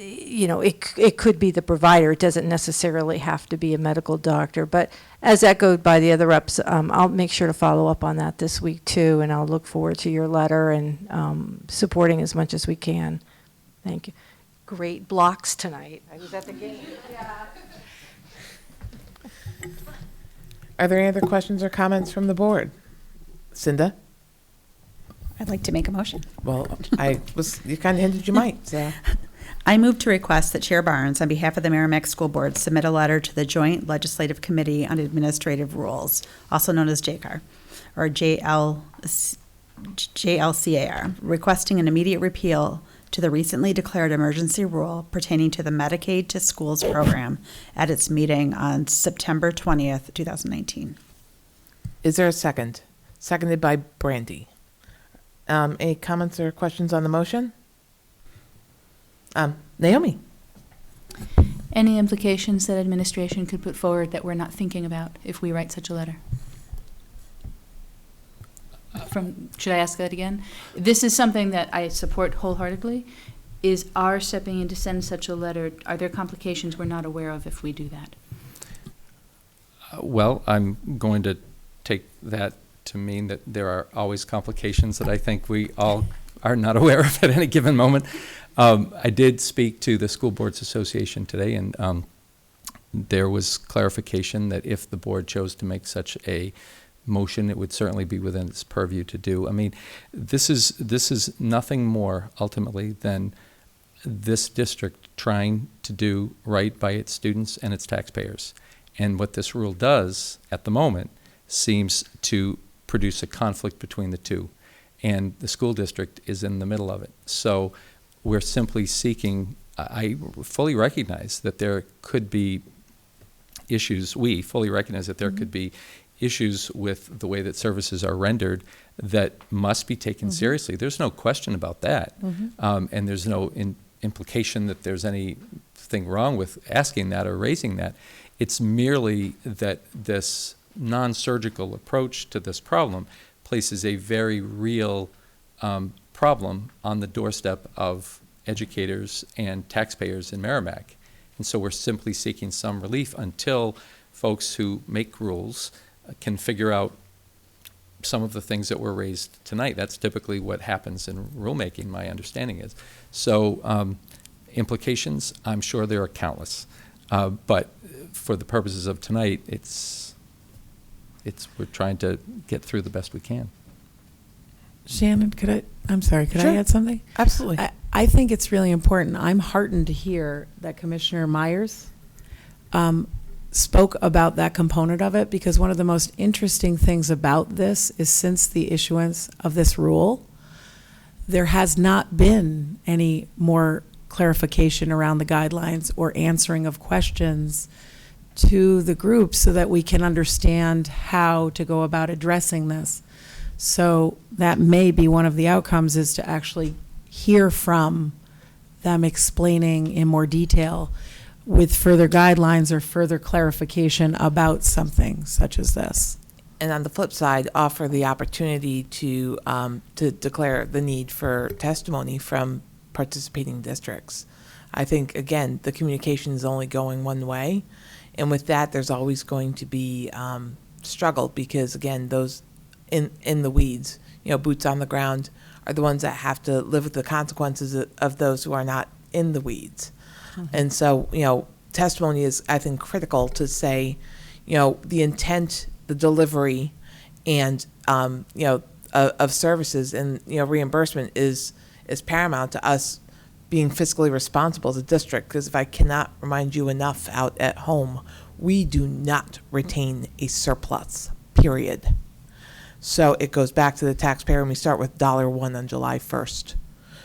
it could be the provider. It doesn't necessarily have to be a medical doctor. But as echoed by the other reps, I'll make sure to follow up on that this week too, and I'll look forward to your letter and supporting as much as we can. Thank you. Great blocks tonight. I was at the game. Are there any other questions or comments from the board? Cinda? I'd like to make a motion. Well, you kind of hinted you might, so. I move to request that Chair Barnes, on behalf of the Merrimack School Board, submit a letter to the Joint Legislative Committee on Administrative Rules, also known as JCAR, or JLCAR, requesting an immediate repeal to the recently declared emergency rule pertaining to the Medicaid to Schools program at its meeting on September 20th, 2019. Is there a second? Seconded by Brandy. Any comments or questions on the motion? Naomi? Any implications that administration could put forward that we're not thinking about if we write such a letter? Should I ask that again? This is something that I support wholeheartedly. Is our stepping in to send such a letter, are there complications we're not aware of if we do that? Well, I'm going to take that to mean that there are always complications that I think we all are not aware of at any given moment. I did speak to the School Boards Association today, and there was clarification that if the board chose to make such a motion, it would certainly be within its purview to do. I mean, this is nothing more ultimately than this district trying to do right by its students and its taxpayers. And what this rule does at the moment seems to produce a conflict between the two. And the school district is in the middle of it. So we're simply seeking, I fully recognize that there could be issues, we fully recognize that there could be issues with the way that services are rendered that must be taken seriously. There's no question about that. And there's no implication that there's anything wrong with asking that or raising that. It's merely that this non-surgical approach to this problem places a very real problem on the doorstep of educators and taxpayers in Merrimack. And so we're simply seeking some relief until folks who make rules can figure out some of the things that were raised tonight. That's typically what happens in rulemaking, my understanding is. So implications, I'm sure there are countless. But for the purposes of tonight, we're trying to get through the best we can. Shannon, could I add something? Absolutely. I think it's really important. I'm heartened to hear that Commissioner Myers spoke about that component of it, because one of the most interesting things about this is since the issuance of this rule, there has not been any more clarification around the guidelines or answering of questions to the group so that we can understand how to go about addressing this. So that may be one of the outcomes, is to actually hear from them explaining in more detail with further guidelines or further clarification about something such as this. And on the flip side, offer the opportunity to declare the need for testimony from participating districts. I think, again, the communication is only going one way. And with that, there's always going to be struggle, because, again, those in the weeds, boots on the ground, are the ones that have to live with the consequences of those who are not in the weeds. And so, testimony is, I think, critical to say, the intent, the delivery, and, of services and, reimbursement is paramount to us being fiscally responsible as a district. Because if I cannot remind you enough out at home, we do not retain a surplus, period. So it goes back to the taxpayer, and we start with $1 on July 1st.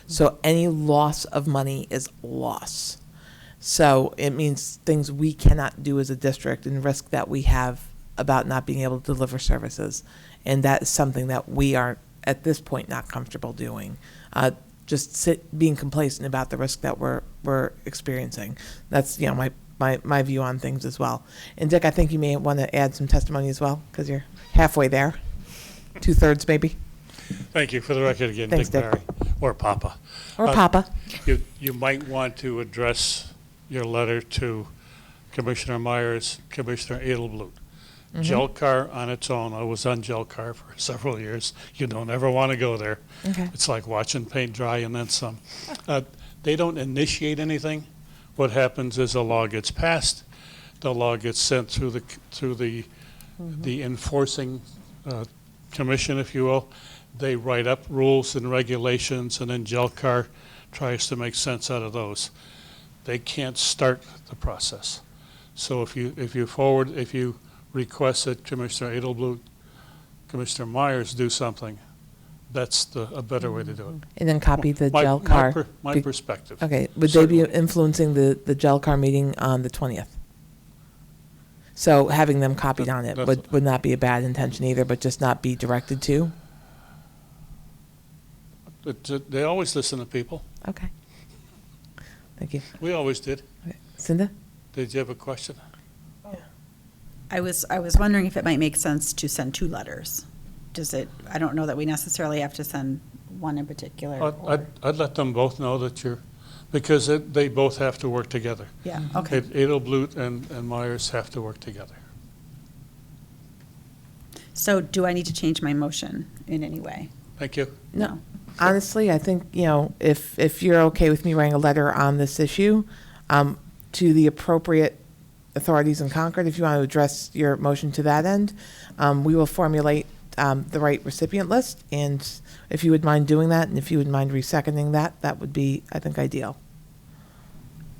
So any loss of money is loss. So it means things we cannot do as a district and risk that we have about not being able to deliver services. And that is something that we are, at this point, not comfortable doing. Being complacent about the risk that we're experiencing. That's, my view on things as well. And Dick, I think you may want to add some testimony as well, because you're halfway there. 2/3 maybe. Thank you. For the record again, Thanks, Dick Dick. Barry, or Papa. Or Papa. You might want to address your letter to Commissioner Myers, Commissioner Edelblut. Mhm. Gelcar on its own, I was on Gelcar for several years. You don't ever want to go there. Okay. It's like watching paint dry and then some. They don't initiate anything. What happens is a law gets passed, the law gets sent through the enforcing commission, if you will. They write up rules and regulations, and then Gelcar tries to make sense out of those. They can't start the process. So if you request that Commissioner Edelblut, Commissioner Myers do something, that's a better way to do it. And then copy the My Gelcar. perspective. Okay, would they be influencing the Gelcar meeting on the 20th? So having them copied on it would not be a bad intention either, but just not be directed to? They always listen to people. Okay. Thank you. We always did. Okay. Cinda? Did you have a question? I was wondering if it might make sense to send 2 letters. I don't know that we necessarily have to send one in particular. I'd let them both know that because they both have to work together. Yeah, okay. Edelblut and Myers have to work together. So do I need to change my motion in any way? Thank you. No. Honestly, I think, if you're okay with me writing a letter on this issue, to the appropriate authorities in Concord, if you want to address your motion to that end, we will formulate the right recipient list, and if you would mind doing that, and if you would mind reseconding that, that would be, I think, ideal.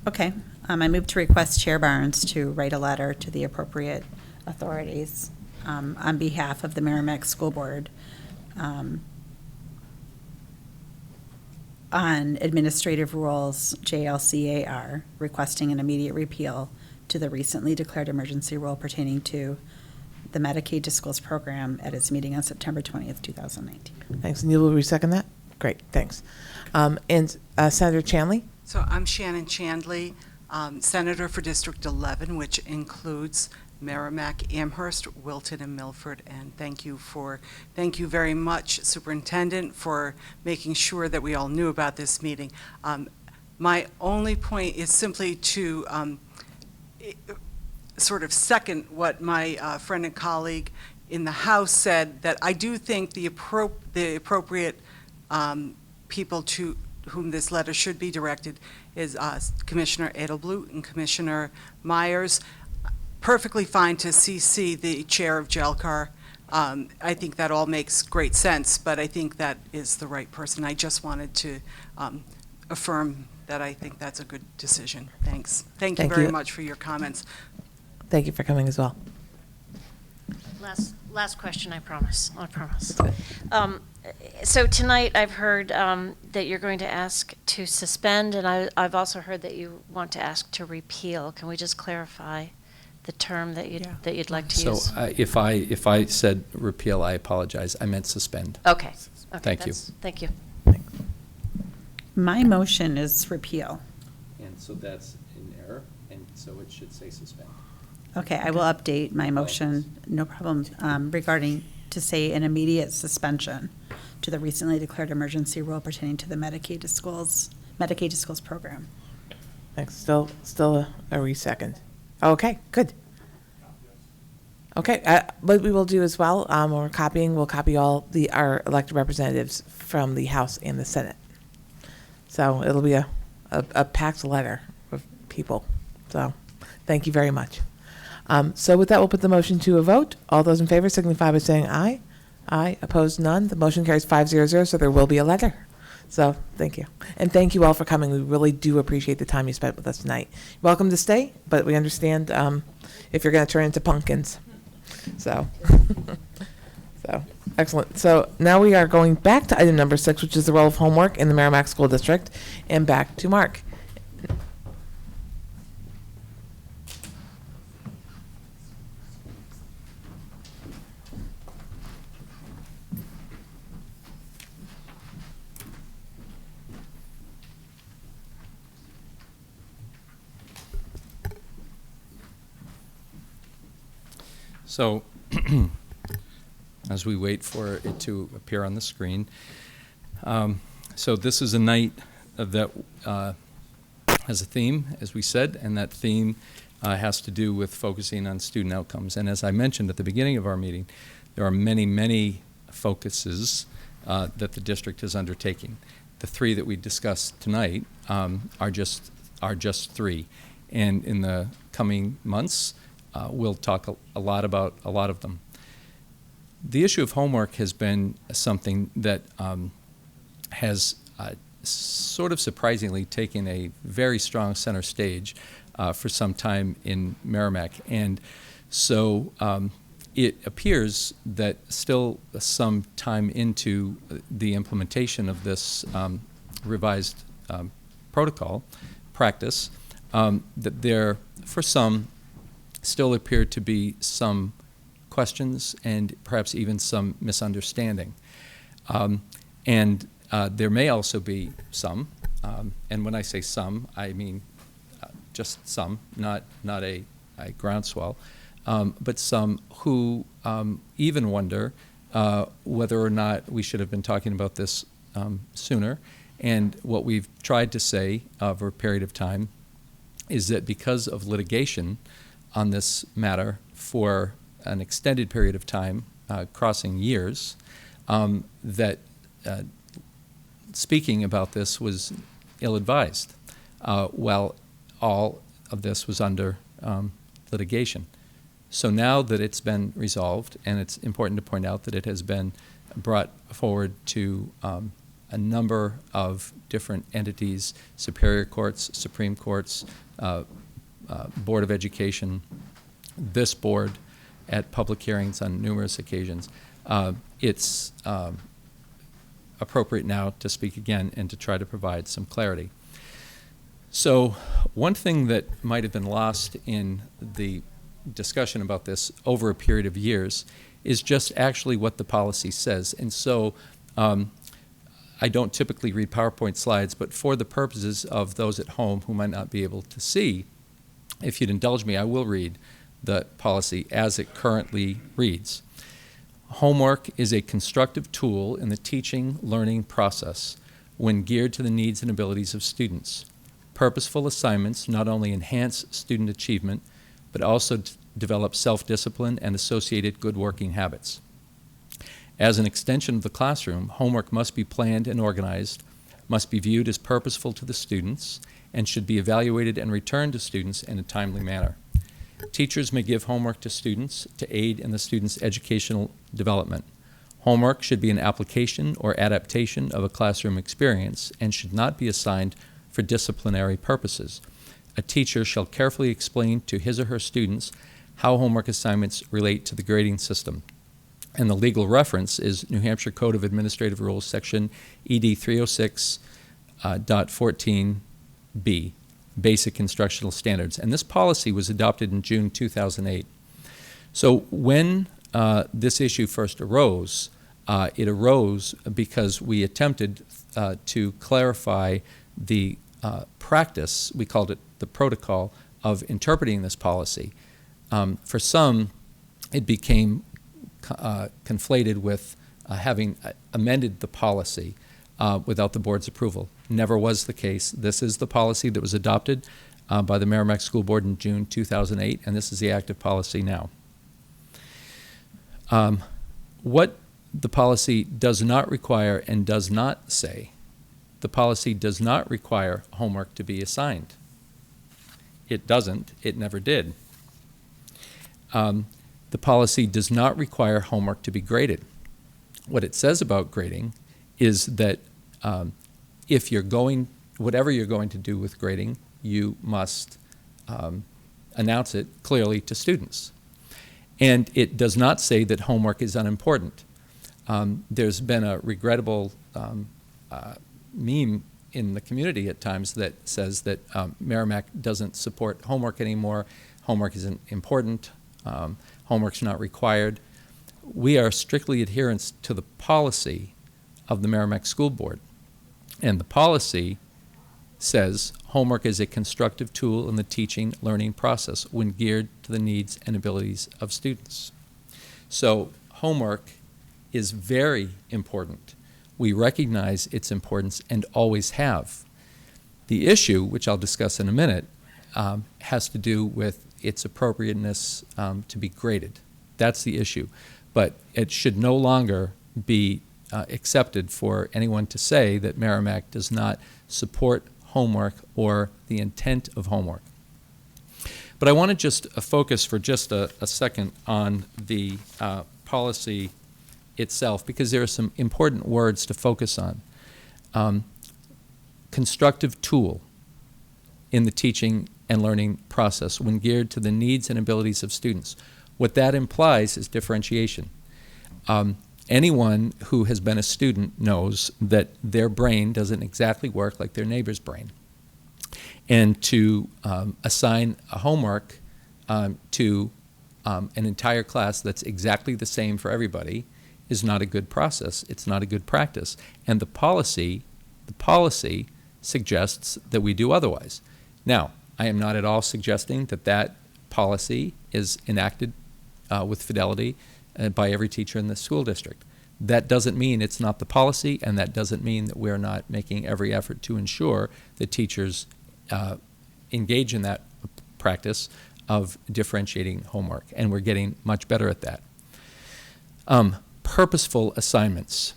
Okay. I move to request Chair Barnes to write a letter to the appropriate authorities on behalf of the Merrimack School Board on Administrative Rules JLCAR, requesting an immediate repeal to the recently declared emergency rule pertaining to the Medicaid to Schools program at its meeting on September 20th, 2019. Thanks. And you will resecond that? Great, thanks. And Senator Chanley? So I'm Shannon Chandley, Senator for District 11, which includes Merrimack, Amherst, Wilton, and Milford. And thank you very much, Superintendent, for making sure that we all knew about this meeting. My only point is simply to sort of second what my friend and colleague in the House said, that I do think the appropriate people to whom this letter should be directed is Commissioner Edelblut and Commissioner Myers. Perfectly fine to CC the chair of Gelcar. I think that all makes great sense, but I think that is the right person. I just wanted to affirm that I think that's a good decision. Thanks. Thank you very much for your comments. Thank you for coming as well. Last question, I promise. I promise. So tonight I've heard that you're going to ask to suspend, and I've also heard that you want to ask to repeal. Can we just clarify the term that you'd like to use? So if I said repeal, I apologize. I meant suspend. Okay. Thank you. Thank you. My motion is repeal. And so that's in error, and so it should say suspend. Okay, I will update my motion, no problem, regarding to say an immediate suspension to the recently declared emergency rule pertaining to the Medicaid to Schools program. Thanks. Still a resecond. Okay, good. Okay, what we will do as well, we'll copy all our elected representatives from the House and the Senate. So it'll be a packed letter of people. So thank you very much. So with that, we'll put the motion to a vote. All those in favor signify by saying aye. Aye. Opposed, none. The motion carries 5-0, so there will be a letter. So thank you. And thank you all for coming. We really do appreciate the time you spent with us tonight. You're welcome to stay, but we understand if you're going to turn into pumpkins. So So, excellent. So now we are going back to item number 6, which is the role of homework in the Merrimack School District, and back to Mark. So, as we wait for it to appear on the screen, so this is a night that has a theme, as we said, and that theme has to do with focusing on student outcomes. And as I mentioned at the beginning of our meeting, there are many, many focuses that the district is undertaking. The 3 that we discussed tonight are just 3, and in the coming months, we'll talk a lot about a lot of them. The issue of homework has been something that has sort of surprisingly taken a very strong center stage for some time in Merrimack. And so it appears that still some time into the implementation of this revised protocol practice, that there, for some, still appear to be some questions and perhaps even some misunderstanding. And there may also be some, and when I say some, I mean just some, not a groundswell, but some who even wonder whether or not we should have been talking about this sooner. And what we've tried to say over a period of time is that because of litigation on this matter for an extended period of time, crossing years, that speaking about this was ill-advised, while all of this was under litigation. So now that it's been resolved, and it's important to point out that it has been brought forward to a number of different entities, superior courts, Supreme Courts, Board of Education, this board at public hearings on numerous occasions. It's appropriate now to speak again and to try to provide some clarity. So one thing that might have been lost in the discussion about this over a period of years is just actually what the policy says. And so I don't typically read PowerPoint slides, but for the purposes of those at home who might not be able to see, if you'd indulge me, I will read the policy as it currently reads. Homework is a constructive tool in the teaching, learning process when geared to the needs and abilities of students. Purposeful assignments not only enhance student achievement, but also develop self-discipline and associated good working habits. As an extension of the classroom, homework must be planned and organized, must be viewed as purposeful to the students, and should be evaluated and returned to students in a timely manner. Teachers may give homework to students to aid in the student's educational development. Homework should be an application or adaptation of a classroom experience and should not be assigned for disciplinary purposes. A teacher shall carefully explain to his or her students how homework assignments relate to the grading system. And the legal reference is New Hampshire Code of Administrative Rules, section ED 306.14b, Basic Instructional Standards. And this policy was adopted in June 2008. So when this issue first arose, it arose because we attempted to clarify the practice, we called it the protocol, of interpreting this policy. For some, it became conflated with having amended the policy without the board's approval. Never was the case. This is the policy that was adopted by the Merrimack School Board in June 2008, and this is the active policy now. What the policy does not require and does not say, the policy does not require homework to be assigned. It doesn't. It never did. The policy does not require homework to be graded. What it says about grading is that if you're going, whatever you're going to do with grading, you must announce it clearly to students. And it does not say that homework is unimportant. There's been a regrettable meme in the community at times that says that Merrimack doesn't support homework anymore. Homework isn't important. Homework's not required. We are strictly adherent to the policy of the Merrimack School Board. And the policy says homework is a constructive tool in the teaching, learning process when geared to the needs and abilities of students. So homework is very important. We recognize its importance and always have. The issue, which I'll discuss in a minute, has to do with its appropriateness to be graded. That's the issue. But it should no longer be accepted for anyone to say that Merrimack does not support homework or the intent of homework. But I want to just focus for just a second on the policy itself, because there are some important words to focus on. Constructive tool in the teaching and learning process when geared to the needs and abilities of students. What that implies is differentiation. Anyone who has been a student knows that their brain doesn't exactly work like their neighbor's brain. And to assign a homework to an entire class that's exactly the same for everybody is not a good process. It's not a good practice. And the policy suggests that we do otherwise. Now, I am not at all suggesting that that policy is enacted with fidelity by every teacher in the school district. That doesn't mean it's not the policy, and that doesn't mean that we're not making every effort to ensure that teachers engage in that practice of differentiating homework, and we're getting much better at that. Purposeful assignments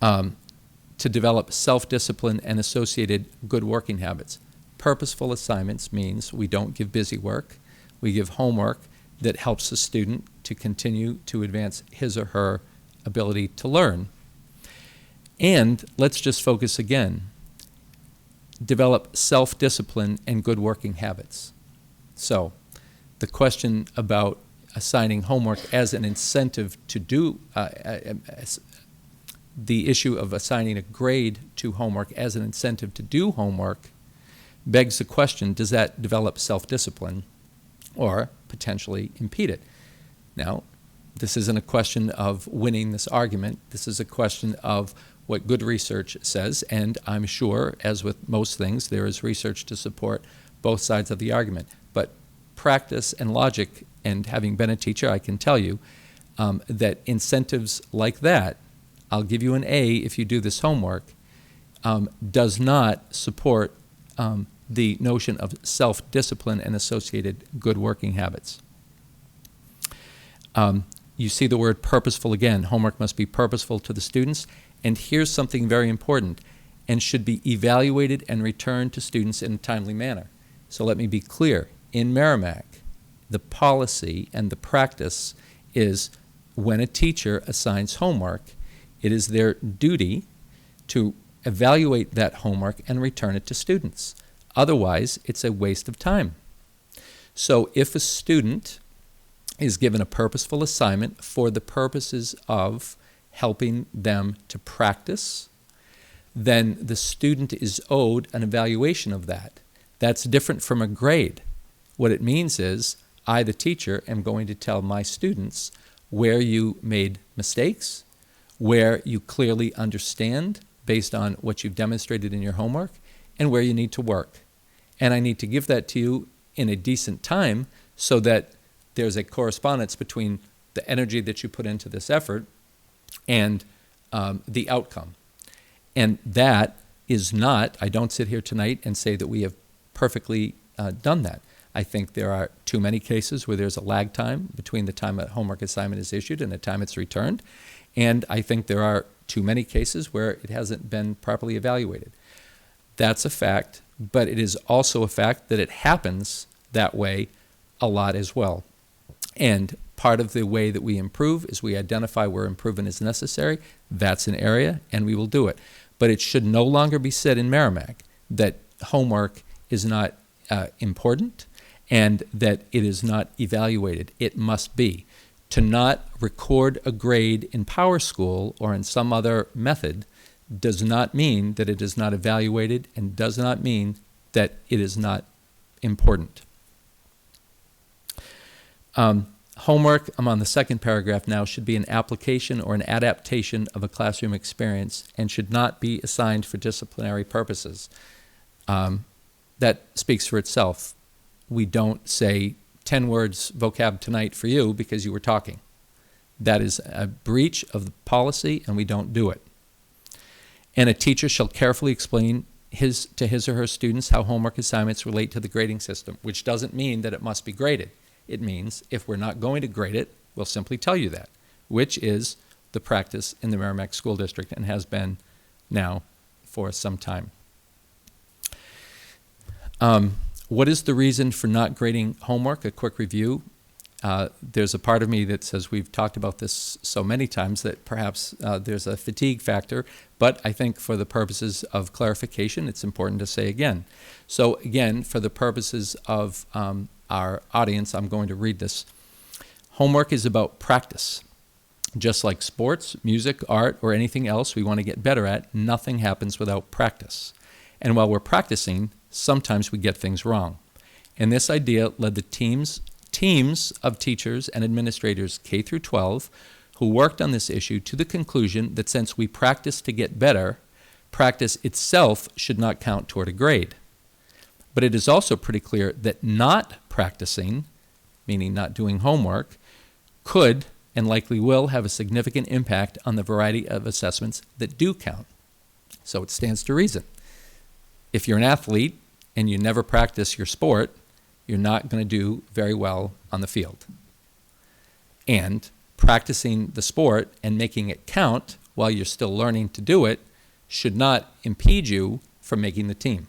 to develop self-discipline and associated good working habits. Purposeful assignments means we don't give busy work. We give homework that helps the student to continue to advance his or her ability to learn. And let's just focus again. Develop self-discipline and good working habits. So the question about assigning homework as an incentive to do, the issue of assigning a grade to homework as an incentive to do homework begs the question, does that develop self-discipline or potentially impede it? Now, this isn't a question of winning this argument. This is a question of what good research says, and I'm sure, as with most things, there is research to support both sides of the argument. But practice and logic, and having been a teacher, I can tell you that incentives like that, I'll give you an A if you do this homework, does not support the notion of self-discipline and associated good working habits. You see the word purposeful again. Homework must be purposeful to the students. And here's something very important, and should be evaluated and returned to students in a timely manner. So let me be clear. In Merrimack, the policy and the practice is when a teacher assigns homework, it is their duty to evaluate that homework and return it to students. Otherwise, it's a waste of time. So if a student is given a purposeful assignment for the purposes of helping them to practice, then the student is owed an evaluation of that. That's different from a grade. What it means is, I, the teacher, am going to tell my students where you made mistakes, where you clearly understand based on what you've demonstrated in your homework, and where you need to work. And I need to give that to you in a decent time so that there's a correspondence between the energy that you put into this effort and the outcome. And that is not, I don't sit here tonight and say that we have perfectly done that. I think there are too many cases where there's a lag time between the time a homework assignment is issued and the time it's returned. And I think there are too many cases where it hasn't been properly evaluated. That's a fact, but it is also a fact that it happens that way a lot as well. And part of the way that we improve is we identify where improvement is necessary. That's an area, and we will do it. But it should no longer be said in Merrimack that homework is not important and that it is not evaluated. It must be. To not record a grade in PowerSchool or in some other method does not mean that it is not evaluated and does not mean that it is not important. Homework, I'm on the second paragraph now, should be an application or an adaptation of a classroom experience and should not be assigned for disciplinary purposes. That speaks for itself. We don't say 10 words vocab tonight for you because you were talking. That is a breach of the policy and we don't do it. And a teacher shall carefully explain to his or her students how homework assignments relate to the grading system, which doesn't mean that it must be graded. It means if we're not going to grade it, we'll simply tell you that, which is the practice in the Merrimack School District and has been now for some time. What is the reason for not grading homework? A quick review. There's a part of me that says we've talked about this so many times that perhaps there's a fatigue factor, but I think for the purposes of clarification, it's important to say again. So again, for the purposes of our audience, I'm going to read this. Homework is about practice. Just like sports, music, art, or anything else we want to get better at, nothing happens without practice. And while we're practicing, sometimes we get things wrong. And this idea led the teams of teachers and administrators K through 12 who worked on this issue to the conclusion that since we practice to get better, practice itself should not count toward a grade. But it is also pretty clear that not practicing, meaning not doing homework, could and likely will have a significant impact on the variety of assessments that do count. So it stands to reason. If you're an athlete and you never practice your sport, you're not going to do very well on the field. And practicing the sport and making it count while you're still learning to do it should not impede you from making the team.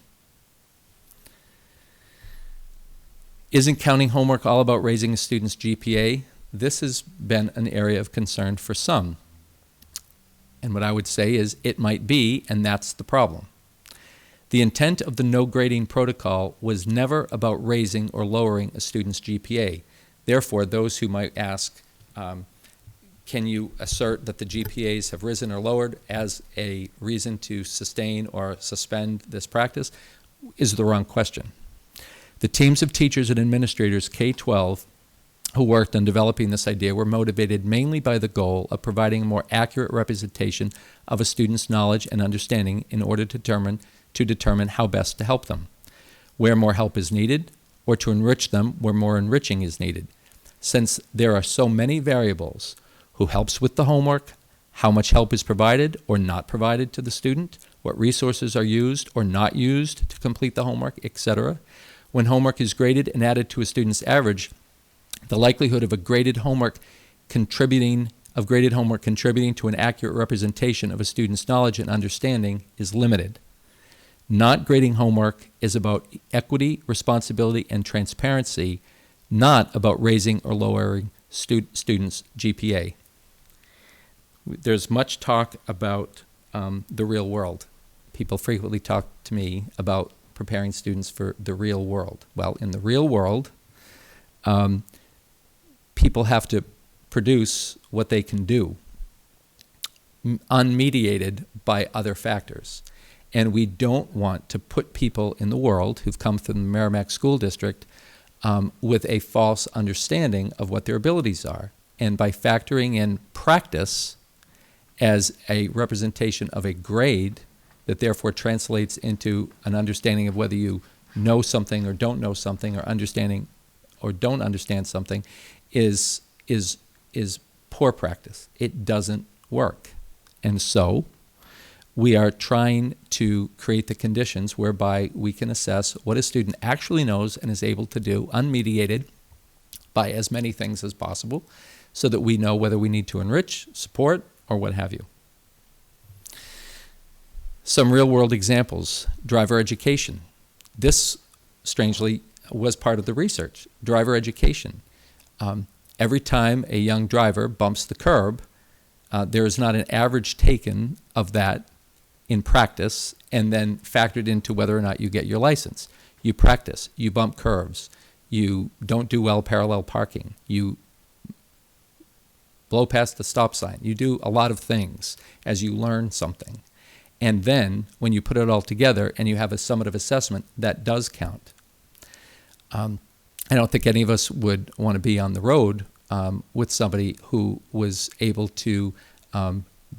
Isn't counting homework all about raising a student's GPA? This has been an area of concern for some. And what I would say is it might be, and that's the problem. The intent of the no grading protocol was never about raising or lowering a student's GPA. Therefore, those who might ask, can you assert that the GPAs have risen or lowered as a reason to sustain or suspend this practice, is the wrong question. The teams of teachers and administrators K-12 who worked on developing this idea were motivated mainly by the goal of providing a more accurate representation of a student's knowledge and understanding in order to determine how best to help them, where more help is needed, or to enrich them where more enriching is needed. Since there are so many variables, who helps with the homework, how much help is provided or not provided to the student, what resources are used or not used to complete the homework, etc. When homework is graded and added to a student's average, the likelihood of graded homework contributing to an accurate representation of a student's knowledge and understanding is limited. Not grading homework is about equity, responsibility, and transparency, not about raising or lowering students' GPA. There's much talk about the real world. People frequently talk to me about preparing students for the real world. Well, in the real world, people have to produce what they can do, unmediated by other factors. And we don't want to put people in the world who've come from the Merrimack School District with a false understanding of what their abilities are. And by factoring in practice as a representation of a grade that therefore translates into an understanding of whether you know something or don't know something, or understanding or don't understand something, is poor practice. It doesn't work. And so we are trying to create the conditions whereby we can assess what a student actually knows and is able to do, unmediated by as many things as possible, so that we know whether we need to enrich, support, or what have you. Some real-world examples. Driver education. This, strangely, was part of the research. Driver education. Every time a young driver bumps the curb, there is not an average taken of that in practice and then factored into whether or not you get your license. You practice, you bump curves, you don't do well parallel parking, you blow past the stop sign. You do a lot of things as you learn something. And then when you put it all together and you have a summative assessment, that does count. I don't think any of us would want to be on the road with somebody who was able to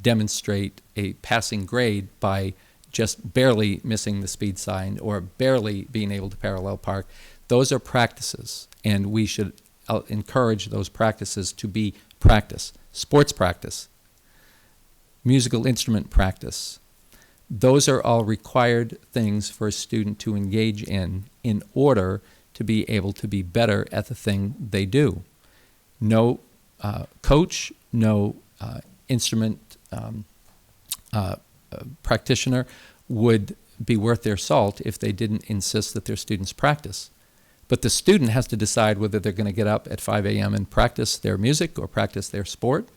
demonstrate a passing grade by just barely missing the speed sign or barely being able to parallel park. Those are practices, and we should encourage those practices to be practice. Sports practice, musical instrument practice. Those are all required things for a student to engage in order to be able to be better at the thing they do. No coach, no instrument practitioner would be worth their salt if they didn't insist that their students practice. But the student has to decide whether they're going to get up at 5 a.m. and practice their music or practice their sport.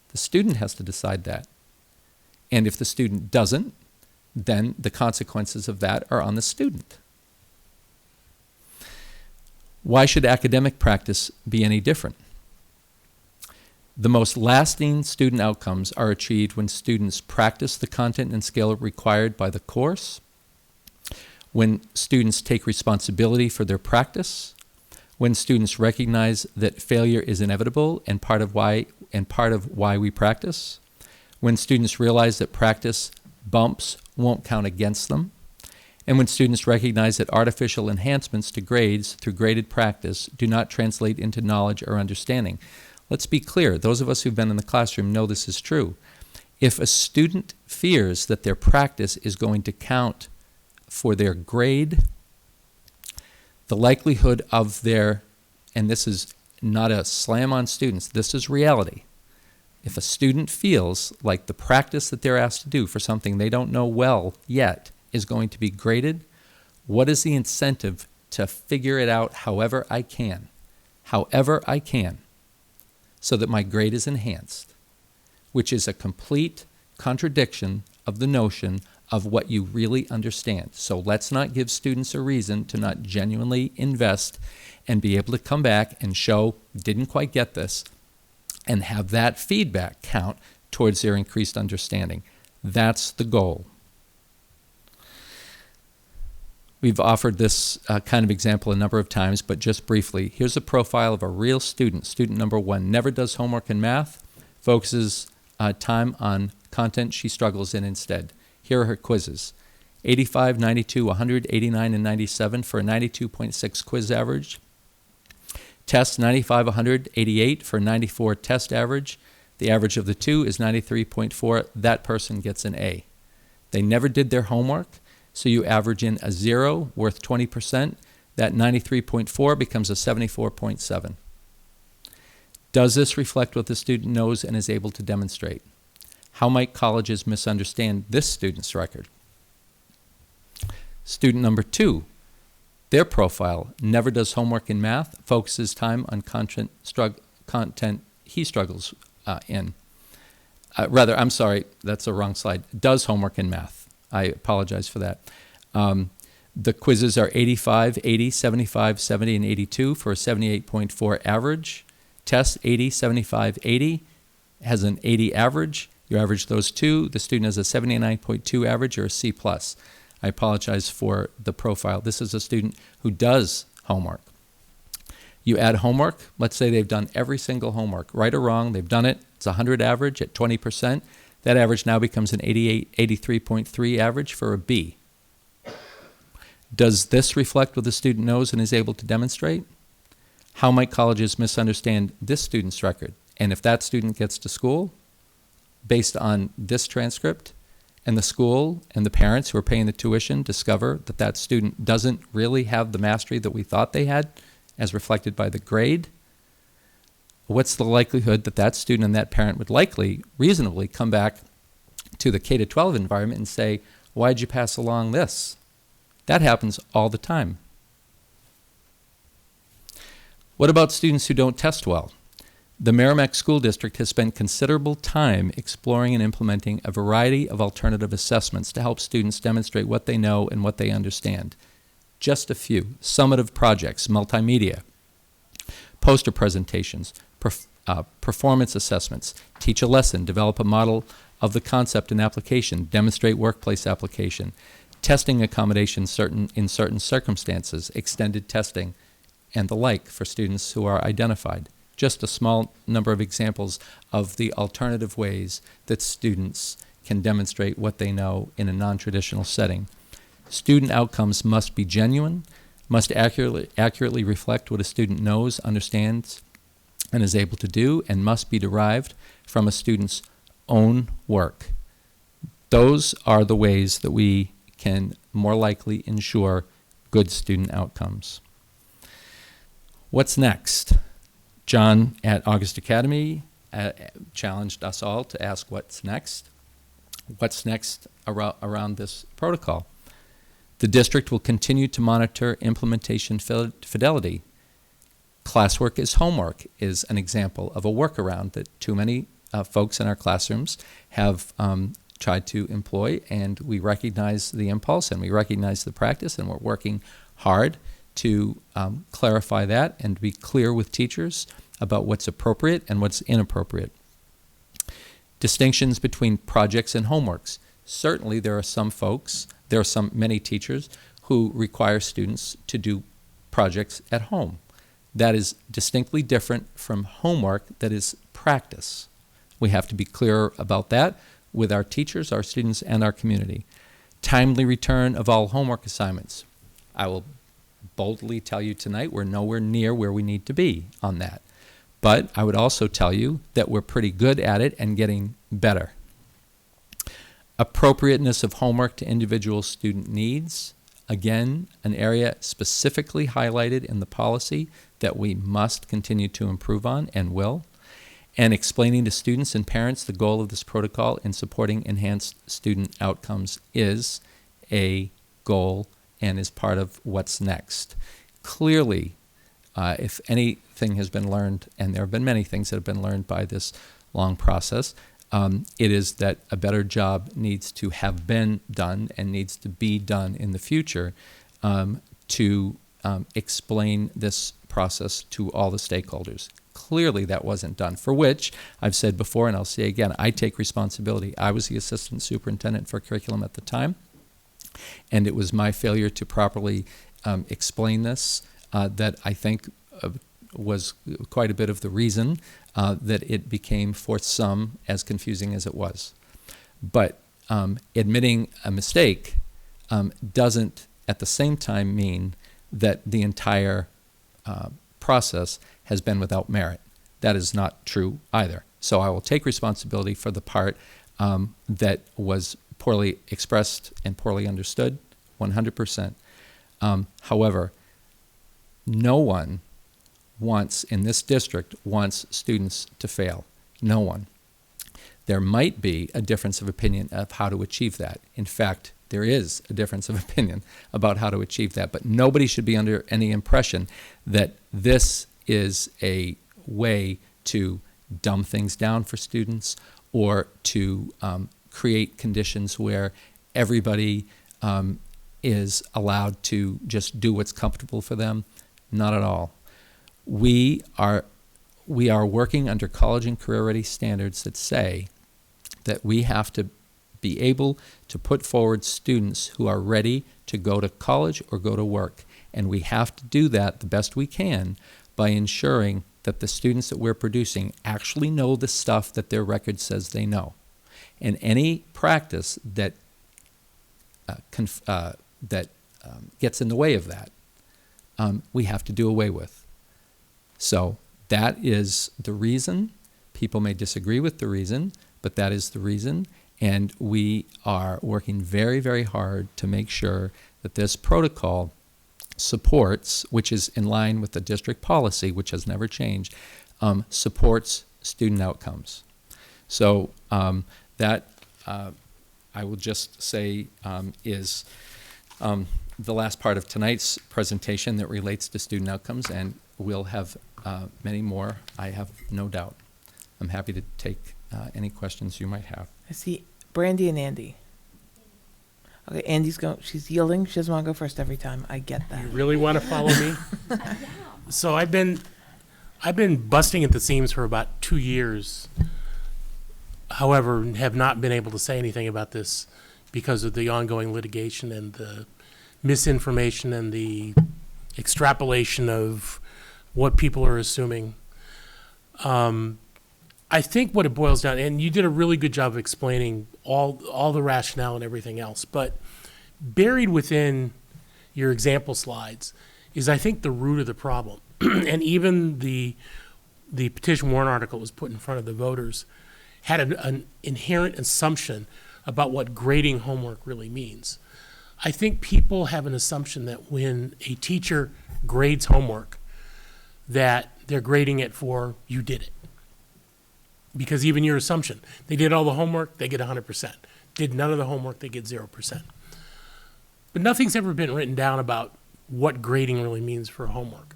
The student has to decide that. And if the student doesn't, then the consequences of that are on the student. Why should academic practice be any different? The most lasting student outcomes are achieved when students practice the content and skill required by the course, when students take responsibility for their practice, when students recognize that failure is inevitable and part of why we practice, when students realize that practice bumps won't count against them, and when students recognize that artificial enhancements to grades through graded practice do not translate into knowledge or understanding. Let's be clear, those of us who've been in the classroom know this is true. If a student fears that their practice is going to count for their grade, the likelihood of and this is not a slam on students, this is reality. If a student feels like the practice that they're asked to do for something they don't know well yet is going to be graded, what is the incentive to figure it out however I can, so that my grade is enhanced, which is a complete contradiction of the notion of what you really understand. So let's not give students a reason to not genuinely invest and be able to come back and show, didn't quite get this, and have that feedback count towards their increased understanding. That's the goal. We've offered this kind of example a number of times, but just briefly, here's a profile of a real student. Student number 1 never does homework in math, focuses time on content she struggles in instead. Here are her quizzes. 85, 92, 100, 89, and 97 for a 92.6 quiz average. Test 95, 100, 88 for a 94 test average. The average of the two is 93.4. That person gets an A. They never did their homework, so you average in a 0 worth 20%. That 93.4 becomes a 74.7. Does this reflect what the student knows and is able to demonstrate? How might colleges misunderstand this student's record? Student number 2, their profile never does homework in math, focuses time on content he struggles in. I'm sorry, that's a wrong slide. Does homework in math. I apologize for that. The quizzes are 85, 80, 75, 70, and 82 for a 78.4 average. Test 80, 75, 80 has an 80 average. You average those two. The student has a 79.2 average or a C+. I apologize for the profile. This is a student who does homework. You add homework. Let's say they've done every single homework. Right or wrong, they've done it. It's a 100 average at 20%. That average now becomes an 83.3 average for a B. Does this reflect what the student knows and is able to demonstrate? How might colleges misunderstand this student's record? And if that student gets to school, based on this transcript, and the school and the parents who are paying the tuition discover that that student doesn't really have the mastery that we thought they had, as reflected by the grade, what's the likelihood that that student and that parent would reasonably come back to the K-12 environment and say, why'd you pass along this? That happens all the time. What about students who don't test well? The Merrimack School District has spent considerable time exploring and implementing a variety of alternative assessments to help students demonstrate what they know and what they understand. Just a few: summative projects, multimedia, poster presentations, performance assessments, teach a lesson, develop a model of the concept and application, demonstrate workplace application, testing accommodation in certain circumstances, extended testing, and the like for students who are identified. Just a small number of examples of the alternative ways that students can demonstrate what they know in a non-traditional setting. Student outcomes must be genuine, must accurately reflect what a student knows, understands, and is able to do, and must be derived from a student's own work. Those are the ways that we can more likely ensure good student outcomes. What's next? John at August Academy challenged us all to ask what's next. What's next around this protocol? The district will continue to monitor implementation fidelity. Classwork is homework is an example of a workaround that too many folks in our classrooms have tried to employ, and we recognize the impulse and we recognize the practice, and we're working hard to clarify that and be clear with teachers about what's appropriate and what's inappropriate. Distinctions between projects and homeworks. Certainly there are many teachers who require students to do projects at home. That is distinctly different from homework that is practice. We have to be clear about that with our teachers, our students, and our community. Timely return of all homework assignments. I will boldly tell you tonight we're nowhere near where we need to be on that. But I would also tell you that we're pretty good at it and getting better. Appropriateness of homework to individual student needs. Again, an area specifically highlighted in the policy that we must continue to improve on and will. And explaining to students and parents the goal of this protocol in supporting enhanced student outcomes is a goal and is part of what's next. Clearly, if anything has been learned, and there have been many things that have been learned by this long process, it is that a better job needs to have been done and needs to be done in the future to explain this process to all the stakeholders. Clearly that wasn't done, for which I've said before and I'll say again, I take responsibility. I was the assistant superintendent for curriculum at the time, and it was my failure to properly explain this that I think was quite a bit of the reason that it became for some as confusing as it was. But admitting a mistake doesn't at the same time mean that the entire process has been without merit. That is not true either. So I will take responsibility for the part that was poorly expressed and poorly understood, 100%. However, no one in this district wants students to fail. No one. There might be a difference of opinion of how to achieve that. In fact, there is a difference of opinion about how to achieve that, but nobody should be under any impression that this is a way to dumb things down for students or to create conditions where everybody is allowed to just do what's comfortable for them. Not at all. We are working under college and career ready standards that say that we have to be able to put forward students who are ready to go to college or go to work. And we have to do that the best we can by ensuring that the students that we're producing actually know the stuff that their record says they know. And any practice that gets in the way of that, we have to do away with. So that is the reason. People may disagree with the reason, but that is the reason. And we are working very, very hard to make sure that this protocol supports, which is in line with the district policy, which has never changed, supports student outcomes. So that, I will just say, is the last part of tonight's presentation that relates to student outcomes, and we'll have many more, I have no doubt. I'm happy to take any questions you might have. I see Brandy and Andy. Okay, Andy's going, she's yielding. She doesn't want to go first every time. I get that. You really want to follow me? So I've been I've been busting at the seams for about 2 years. However, have not been able to say anything about this because of the ongoing litigation and the misinformation and the extrapolation of what people are assuming. I think what it boils down, and you did a really good job of explaining all the rationale and everything else, but buried within your example slides is, I think, the root of the problem. And even the petition warrant article that was put in front of the voters had an inherent assumption about what grading homework really means. I think people have an assumption that when a teacher grades homework, that they're grading it for you did it. Because even your assumption, they did all the homework, they get 100%. Did none of the homework, they get 0%. But nothing's ever been written down about what grading really means for homework.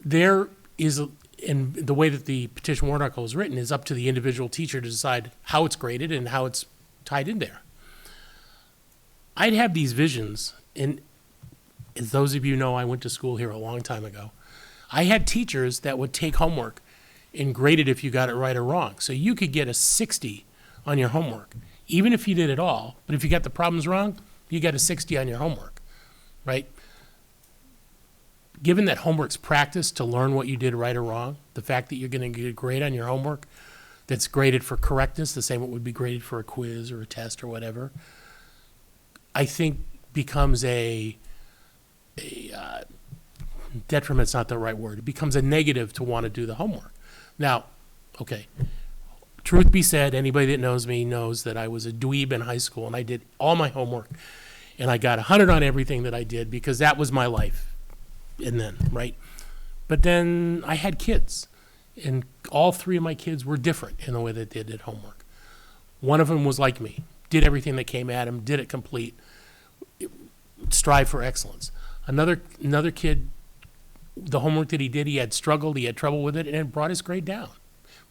There is, in the way that the petition warrant article is written, is up to the individual teacher to decide how it's graded and how it's tied in there. I'd have these visions, and as those of you know, I went to school here a long time ago. I had teachers that would take homework and grade it if you got it right or wrong. So you could get a 60 on your homework, even if you did it all. But if you got the problems wrong, you got a 60 on your homework, right? Given that homework's practice to learn what you did right or wrong, the fact that you're going to get a grade on your homework that's graded for correctness, the same it would be graded for a quiz or a test or whatever, I think becomes a detriment's not the right word. It becomes a negative to want to do the homework. Now, okay, truth be said, anybody that knows me knows that I was a dweeb in high school and I did all my homework and I got 100 on everything that I did because that was my life. And then, right? But then I had kids, and all three of my kids were different in the way that they did homework. One of them was like me, did everything that came at him, did it complete, strive for excellence. Another kid, the homework that he did, he had struggled, he had trouble with it, and it brought his grade down,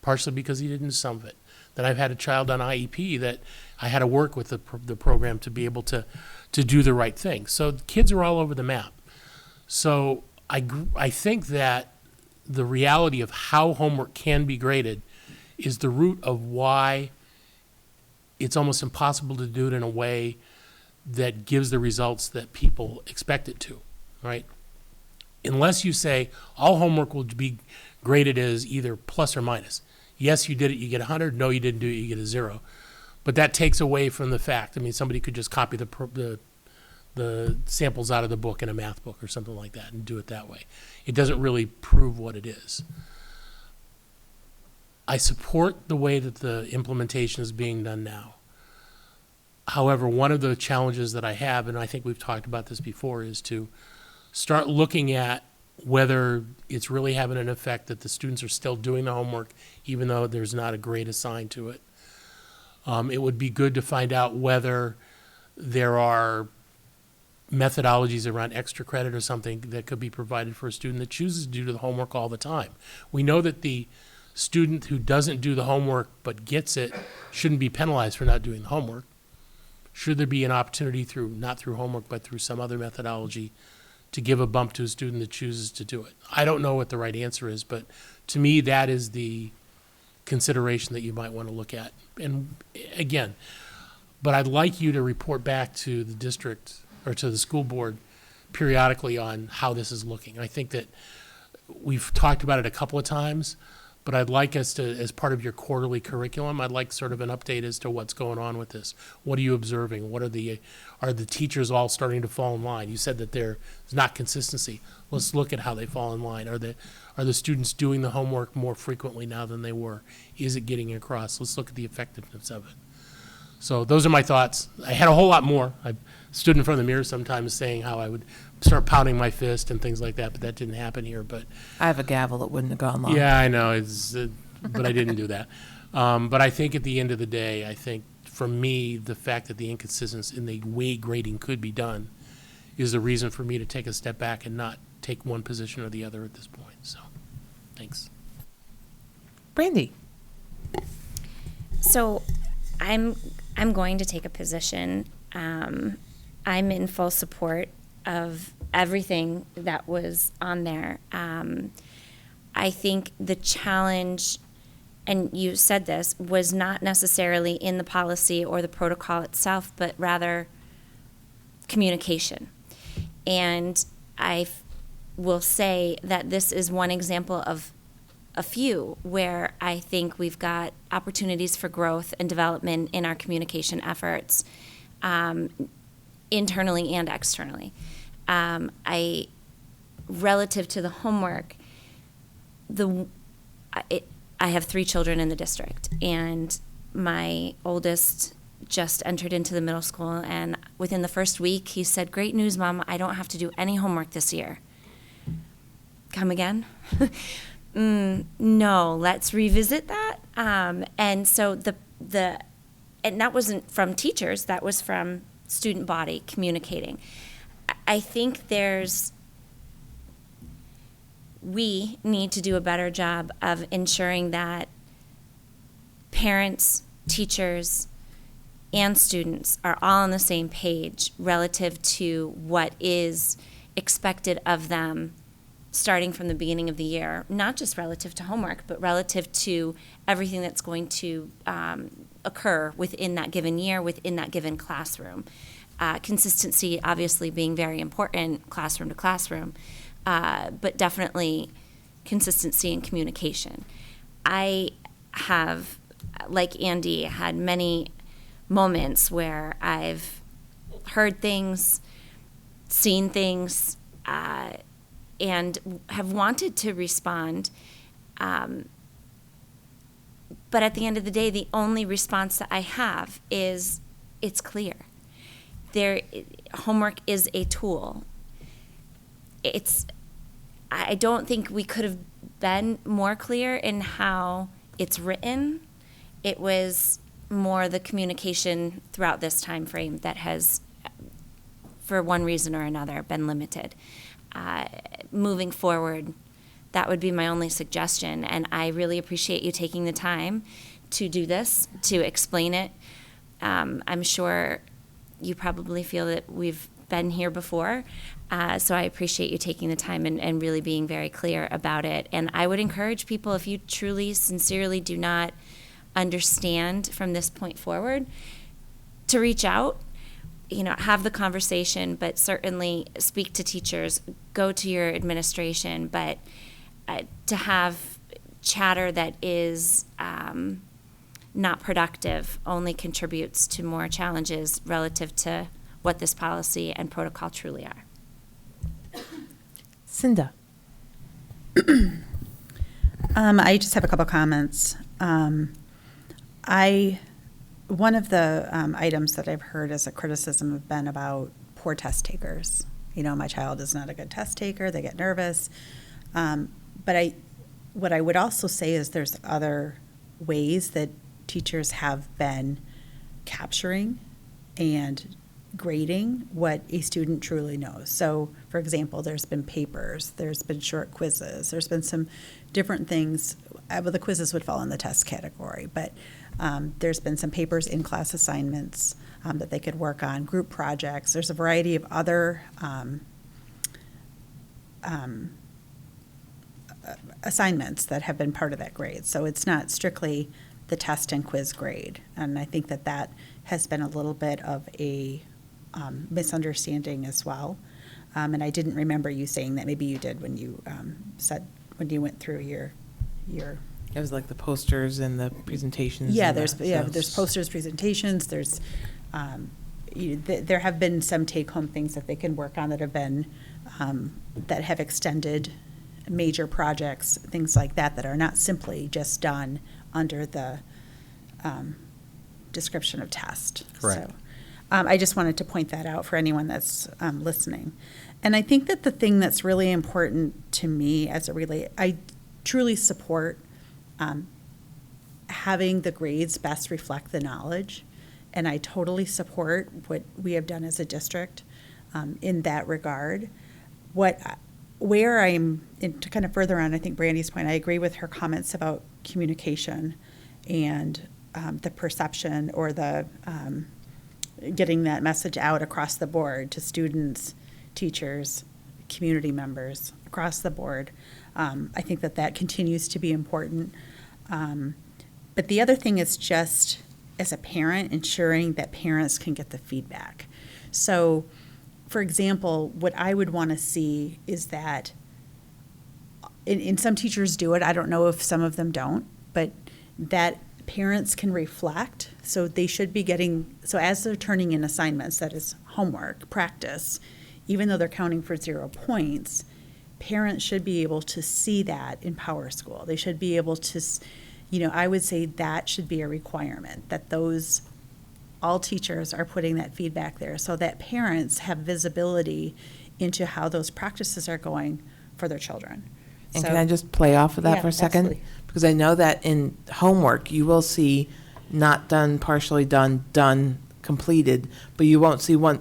partially because he didn't do some of it. Then I've had a child on IEP that I had to work with the program to be able to do the right thing. So kids are all over the map. So I think that the reality of how homework can be graded is the root of why it's almost impossible to do it in a way that gives the results that people expect it to, right? Unless you say all homework will be graded as either plus or minus. Yes, you did it, you get 100. No, you didn't do it, you get a 0. But that takes away from the fact. I mean, somebody could just copy the samples out of the book in a math book or something like that and do it that way. It doesn't really prove what it is. I support the way that the implementation is being done now. However, one of the challenges that I have, and I think we've talked about this before, is to start looking at whether it's really having an effect that the students are still doing the homework even though there's not a grade assigned to it. It would be good to find out whether there are methodologies around extra credit or something that could be provided for a student that chooses to do the homework all the time. We know that the student who doesn't do the homework but gets it shouldn't be penalized for not doing the homework. Should there be an opportunity through, not through homework, but through some other methodology to give a bump to a student that chooses to do it? I don't know what the right answer is, but to me, that is the consideration that you might want to look at. And again, but I'd like you to report back to the district or to the school board periodically on how this is looking. I think that we've talked about it a couple of times, but I'd like us to, as part of your quarterly curriculum, I'd like sort of an update as to what's going on with this. What are you observing? Are the teachers all starting to fall in line? You said that there's not consistency. Let's look at how they fall in line. Are the students doing the homework more frequently now than they were? Is it getting across? Let's look at the effectiveness of it. So those are my thoughts. I had a whole lot more. I stood in front of the mirror sometimes saying how I would start pounding my fist and things like that, but that didn't happen here. But I have a gavel that wouldn't have gone long. yeah, I know, but I didn't do that. But I think at the end of the day, I think for me, the fact that the inconsistency in the way grading could be done is the reason for me to take a step back and not take one position or the other at this point. So, thanks. Brandy. So, I'm going to take a position. I'm in full support of everything that was on there. I think the challenge, and you said this, was not necessarily in the policy or the protocol itself, but rather communication. And will say that this is one example of a few where I think we've got opportunities for growth and development in our communication efforts, internally and externally. Relative to the homework, I have 3 children in the district, and my oldest just entered into the middle school, and within the first week, he said, "Great news, Mom, I don't have to do any homework this year." Come again? No, let's revisit that. And so and that wasn't from teachers, that was from student body communicating. I think we need to do a better job of ensuring that parents, teachers, and students are all on the same page relative to what is expected of them starting from the beginning of the year, not just relative to homework, but relative to everything that's going to occur within that given year, within that given classroom. Consistency obviously being very important, classroom to classroom, but definitely consistency in communication. I have, like Andy, had many moments where I've heard things, seen things, and have wanted to respond. But at the end of the day, the only response that I have is it's clear. Homework is a tool. I don't think we could have been more clear in how it's written. It was more the communication throughout this time frame that has, for one reason or another, been limited. Moving forward, that would be my only suggestion, and I really appreciate you taking the time to do this, to explain it. I'm sure you probably feel that we've been here before, so I appreciate you taking the time and really being very clear about it. And I would encourage people, if you truly, sincerely do not understand from this point forward, to reach out, have the conversation, but certainly speak to teachers, go to your administration, but to have chatter that is not productive only contributes to more challenges relative to what this policy and protocol truly are. Cinda. I just have a couple comments. One of the items that I've heard as a criticism have been about poor test takers. My child is not a good test taker, they get nervous. But what I would also say is there's other ways that teachers have been capturing and grading what a student truly knows. So, for example, there's been papers, there's been short quizzes, there's been some different things. Well, the quizzes would fall in the test category, but there's been some papers, in-class assignments that they could work on, group projects. There's a variety of other assignments that have been part of that grade. So it's not strictly the test and quiz grade. And I think that has been a little bit of a misunderstanding as well. And I didn't remember you saying that. Maybe you did when you when you went through your It was like the posters and the presentations. Yeah, and there's posters, presentations. There's there have been some take-home things that they can work on that have been that have extended major projects, things like that are not simply just done under the description of test. Correct. So, I just wanted to point that out for anyone that's listening. And I think that the thing that's really important to me as it relates, I truly support having the grades best reflect the knowledge, and I totally support what we have done as a district in that regard. Where I'm, to kind of further on, I think Brandy's point, I agree with her comments about communication and the perception or the getting that message out across the board to students, teachers, community members, across the board. I think that that continues to be important. But the other thing is just, as a parent, ensuring that parents can get the feedback. So, for example, what I would want to see is that, and some teachers do it, I don't know if some of them don't, but that parents can reflect. So they should be getting, so as they're turning in assignments, that is homework, practice, even though they're counting for 0 points, parents should be able to see that in PowerSchool. They should be able to, I would say that should be a requirement, that all teachers are putting that feedback there so that parents have visibility into how those practices are going for their children. And So- can I just play off of that Yeah, for a second? absolutely. Because I know that in homework, you will see not done, partially done, done, completed, but you won't see one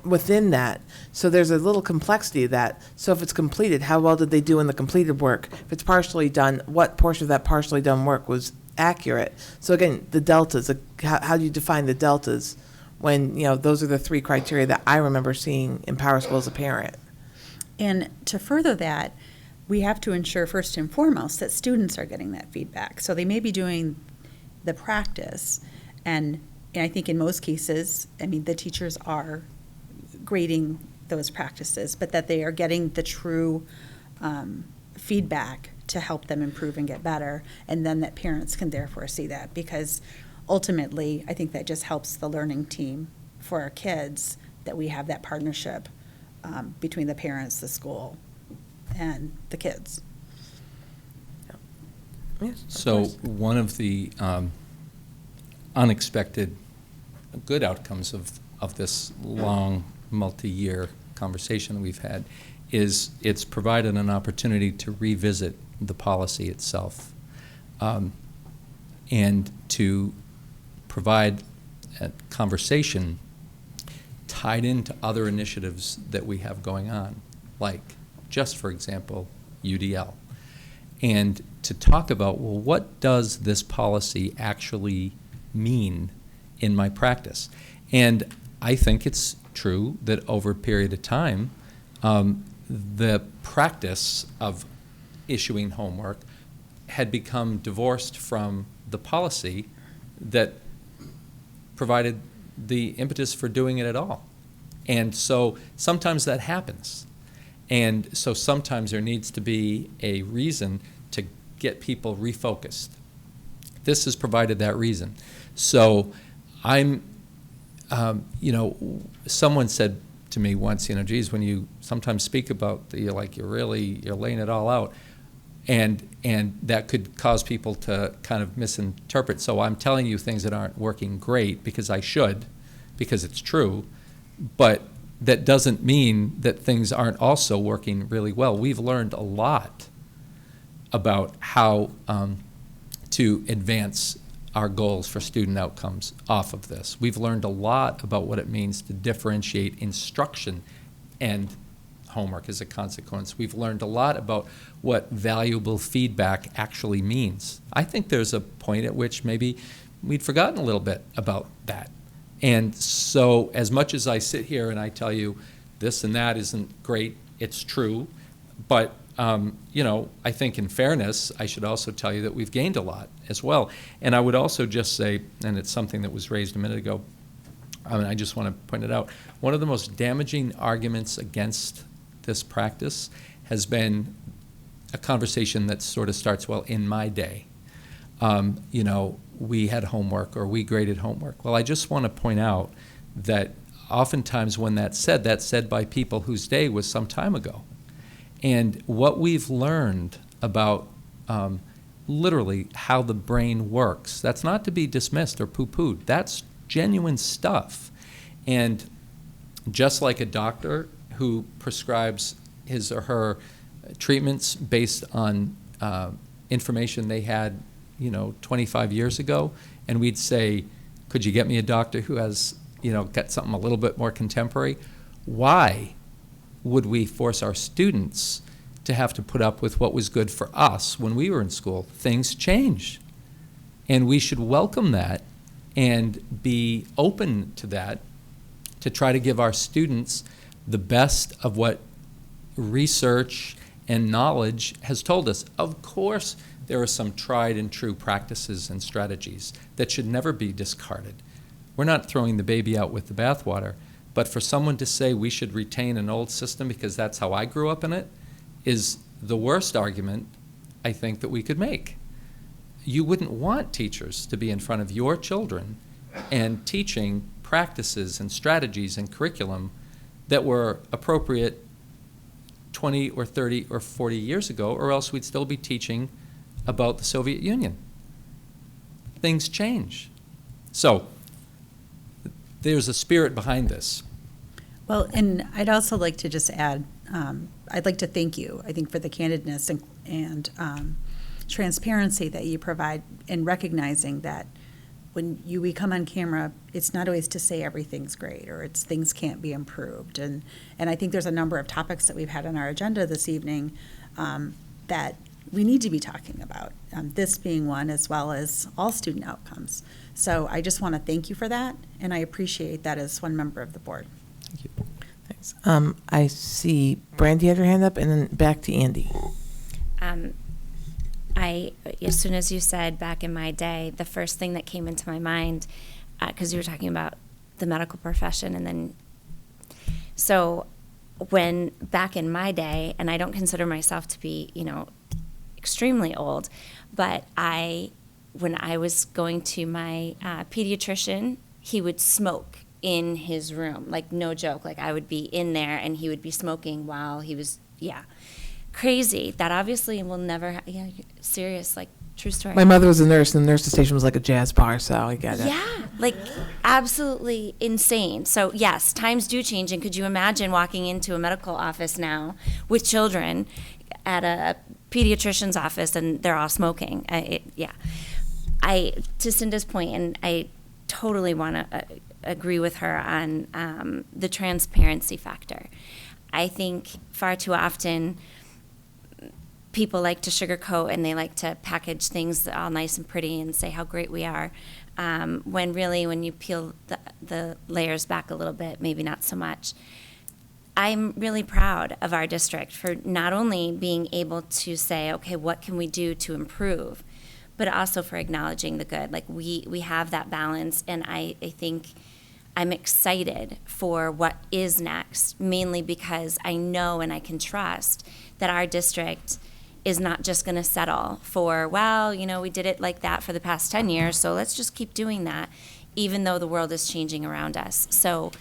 within that. So there's a little complexity of that. So if it's completed, how well did they do in the completed work? If it's partially done, what portion of that partially done work was accurate? So again, the deltas, how do you define the deltas when, those are the 3 criteria that I remember seeing in PowerSchool as a parent? And to further that, we have to ensure first and foremost that students are getting that feedback. So they may be doing the practice, and I think in most cases, the teachers are grading those practices, but that they are getting the true feedback to help them improve and get better, and then that parents can therefore see that, because ultimately, I think that just helps the learning team for our kids, that we have that partnership between the parents, the school, and the kids. Yes, So one of the unexpected good outcomes of this long, multi-year conversation that we've had is it's provided an opportunity to revisit the policy itself, and to provide a conversation tied into other initiatives that we have going on, like just, for example, UDL. And to talk about, well, what does this policy actually mean in my practice? And I think it's true that over a period of time, the practice of issuing homework had become divorced from the policy that provided the impetus for doing it at all. And so sometimes that happens. And so sometimes there needs to be a reason to get people refocused. This has provided that reason. So someone said to me once, geez, when you sometimes speak about, you're laying it all out. And that could cause people to kind of misinterpret. So I'm telling you things that aren't working great because I should, because it's true, but that doesn't mean that things aren't also working really well. We've learned a lot about how to advance our goals for student outcomes off of this. We've learned a lot about what it means to differentiate instruction and homework as a consequence. We've learned a lot about what valuable feedback actually means. I think there's a point at which maybe we'd forgotten a little bit about that. And so as much as I sit here and I tell you this and that isn't great, it's true, but I think in fairness, I should also tell you that we've gained a lot as well. And I would also just say, and it's something that was raised a minute ago, I just want to point it out, one of the most damaging arguments against this practice has been a conversation that sort of starts, well, in my day, we had homework or we graded homework. Well, I just want to point out that oftentimes when that's said by people whose day was some time ago. And what we've learned about literally how the brain works, that's not to be dismissed or poo-pooed. That's genuine stuff. And just like a doctor who prescribes his or her treatments based on information they had 25 years ago, and we'd say, could you get me a doctor who has got something a little bit more contemporary? Why would we force our students to have to put up with what was good for us when we were in school? Things change, and we should welcome that and be open to that, to try to give our students the best of what research and knowledge has told us, of course, there are some tried and true practices and strategies that should never be discarded. We're not throwing the baby out with the bathwater, but for someone to say we should retain an old system because that's how I grew up in it is the worst argument I think that we could make. You wouldn't want teachers to be in front of your children and teaching practices and strategies and curriculum that were appropriate 20 or 30 or 40 years ago, or else we'd still be teaching about the Soviet Union. Things change. So there's a spirit behind this. Well, and I'd also like to just add, I'd like to thank you, I think, for the candidness and transparency that you provide in recognizing that when we come on camera, it's not always to say everything's great or things can't be improved. And I think there's a number of topics that we've had on our agenda this evening that we need to be talking about, this being one, as well as all student outcomes. So I just want to thank you for that, and I appreciate that as one member of the board. Thank you. Thanks. I see Brandy had her hand up, and then back to Andy. As soon as you said back in my day, the first thing that came into my mind, because you were talking about the medical profession, and then, so when back in my day, and I don't consider myself to be, extremely old, but when I was going to my pediatrician, he would smoke in his room, like no joke. Like I would be in there and he would be smoking while he was, crazy. That obviously will never, serious, like true story. My mother was a nurse, and the nurse's station was like a jazz bar, so I get it. Yeah, like absolutely insane. So yes, times do change, and could you imagine walking into a medical office now with children at a pediatrician's office and they're all smoking? To Cinda's point, and I totally want to agree with her on the transparency factor. I think far too often people like to sugarcoat and they like to package things all nice and pretty and say how great we are, when really when you peel the layers back a little bit, maybe not so much. I'm really proud of our district for not only being able to say, okay, what can we do to improve, but also for acknowledging the good. Like we have that balance, and I think I'm excited for what is next, mainly because I know and I can trust that our district is not just going to settle for, we did it like that for the past 10 years, so let's just keep doing that, even though the world is changing around us. So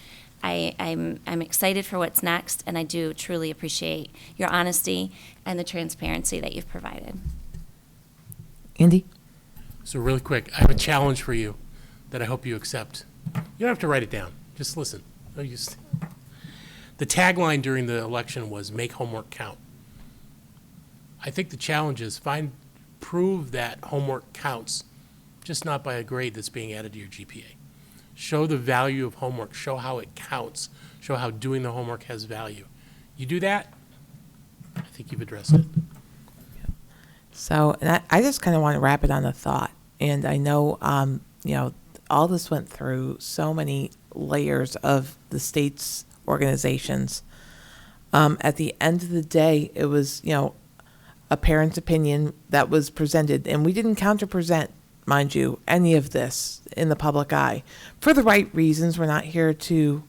I'm excited for what's next, and I do truly appreciate your honesty and the transparency that you've provided. Andy? So really quick, I have a challenge for you that I hope you accept. You don't have to write it down. Just listen. The tagline during the election was "Make homework count." I think the challenge is prove that homework counts, just not by a grade that's being added to your GPA. Show the value of homework. Show how it counts. Show how doing the homework has value. You do that, I think you've addressed it. So, and I just kind of want to wrap it on a thought. And I know, all this went through so many layers of the state's organizations. At the end of the day, it was, a parent's opinion that was presented, and we didn't counter-present, mind you, any of this in the public eye. For the right reasons, we're not here to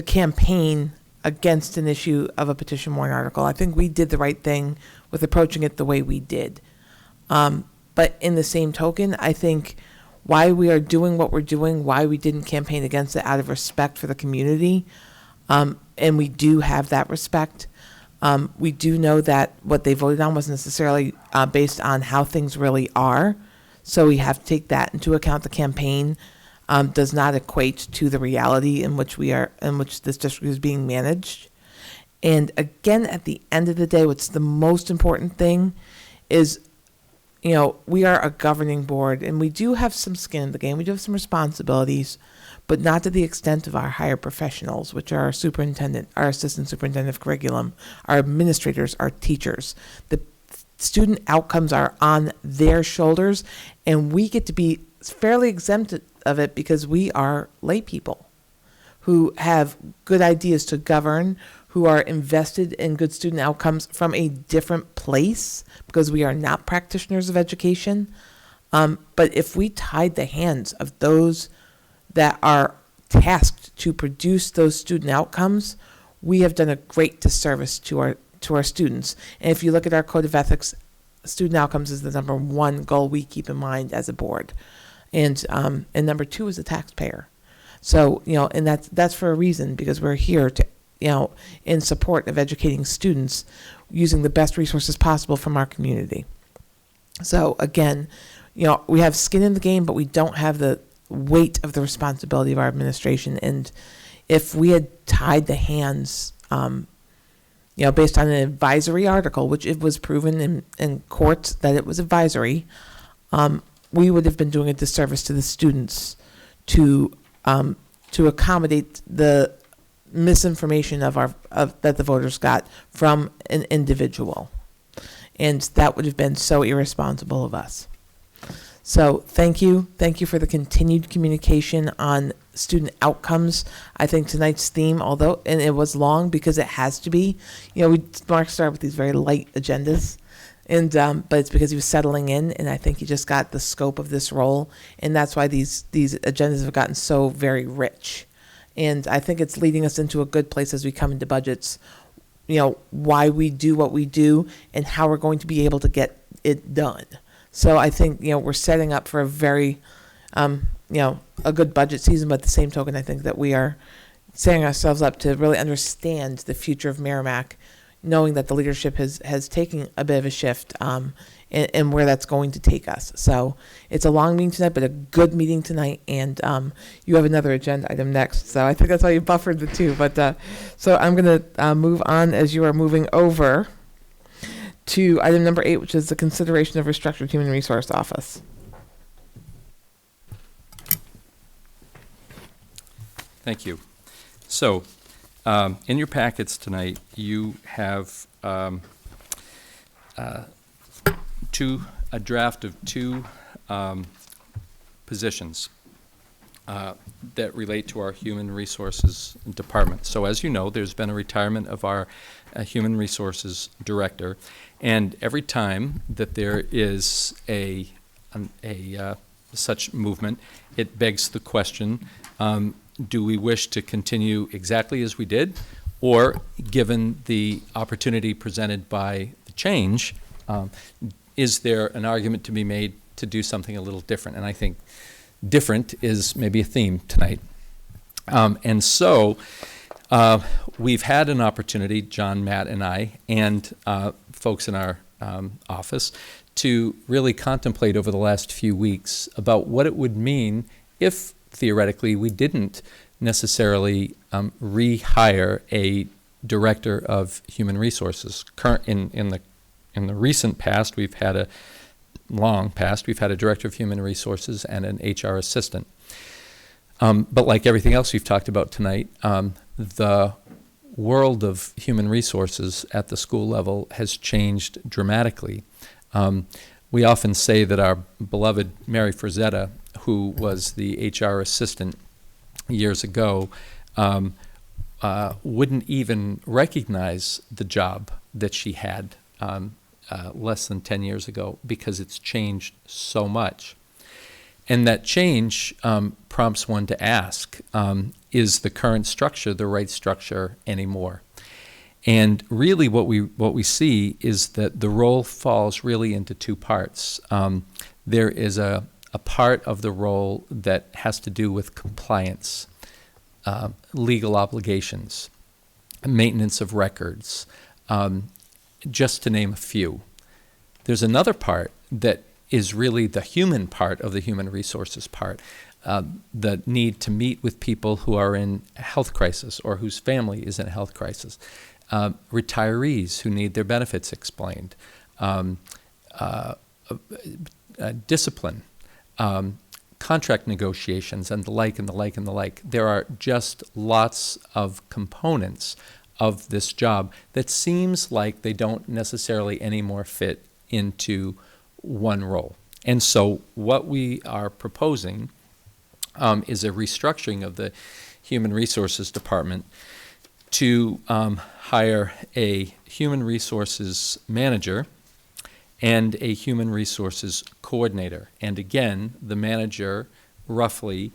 campaign against an issue of a petition warrant article. I think we did the right thing with approaching it the way we did. But in the same token, I think why we are doing what we're doing, why we didn't campaign against it out of respect for the community, and we do have that respect. We do know that what they voted on wasn't necessarily based on how things really are, so we have to take that into account. The campaign does not equate to the reality in which this district is being managed. And again, at the end of the day, what's the most important thing is, we are a governing board, and we do have some skin in the game. We do have some responsibilities, but not to the extent of our higher professionals, which are our superintendent, our assistant superintendent of curriculum, our administrators, our teachers. The student outcomes are on their shoulders, and we get to be fairly exempt of it because we are lay people. who have good ideas to govern, who are invested in good student outcomes from a different place, because we are not practitioners of education. But if we tied the hands of those that are tasked to produce those student outcomes, we have done a great disservice to our students. And if you look at our code of ethics, student outcomes is the number one goal we keep in mind as a board, and number two is the taxpayer. So and that's for a reason, because we're here to in support of educating students using the best resources possible from our community. So again, we have skin in the game, but we don't have the weight of the responsibility of our administration. And if we had tied the hands, based on an advisory article, which it was proven in courts that it was advisory, we would have been doing a disservice to the students to accommodate the misinformation that the voters got from an individual. And that would have been so irresponsible of us. So thank you for the continued communication on student outcomes. I think tonight's theme, and it was long because it has to be, Mark started with these very light agendas, and but it's because he was settling in, and I think he just got the scope of this role, and that's why these agendas have gotten so very rich. And I think it's leading us into a good place as we come into budgets, why we do what we do and how we're going to be able to get it done. So I think, we're setting up for a very, a good budget season, but at the same token, I think that we are setting ourselves up to really understand the future of Merrimack, knowing that the leadership has taken a bit of a shift and where that's going to take us. So it's a long meeting tonight, but a good meeting tonight, and you have another agenda item next. So I think that's why you buffered the two. But so I'm going to move on as you are moving over to item number 8, which is the consideration of restructured human resource office. Thank you. So, in your packets tonight, you have a draft of two positions that relate to our human resources department. So, as you know, there's been a retirement of our human resources director, and every time that there is a such movement, it begs the question, do we wish to continue exactly as we did, or given the opportunity presented by the change, is there an argument to be made to do something a little different? And I think different is maybe a theme tonight. And so we've had an opportunity, John, Matt, and I, and folks in our office, to really contemplate over the last few weeks about what it would mean if theoretically we didn't necessarily rehire a director of human resources. In the recent past, we've had a director of human resources and an HR assistant. But like everything else we've talked about tonight, the world of human resources at the school level has changed dramatically. We often say that our beloved Mary Frazetta, who was the HR assistant years ago, wouldn't even recognize the job that she had less than 10 years ago, because it's changed so much. And that change prompts one to ask, is the current structure the right structure anymore? And really what we see is that the role falls really into two parts. There is a part of the role that has to do with compliance, legal obligations, maintenance of records, just to name a few. There's another part that is really the human part of the human resources part, the need to meet with people who are in a health crisis or whose family is in a health crisis, retirees who need their benefits explained, discipline, contract negotiations, and the like, and the like, and the like. There are just lots of components of this job that seems like they don't necessarily anymore fit into one role. And so what we are proposing is a restructuring of the Human Resources Department to hire a Human Resources Manager and a Human Resources Coordinator. And again, the manager roughly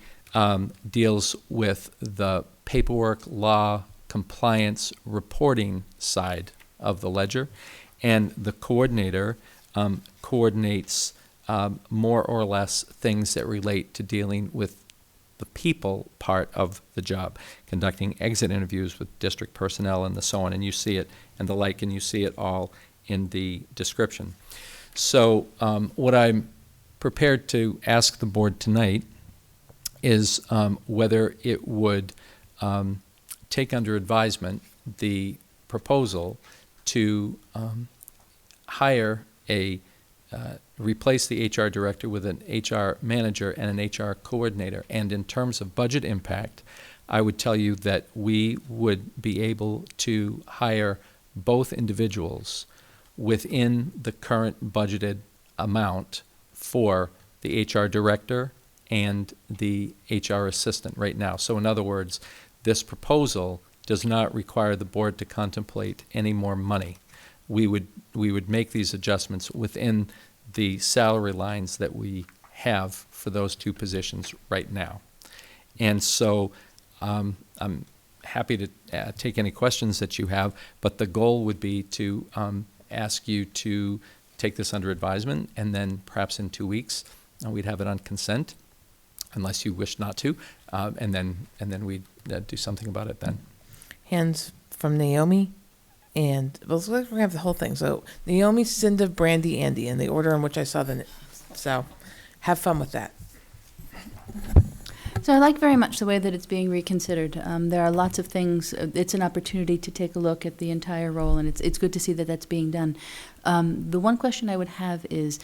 deals with the paperwork, law, compliance, reporting side of the ledger, and the coordinator coordinates more or less things that relate to dealing with the people part of the job, conducting exit interviews with district personnel and so on, and you see it, and the like, and you see it all in the description. So what I'm prepared to ask the board tonight is whether it would take under advisement the proposal to hire replace the HR director with an HR manager and an HR coordinator. And in terms of budget impact, I would tell you that we would be able to hire both individuals within the current budgeted amount for the HR director and the HR assistant right now. So in other words, this proposal does not require the board to contemplate any more money. We would make these adjustments within the salary lines that we have for those two positions right now. And so I'm happy to take any questions that you have, but the goal would be to ask you to take this under advisement, and then perhaps in 2 weeks we'd have it on consent, unless you wish not to, and then we'd do something about it then. Hands from Naomi, and we're going to have the whole thing. So Naomi, Cinda, Brandy, Andy, in the order in which I saw the. So have fun with that. So I like very much the way that it's being reconsidered. There are lots of things. It's an opportunity to take a look at the entire role, and it's good to see that that's being done. The one question I would have is,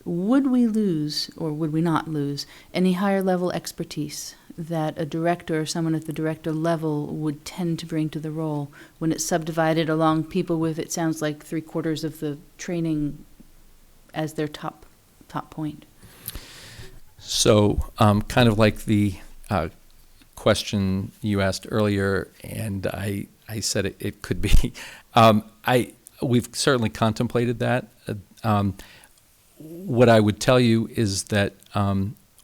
would we lose, or would we not lose, any higher level expertise that a director or someone at the director level would tend to bring to the role when it's subdivided along people with, it sounds like, 3/4 of the training as their top point? So kind of like the question you asked earlier, and I said it could be. We've certainly contemplated that. What I would tell you is that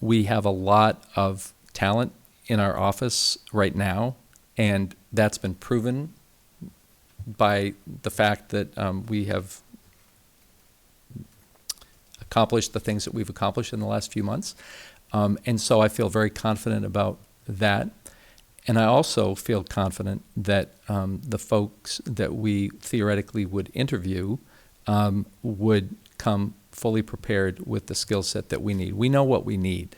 we have a lot of talent in our office right now, and that's been proven by the fact that we have accomplished the things that we've accomplished in the last few months. And so I feel very confident about that. And I also feel confident that the folks that we theoretically would interview would come fully prepared with the skill set that we need. We know what we need.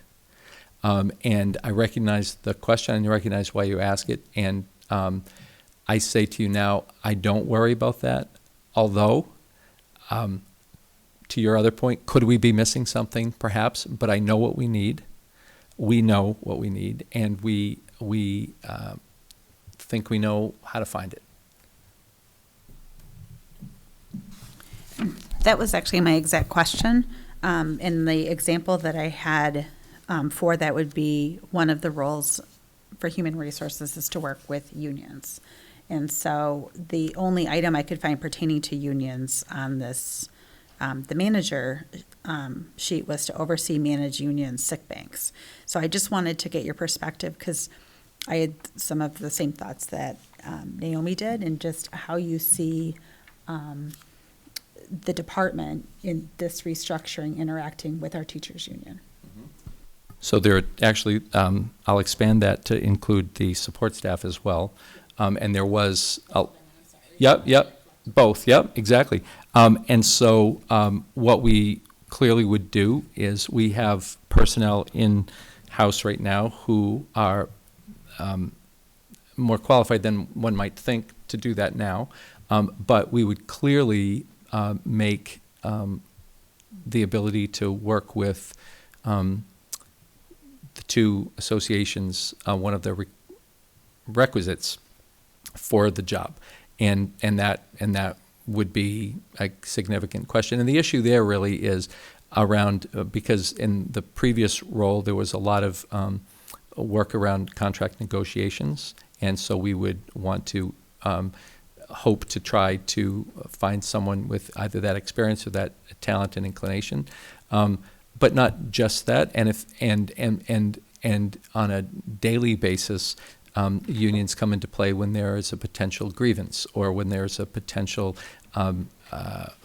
And I recognize the question, and I recognize why you ask it. And I say to you now, I don't worry about that. Although, to your other point, could we be missing something? Perhaps, but I know what we need. We know what we need, and we think we know how to find it. That was actually my exact question. In the example that I had for that would be one of the roles for human resources is to work with unions. And so the only item I could find pertaining to unions on this, the manager sheet, was to oversee, manage union sick banks. So I just wanted to get your perspective, because I had some of the same thoughts that Naomi did, and just how you see the department in this restructuring interacting with our teachers union. So there are actually, I'll expand that to include the support staff as well. And there was, both, exactly. And so what we clearly would do is we have personnel in-house right now who are more qualified than one might think to do that now. But we would clearly make the ability to work with the two associations one of the requisites for the job, and that would be a significant question. And the issue there really is around because in the previous role there was a lot of work around contract negotiations, and so we would want to hope to try to find someone with either that experience or that talent and inclination, but not just that. And on a daily basis, unions come into play when there is a potential grievance or when there's a potential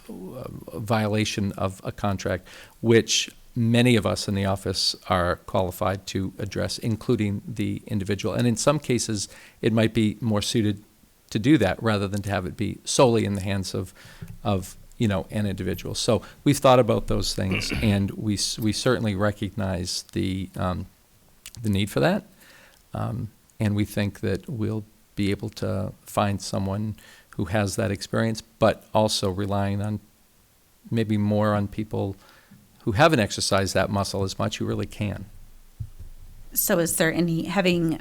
violation of a contract, which many of us in the office are qualified to address, including the individual. And in some cases, it might be more suited to do that rather than to have it be solely in the hands of an individual. So we've thought about those things, and we certainly recognize the need for that. And we think that we'll be able to find someone who has that experience, but also relying on maybe more on people who haven't exercised that muscle as much, who really can. So is there any, having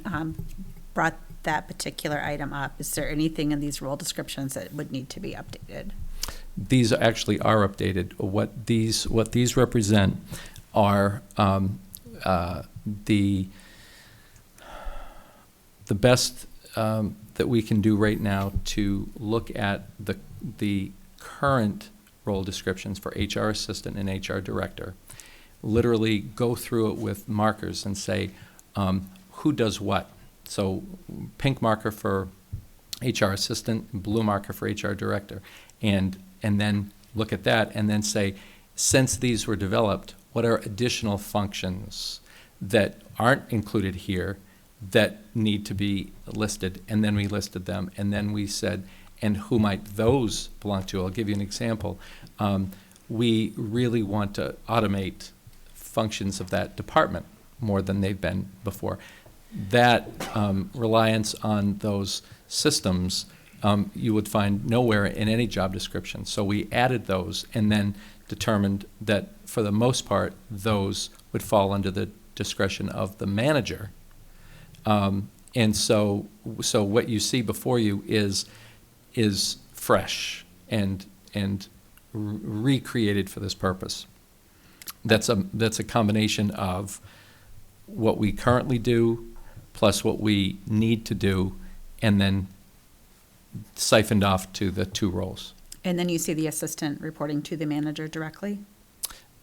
brought that particular item up, is there anything in these role descriptions that would need to be updated? These actually are updated. What these represent are the best that we can do right now to look at the current role descriptions for HR assistant and HR director, literally go through it with markers and say who does what. So pink marker for HR assistant, blue marker for HR director, and then look at that and then say, since these were developed, what are additional functions that aren't included here that need to be listed? And then we listed them, and then we said, and who might those belong to? I'll give you an example. We really want to automate functions of that department more than they've been before. That reliance on those systems you would find nowhere in any job description. So we added those and then determined that for the most part, those would fall under the discretion of the manager. And so what you see before you is fresh and recreated for this purpose. That's a combination of what we currently do plus what we need to do, and then siphoned off to the two roles. And then you see the assistant reporting to the manager directly?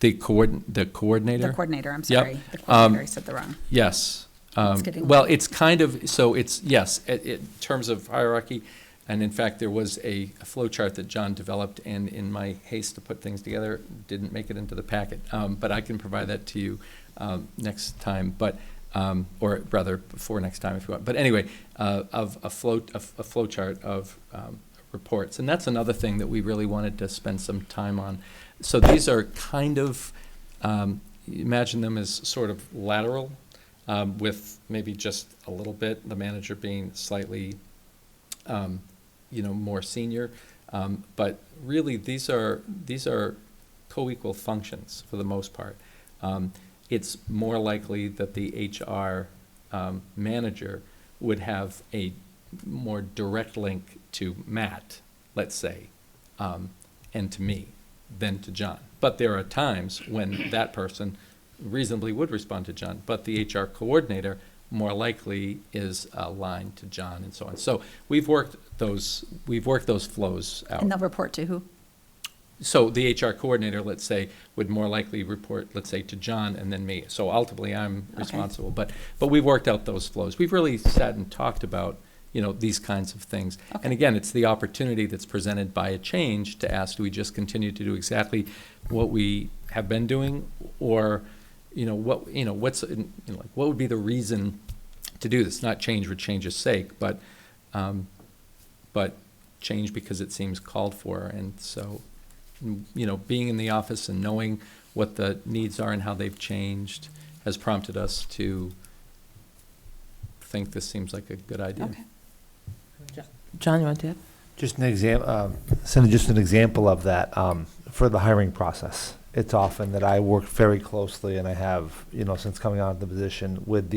The coordinator? The coordinator, I'm sorry. Yep. The coordinator, I said the wrong. Yes. Getting Well, it's kind of, so it's, yes, in terms of hierarchy, and in fact, there was a flow chart that John developed, and in my haste to put things together, didn't make it into the packet. But I can provide that to you next time, but, or rather, before next time if you want. But anyway, of a flow chart of reports. And that's another thing that we really wanted to spend some time on. So these are kind of, imagine them as sort of lateral, with maybe just a little bit, the manager being slightly, more senior. But really, these are co-equal functions for the most part. It's more likely that the HR manager would have a more direct link to Matt, let's say, and to me than to John. But there are times when that person reasonably would respond to John, but the HR coordinator more likely is aligned to John, and so on. So we've worked those flows out. And they'll report to who? So the HR coordinator, let's say, would more likely report, let's say, to John and then me. So ultimately, I'm responsible. But we've worked out those flows. We've really sat and talked about, these kinds of things. Okay. And again, it's the opportunity that's presented by a change to ask, do we just continue to do exactly what we have been doing, or what would be the reason to do this? Not change for change's sake, but change because it seems called for. And so, being in the office and knowing what the needs are and how they've changed has prompted us to think this seems like a good idea. Okay. John, you want to add? Just an example, Cindy, just an example of that for the hiring process. It's often that I work very closely, and I have, since coming out of the position with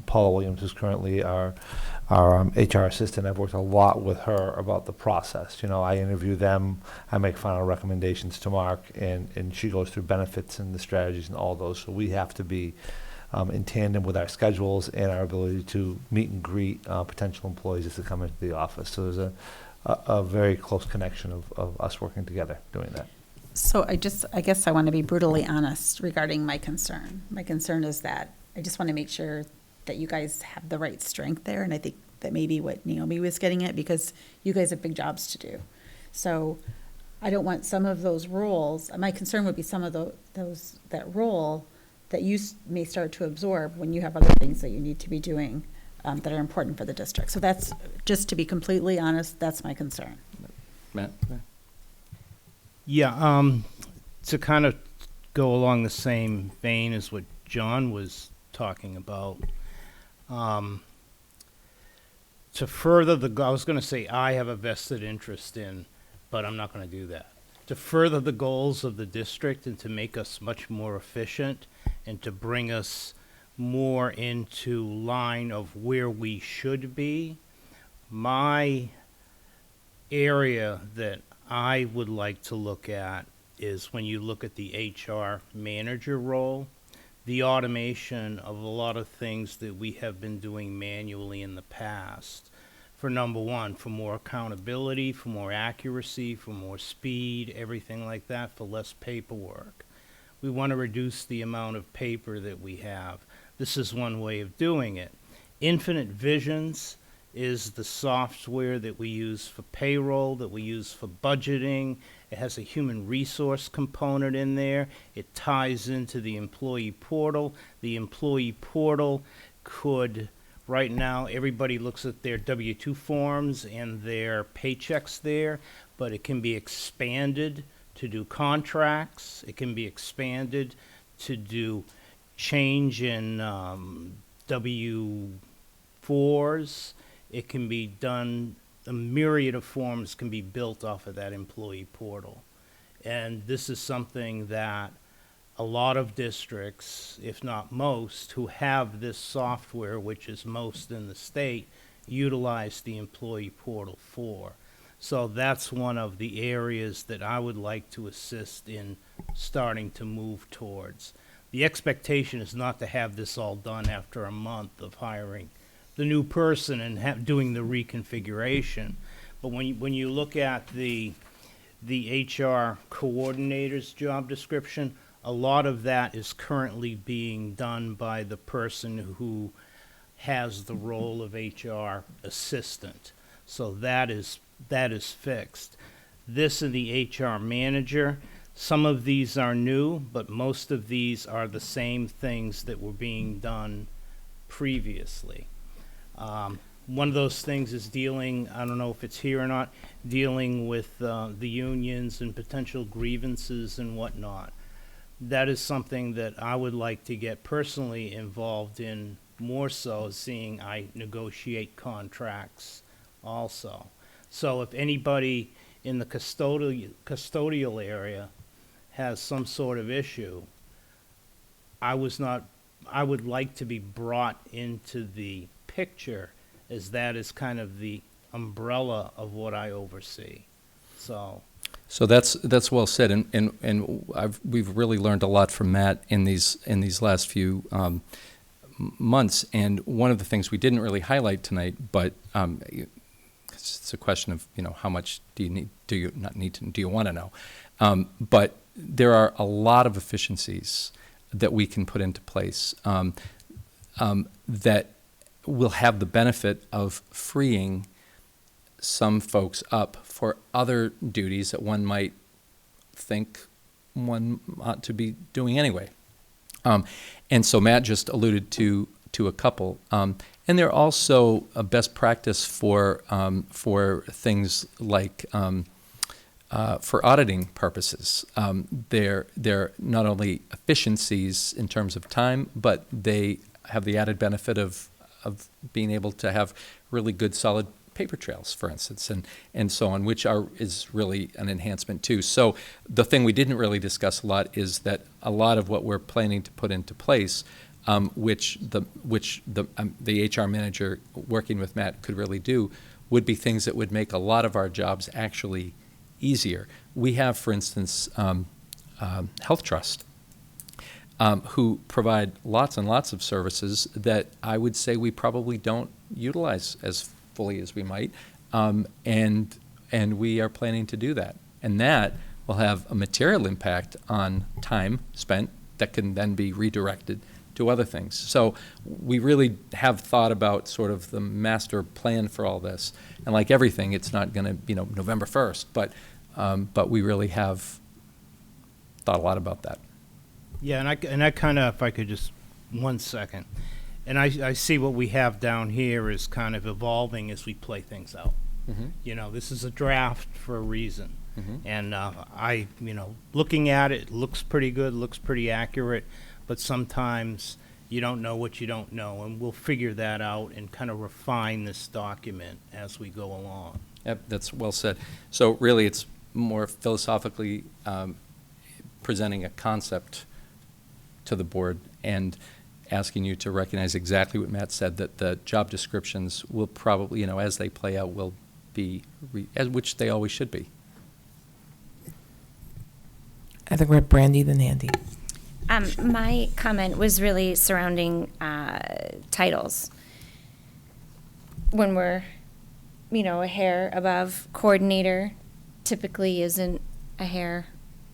Paula Williams, who's currently our HR assistant. I've worked a lot with her about the process. I interview them, I make final recommendations to Mark, and she goes through benefits and the strategies and all those. So we have to be in tandem with our schedules and our ability to meet and greet potential employees as they come into the office. So there's a very close connection of us working together doing that. So I guess I want to be brutally honest regarding my concern. My concern is that I just want to make sure that you guys have the right strength there, and I think that maybe what Naomi was getting at, because you guys have big jobs to do. So I don't want some of those roles, my concern would be some of that role that you may start to absorb when you have other things that you need to be doing that are important for the district. So that's, just to be completely honest, that's my concern. Matt? Yeah, to kind of go along the same vein as what John was talking about, to further I was going to say I have a vested interest in, but I'm not going to do that. To further the goals of the district and to make us much more efficient and to bring us more into line of where we should be, my area that I would like to look at is when you look at the HR manager role, the automation of a lot of things that we have been doing manually in the past. For number one, for more accountability, for more accuracy, for more speed, everything like that, for less paperwork. We want to reduce the amount of paper that we have. This is one way of doing it. Infinite Visions is the software that we use for payroll, that we use for budgeting. It has a human resource component in there. It ties into the employee portal. The employee portal could, right now, everybody looks at their W-2 forms and their paychecks there, but it can be expanded to do contracts. It can be expanded to do change in W-4s. It can be done, a myriad of forms can be built off of that employee portal. And this is something that a lot of districts, if not most, who have this software, which is most in the state, utilize the employee portal for. So that's one of the areas that I would like to assist in starting to move towards. The expectation is not to have this all done after a month of hiring the new person and doing the reconfiguration. But when you look at the HR coordinator's job description, a lot of that is currently being done by the person who has the role of HR assistant. So that is fixed. This and the HR manager, some of these are new, but most of these are the same things that were being done previously. One of those things is dealing, I don't know if it's here or not, dealing with the unions and potential grievances and whatnot. That is something that I would like to get personally involved in more so, seeing I negotiate contracts also. So if anybody in the custodial area has some sort of issue, I would like to be brought into the picture, as that is kind of the umbrella of what I oversee. So that's well said, and we've really learned a lot from Matt in these last few months. And one of the things we didn't really highlight tonight, but it's a question of how much do you want to know? But there are a lot of efficiencies that we can put into place that will have the benefit of freeing some folks up for other duties that one might think one ought to be doing anyway. And so Matt just alluded to a couple. And they're also a best practice for things like for auditing purposes. They're not only efficiencies in terms of time, but they have the added benefit of being able to have really good, solid paper trails, for instance, and so on, which is really an enhancement too. So the thing we didn't really discuss a lot is that a lot of what we're planning to put into place, which the HR manager working with Matt could really do, would be things that would make a lot of our jobs actually easier. We have, for instance, Health Trust. who provide lots and lots of services that I would say we probably don't utilize as fully as we might, and we are planning to do that. And that will have a material impact on time spent that can then be redirected to other things. So we really have thought about sort of the master plan for all this. And like everything, it's not going to, November 1st, but we really have thought a lot about that. Yeah, and I kind of, if I could just 1 second, and I see what we have down here is kind of evolving as we play things out. This is a draft for a reason. And looking at it, looks pretty good, looks pretty accurate, but sometimes you don't know what you don't know, and we'll figure that out and kind of refine this document as we go along. Yep, that's well said. So really, it's more philosophically presenting a concept to the board and asking you to recognize exactly what Matt said, that the job descriptions will probably, as they play out, will be, which they always should be. I think we're at Brandy, then Andy. My comment was really surrounding titles. When we're, a hair above, coordinator typically isn't a hair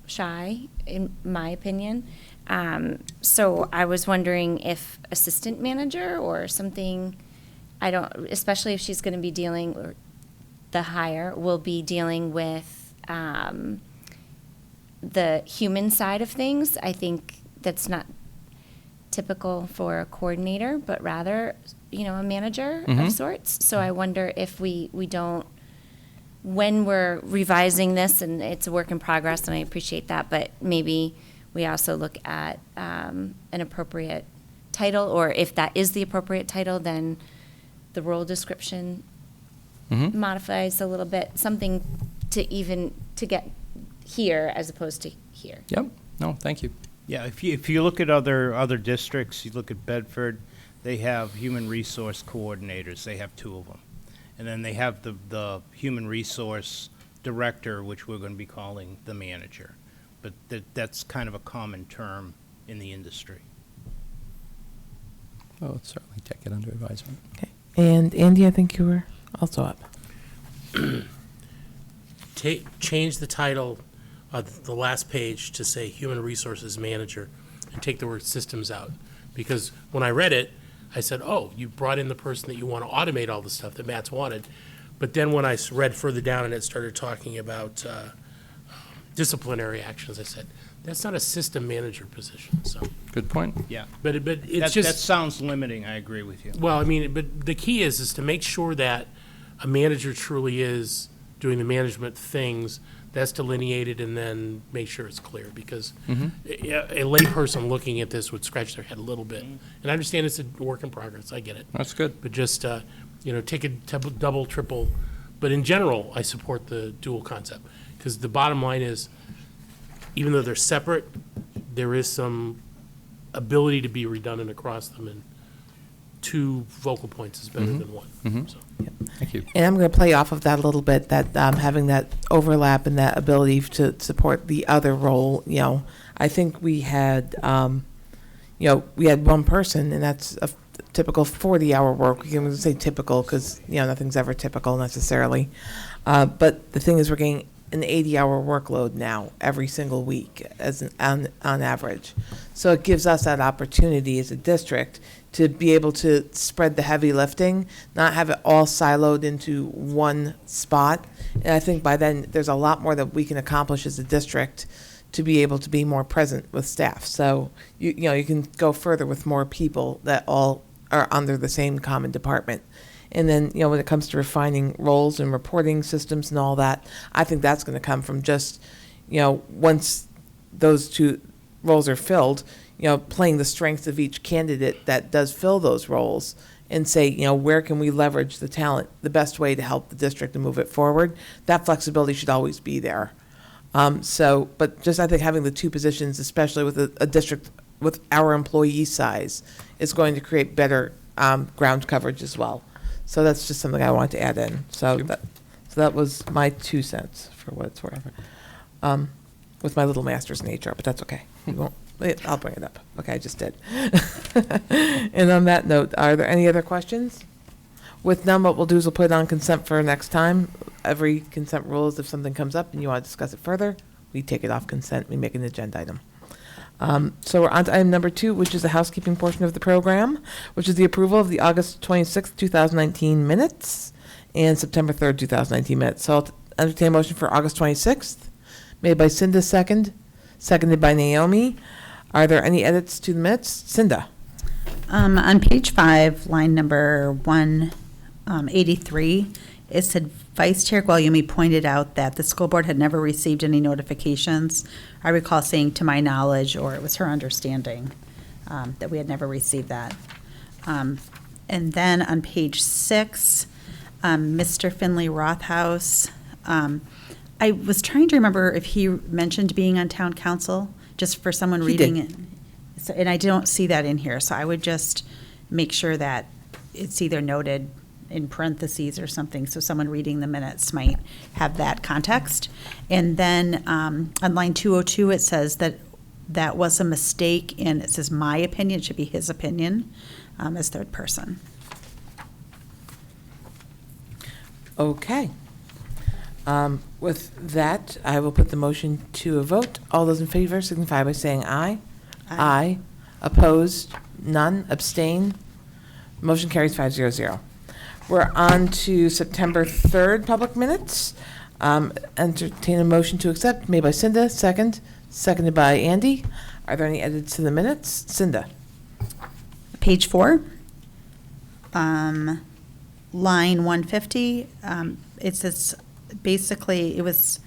shy, in my opinion. So I was wondering if assistant manager or something, especially if she's going to be dealing, or the hire will be dealing with the human side of things. I think that's not typical for a coordinator, but rather, a manager of sorts. So I wonder if we don't, when we're revising this, and it's a work in progress, and I appreciate that, but maybe we also look at an appropriate title, or if that is the appropriate title, then the role description modifies a little bit, something to get here as opposed to here. Yep. No, thank you. Yeah, if you look at other districts, you look at Bedford, they have human resource coordinators. They have 2 of them. And then they have the human resource director, which we're going to be calling the manager. But that's kind of a common term in the industry. Well, let's certainly take it under advisement. Okay. And Andy, I think you were also up. Change the title of the last page to say Human Resources Manager and take the word systems out. Because when I read it, I said, oh, you brought in the person that you want to automate all the stuff that Matt's wanted. But then when I read further down and it started talking about disciplinary actions, I said, that's not a system manager position. So good point. Yeah. But it's just... That sounds limiting, I agree with you. Well, but the key is to make sure that a manager truly is doing the management things that's delineated, and then make sure it's clear, because a layperson looking at this would scratch their head a little bit. And I understand it's a work in progress. I get it. That's good. But just, take a double, triple. But in general, I support the dual concept, because the bottom line is, even though they're separate, there is some ability to be redundant across them, and 2 focal points is better than 1. So. Thank you. And I'm going to play off of that a little bit, that having that overlap and that ability to support the other role. I think we had, we had 1 person, and that's a typical 40-hour work. We can say typical because, nothing's ever typical necessarily. But the thing is, we're getting an 80-hour workload now every single week on average. So it gives us that opportunity as a district to be able to spread the heavy lifting, not have it all siloed into one spot. And I think by then there's a lot more that we can accomplish as a district to be able to be more present with staff. So you can go further with more people that all are under the same common department. And then, when it comes to refining roles and reporting systems and all that, I think that's going to come from just, once those 2 roles are filled, playing the strengths of each candidate that does fill those roles and say, where can we leverage the talent the best way to help the district and move it forward. That flexibility should always be there. But just I think having the 2 positions, especially with a district with our employee size, is going to create better ground coverage as well. So that's just something I wanted to add in. So that was my 2 cents for what it's worth. With my little master's in HR, but that's okay. We won't Wait, I'll bring it up. Okay, I just did. And on that note, are there any other questions? With none, what we'll do is we'll put it on consent for next time. Every consent rule is if something comes up and you want to discuss it further, we take it off consent, we make an agenda item. So we're on to item number 2, which is the housekeeping portion of the program, which is the approval of the August 26th, 2019 minutes and September 3rd, 2019 minutes. So I'll entertain a motion for August 26th, made by Cinda, seconded by Naomi. Are there any edits to the minutes? Cinda. On page 5, line number 183, it said Vice Chair Guglielmi pointed out that the school board had never received any notifications. I recall saying to my knowledge, or it was her understanding, that we had never received that. And then on page 6, Mr. Finley Rothaus, I was trying to remember if he mentioned being on town council, just for someone reading it. So, and I don't see that in here, so I would just make sure that it's either noted in parentheses or something, so someone reading the minutes might have that context. And then on line 202, it says that that was a mistake, and it says my opinion, it should be his opinion, as third person. Okay. With that, I will put the motion to a vote. All those in favor signify by saying aye. Aye. Opposed? None. Abstain? Motion carries 500. We're on to September 3rd public minutes. Entertain a motion to accept, made by Cinda, seconded by Andy. Are there any edits to the minutes? Cinda. Page 4, line 150, it says, basically, it was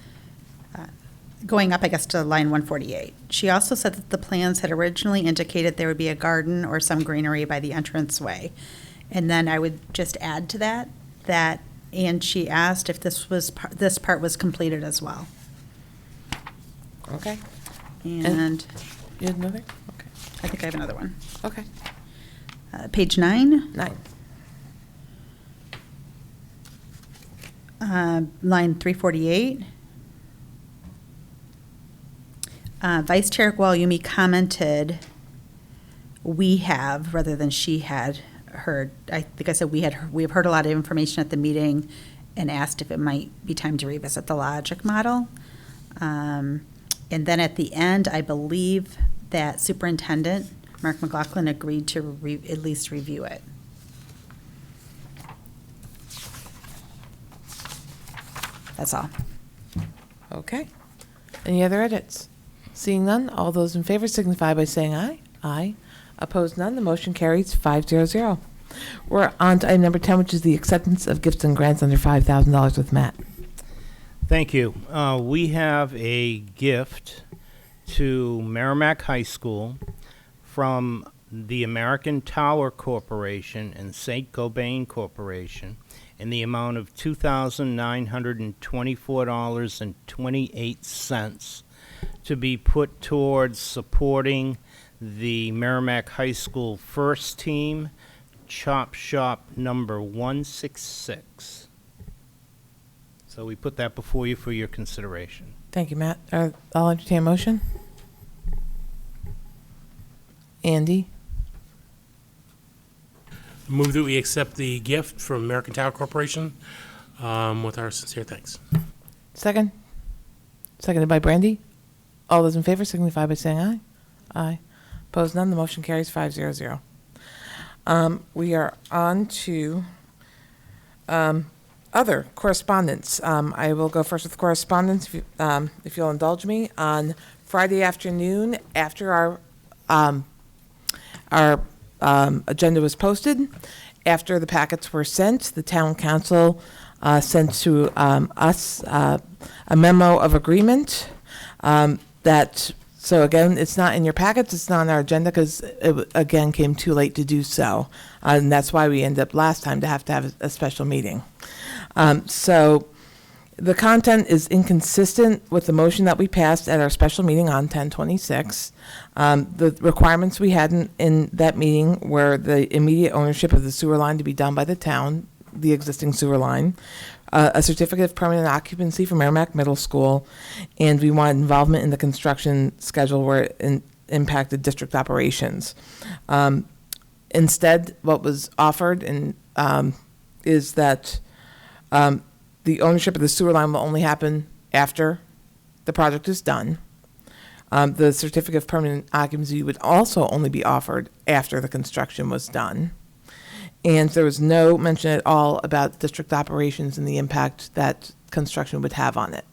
going up, I guess, to line 148. She also said that the plans had originally indicated there would be a garden or some greenery by the entranceway. And then I would just add to that, and she asked if this part was completed as well. Okay. And you had another? Okay. I think I have another one. Okay. Page 9. 9. Line 348. Vice Chair Guglielmi commented, we have, rather than she had heard. I think I said we have heard a lot of information at the meeting and asked if it might be time to revisit the logic model. And then at the end, I believe that Superintendent Mark McLaughlin agreed to at least review it. That's all. Okay. Any other edits? Seeing none, all those in favor signify by saying aye. Aye. Opposed, none. The motion carries 500. We're on to item number 10, which is the acceptance of gifts and grants under $5,000 with Matt. Thank you. We have a gift to Merrimack High School from the American Tower Corporation and St. Gobain Corporation in the amount of $2,924.28 to be put towards supporting the Merrimack High School first team, Chop Shop number 166. So we put that before you for your consideration. Thank you, Matt. I'll entertain a motion. Andy? Move that we accept the gift from American Tower Corporation with our sincere thanks. Second? Seconded by Brandy. All those in favor signify by saying aye. Aye. Opposed, none. The motion carries 500. We are on to other correspondence. I will go first with correspondence, if you'll indulge me. On Friday afternoon, after our agenda was posted, after the packets were sent, the town council sent to us a memo of agreement so again, it's not in your packets, it's not on our agenda because it, again, came too late to do so. And that's why we ended up last time to have a special meeting. So the content is inconsistent with the motion that we passed at our special meeting on 10/26. The requirements we had in that meeting were the immediate ownership of the sewer line to be done by the town, the existing sewer line, a certificate of permanent occupancy for Merrimack Middle School, and we wanted involvement in the construction schedule where it impacted district operations. Instead, what was offered is that the ownership of the sewer line will only happen after the project is done. The certificate of permanent occupancy would also only be offered after the construction was done. And there was no mention at all about district operations and the impact that construction would have on it.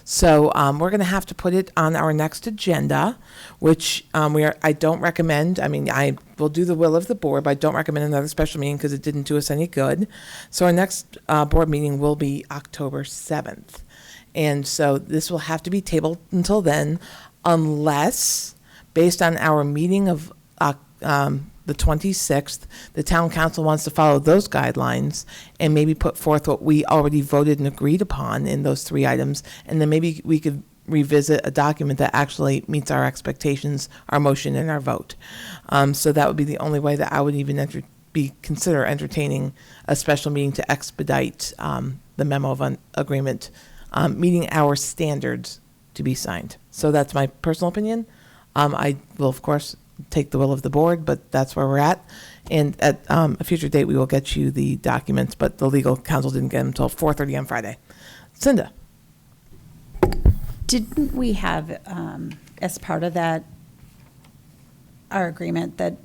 So we're going to have to put it on our next agenda, which I don't recommend. I mean, I will do the will of the board, but I don't recommend another special meeting because it didn't do us any good. So our next board meeting will be October 7th. And so this will have to be tabled until then, unless, based on our meeting of the 26th, the town council wants to follow those guidelines and maybe put forth what we already voted and agreed upon in those 3 items, and then maybe we could revisit a document that actually meets our expectations, our motion, and our vote. So that would be the only way that I would even consider entertaining a special meeting to expedite the memo of agreement, meeting our standards to be signed. So that's my personal opinion. I will, of course, take the will of the board, but that's where we're at. And at a future date, we will get you the documents, but the legal counsel didn't get them until 4:30 on Friday. Cinda. Didn't we have, as part of that, our agreement, that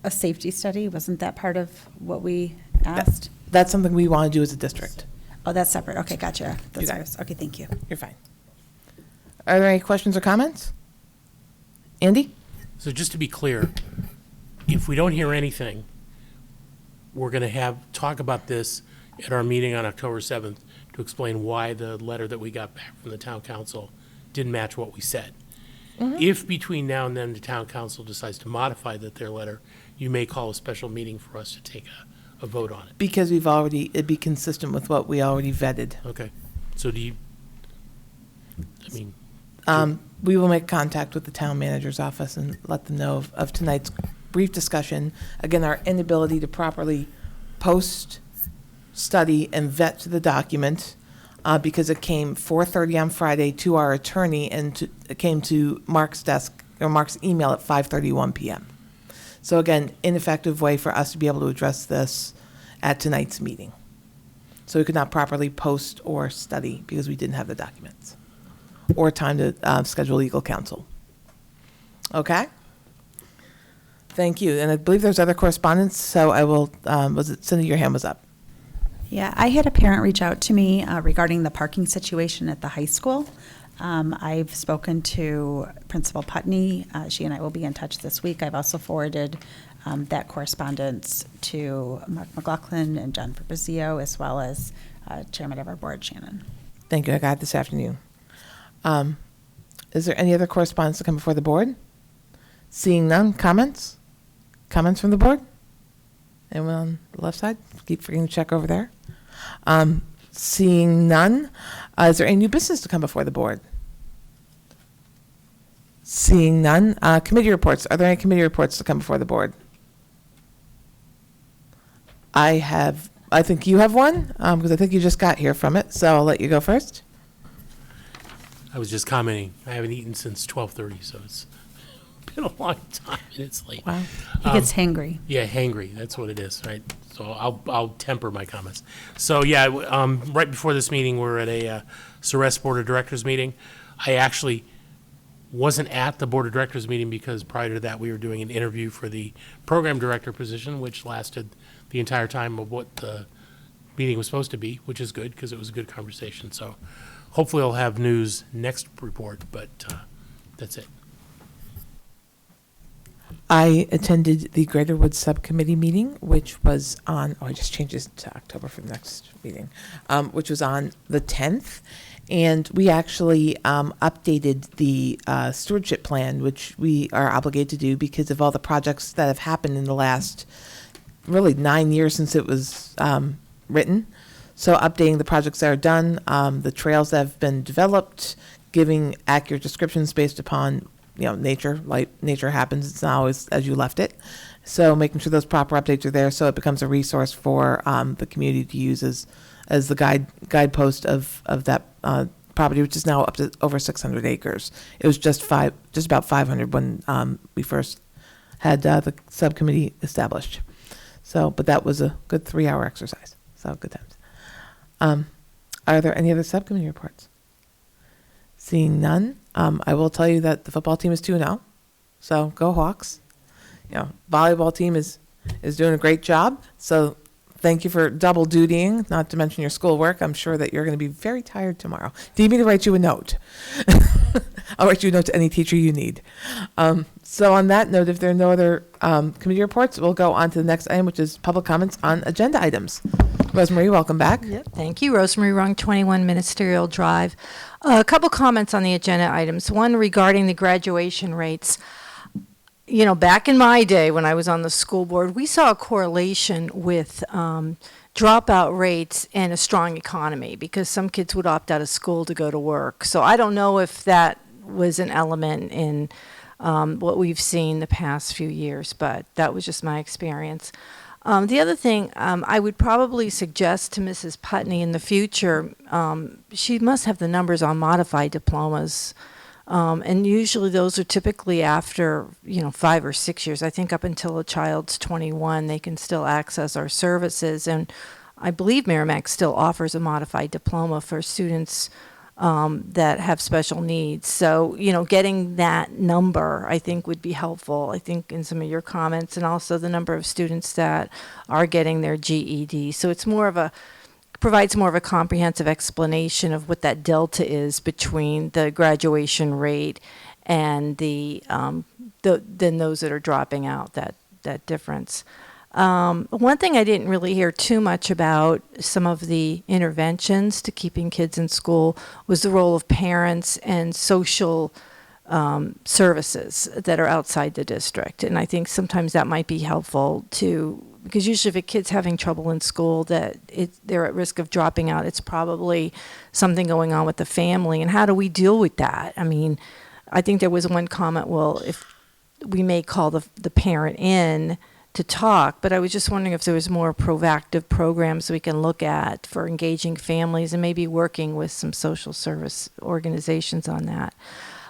a safety study? Wasn't that part of what we asked? That's something we want to do as a district. Oh, that's separate. Okay, gotcha. That's got it. what okay, thank you. You're fine. Are there any questions or comments? Andy? So just to be clear, if we don't hear anything, we're going to talk about this at our meeting on October 7th to explain why the letter that we got back from the town council didn't match what we said. Mm-hmm. If between now and then the town council decides to modify their letter, you may call a special meeting for us to take a vote on it. Because it'd be consistent with what we already vetted. Okay. So we will make contact with the town manager's office and let them know of tonight's brief discussion. Again, our inability to properly post, study, and vet the document because it came 4:30 on Friday to our attorney and it came to Mark's desk or Mark's email at 5:31 p.m. So again, ineffective way for us to be able to address this at tonight's meeting. So we could not properly post or study because we didn't have the documents or time to schedule legal counsel. Okay? Thank you. And I believe there's other correspondence, so I will, Cindy, your hand was up. Yeah, I had a parent reach out to me regarding the parking situation at the high school. I've spoken to Principal Putney. She and I will be in touch this week. I've also forwarded that correspondence to Mark McLaughlin and John Fabrizio, as well as Chairman of our board, Shannon. Thank you. I got it this afternoon. Is there any other correspondence to come before the board? Seeing none, comments? Comments from the board? Anyone on the left side? Keep forgetting to check over there. Seeing none, is there any new business to come before the board? Seeing none, committee reports. Are there any committee reports to come before the board? I think you have one, because I think you just got here from it, so I'll let you go first. I was just commenting, I haven't eaten since 12:30, so it's been a long time and it's late. Wow. He gets hangry. Yeah, hangry, that's what it is, right? So I'll temper my comments. So yeah, right before this meeting, we're at a Ceres Board of Directors meeting. I actually wasn't at the Board of Directors meeting because prior to that, we were doing an interview for the program director position, which lasted the entire time of what the meeting was supposed to be, which is good because it was a good conversation. So hopefully I'll have news next report, but that's it. I attended the Greater Woods Subcommittee meeting, which was on, I just changed this to October for the next meeting, which was on the 10th. And we actually updated the stewardship plan, which we are obligated to do because of all the projects that have happened in the last really 9 years since it was written. So updating the projects that are done, the trails that have been developed, giving accurate descriptions based upon nature, like nature happens, it's not always as you left it. So making sure those proper updates are there so it becomes a resource for the community to use as the guidepost of that property, which is now up to over 600 acres. It was just about 500 when we first had the subcommittee established. So, but that was a good 3-hour exercise. So good times. Are there any other subcommittee reports? Seeing none, I will tell you that the football team is 2-0. So go Hawks. You know, volleyball team is doing a great job. So thank you for double dutying, not to mention your schoolwork. I'm sure that you're going to be very tired tomorrow. Do you need me to write you a note? I'll write you a note to any teacher you need. So on that note, if there are no other committee reports, we'll go on to the next item, which is public comments on agenda items. Rosemary, welcome back. Yep, thank you. Rosemary Rung, 21 Ministerial Drive. A couple comments on the agenda items. One regarding the graduation rates. You know, back in my day when I was on the school board, we saw a correlation with dropout rates and a strong economy because some kids would opt out of school to go to work. So I don't know if that was an element in what we've seen the past few years, but that was just my experience. The other thing I would probably suggest to Mrs. Putney in the future, she must have the numbers on modified diplomas. And usually those are typically after, 5 or 6 years. I think up until a child's 21, they can still access our services. And I believe Merrimack still offers a modified diploma for students that have special needs. So, getting that number, I think, would be helpful, I think, in some of your comments, and also the number of students that are getting their GED. So it's provides more of a comprehensive explanation of what that delta is between the graduation rate and then those that are dropping out, that difference. One thing I didn't really hear too much about some of the interventions to keeping kids in school was the role of parents and social services that are outside the district. And I think sometimes that might be helpful too, because usually if a kid's having trouble in school, they're at risk of dropping out, it's probably something going on with the family. And how do we deal with that? I mean, I think there was one comment, well, if we may call the parent in to talk, but I was just wondering if there was more proactive programs we can look at for engaging families and maybe working with some social service organizations on that.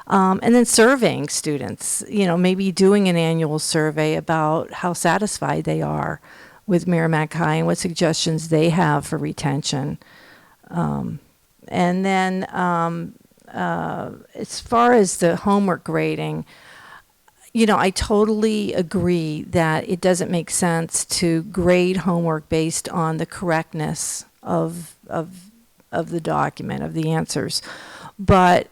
And then surveying students, maybe doing an annual survey about how satisfied they are with Merrimack High and what suggestions they have for retention. And then as far as the homework grading, I totally agree that it doesn't make sense to grade homework based on the correctness of the document, of the answers. But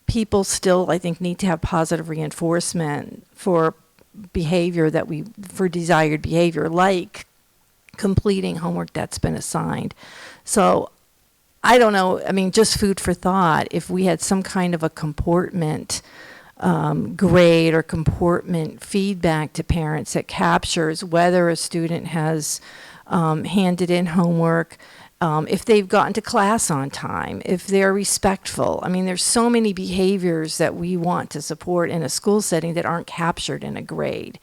people still, I think, need to have positive reinforcement for behavior for desired behavior, like completing homework that's been assigned. So I don't know, just food for thought, if we had some kind of a comportment grade or comportment feedback to parents that captures whether a student has handed in homework, if they've gotten to class on time, if they're respectful. There's so many behaviors that we want to support in a school setting that aren't captured in a grade.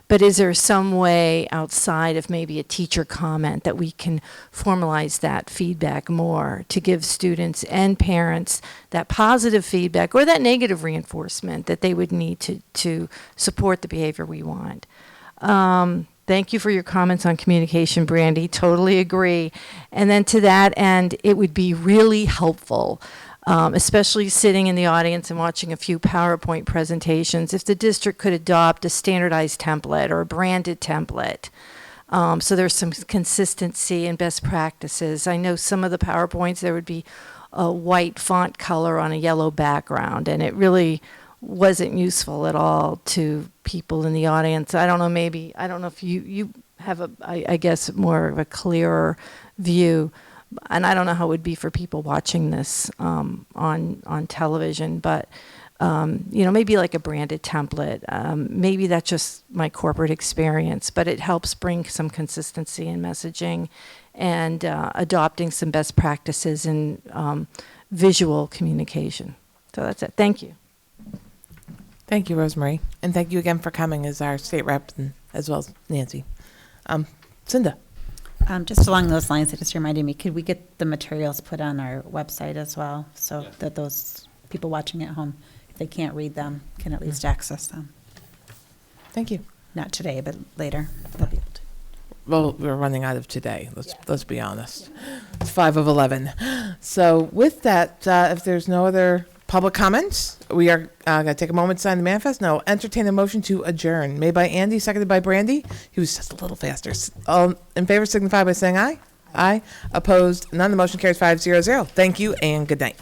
But is there some way outside of maybe a teacher comment that we can formalize that feedback more to give students and parents that positive feedback or that negative reinforcement that they would need to support the behavior we want? Thank you for your comments on communication, Brandy. Totally agree. And then to that end, it would be really helpful, especially sitting in the audience and watching a few PowerPoint presentations, if the district could adopt a standardized template or a branded template. So there's some consistency and best practices. I know some of the PowerPoints, there would be a white font color on a yellow background, and it really wasn't useful at all to people in the audience. I don't know if you have I guess more of a clearer view, and I don't know how it would be for people watching this on television, but maybe like a branded template. Maybe that's just my corporate experience, but it helps bring some consistency in messaging and adopting some best practices in visual communication. So that's it. Thank you. Thank you, Rosemary. And thank you again for coming as our state rep, and as well as Nancy. Cinda. Just along those lines, it just reminded me, could we get the materials put on our website as well, so that those people watching at home, if they can't read them, can at least access them? Thank you. Not today, but later, they'll be able to. Well, we're running out of today. Let's be honest. It's 5 of 11. So with that, if there's no other public comments, we are going to take a moment to sign the manifest. No, entertain a motion to adjourn. Made by Andy, seconded by Brandy. He was just a little faster. All in favor signify by saying aye. Aye. Opposed? None. The motion carries 5-0-0. Thank you and good night.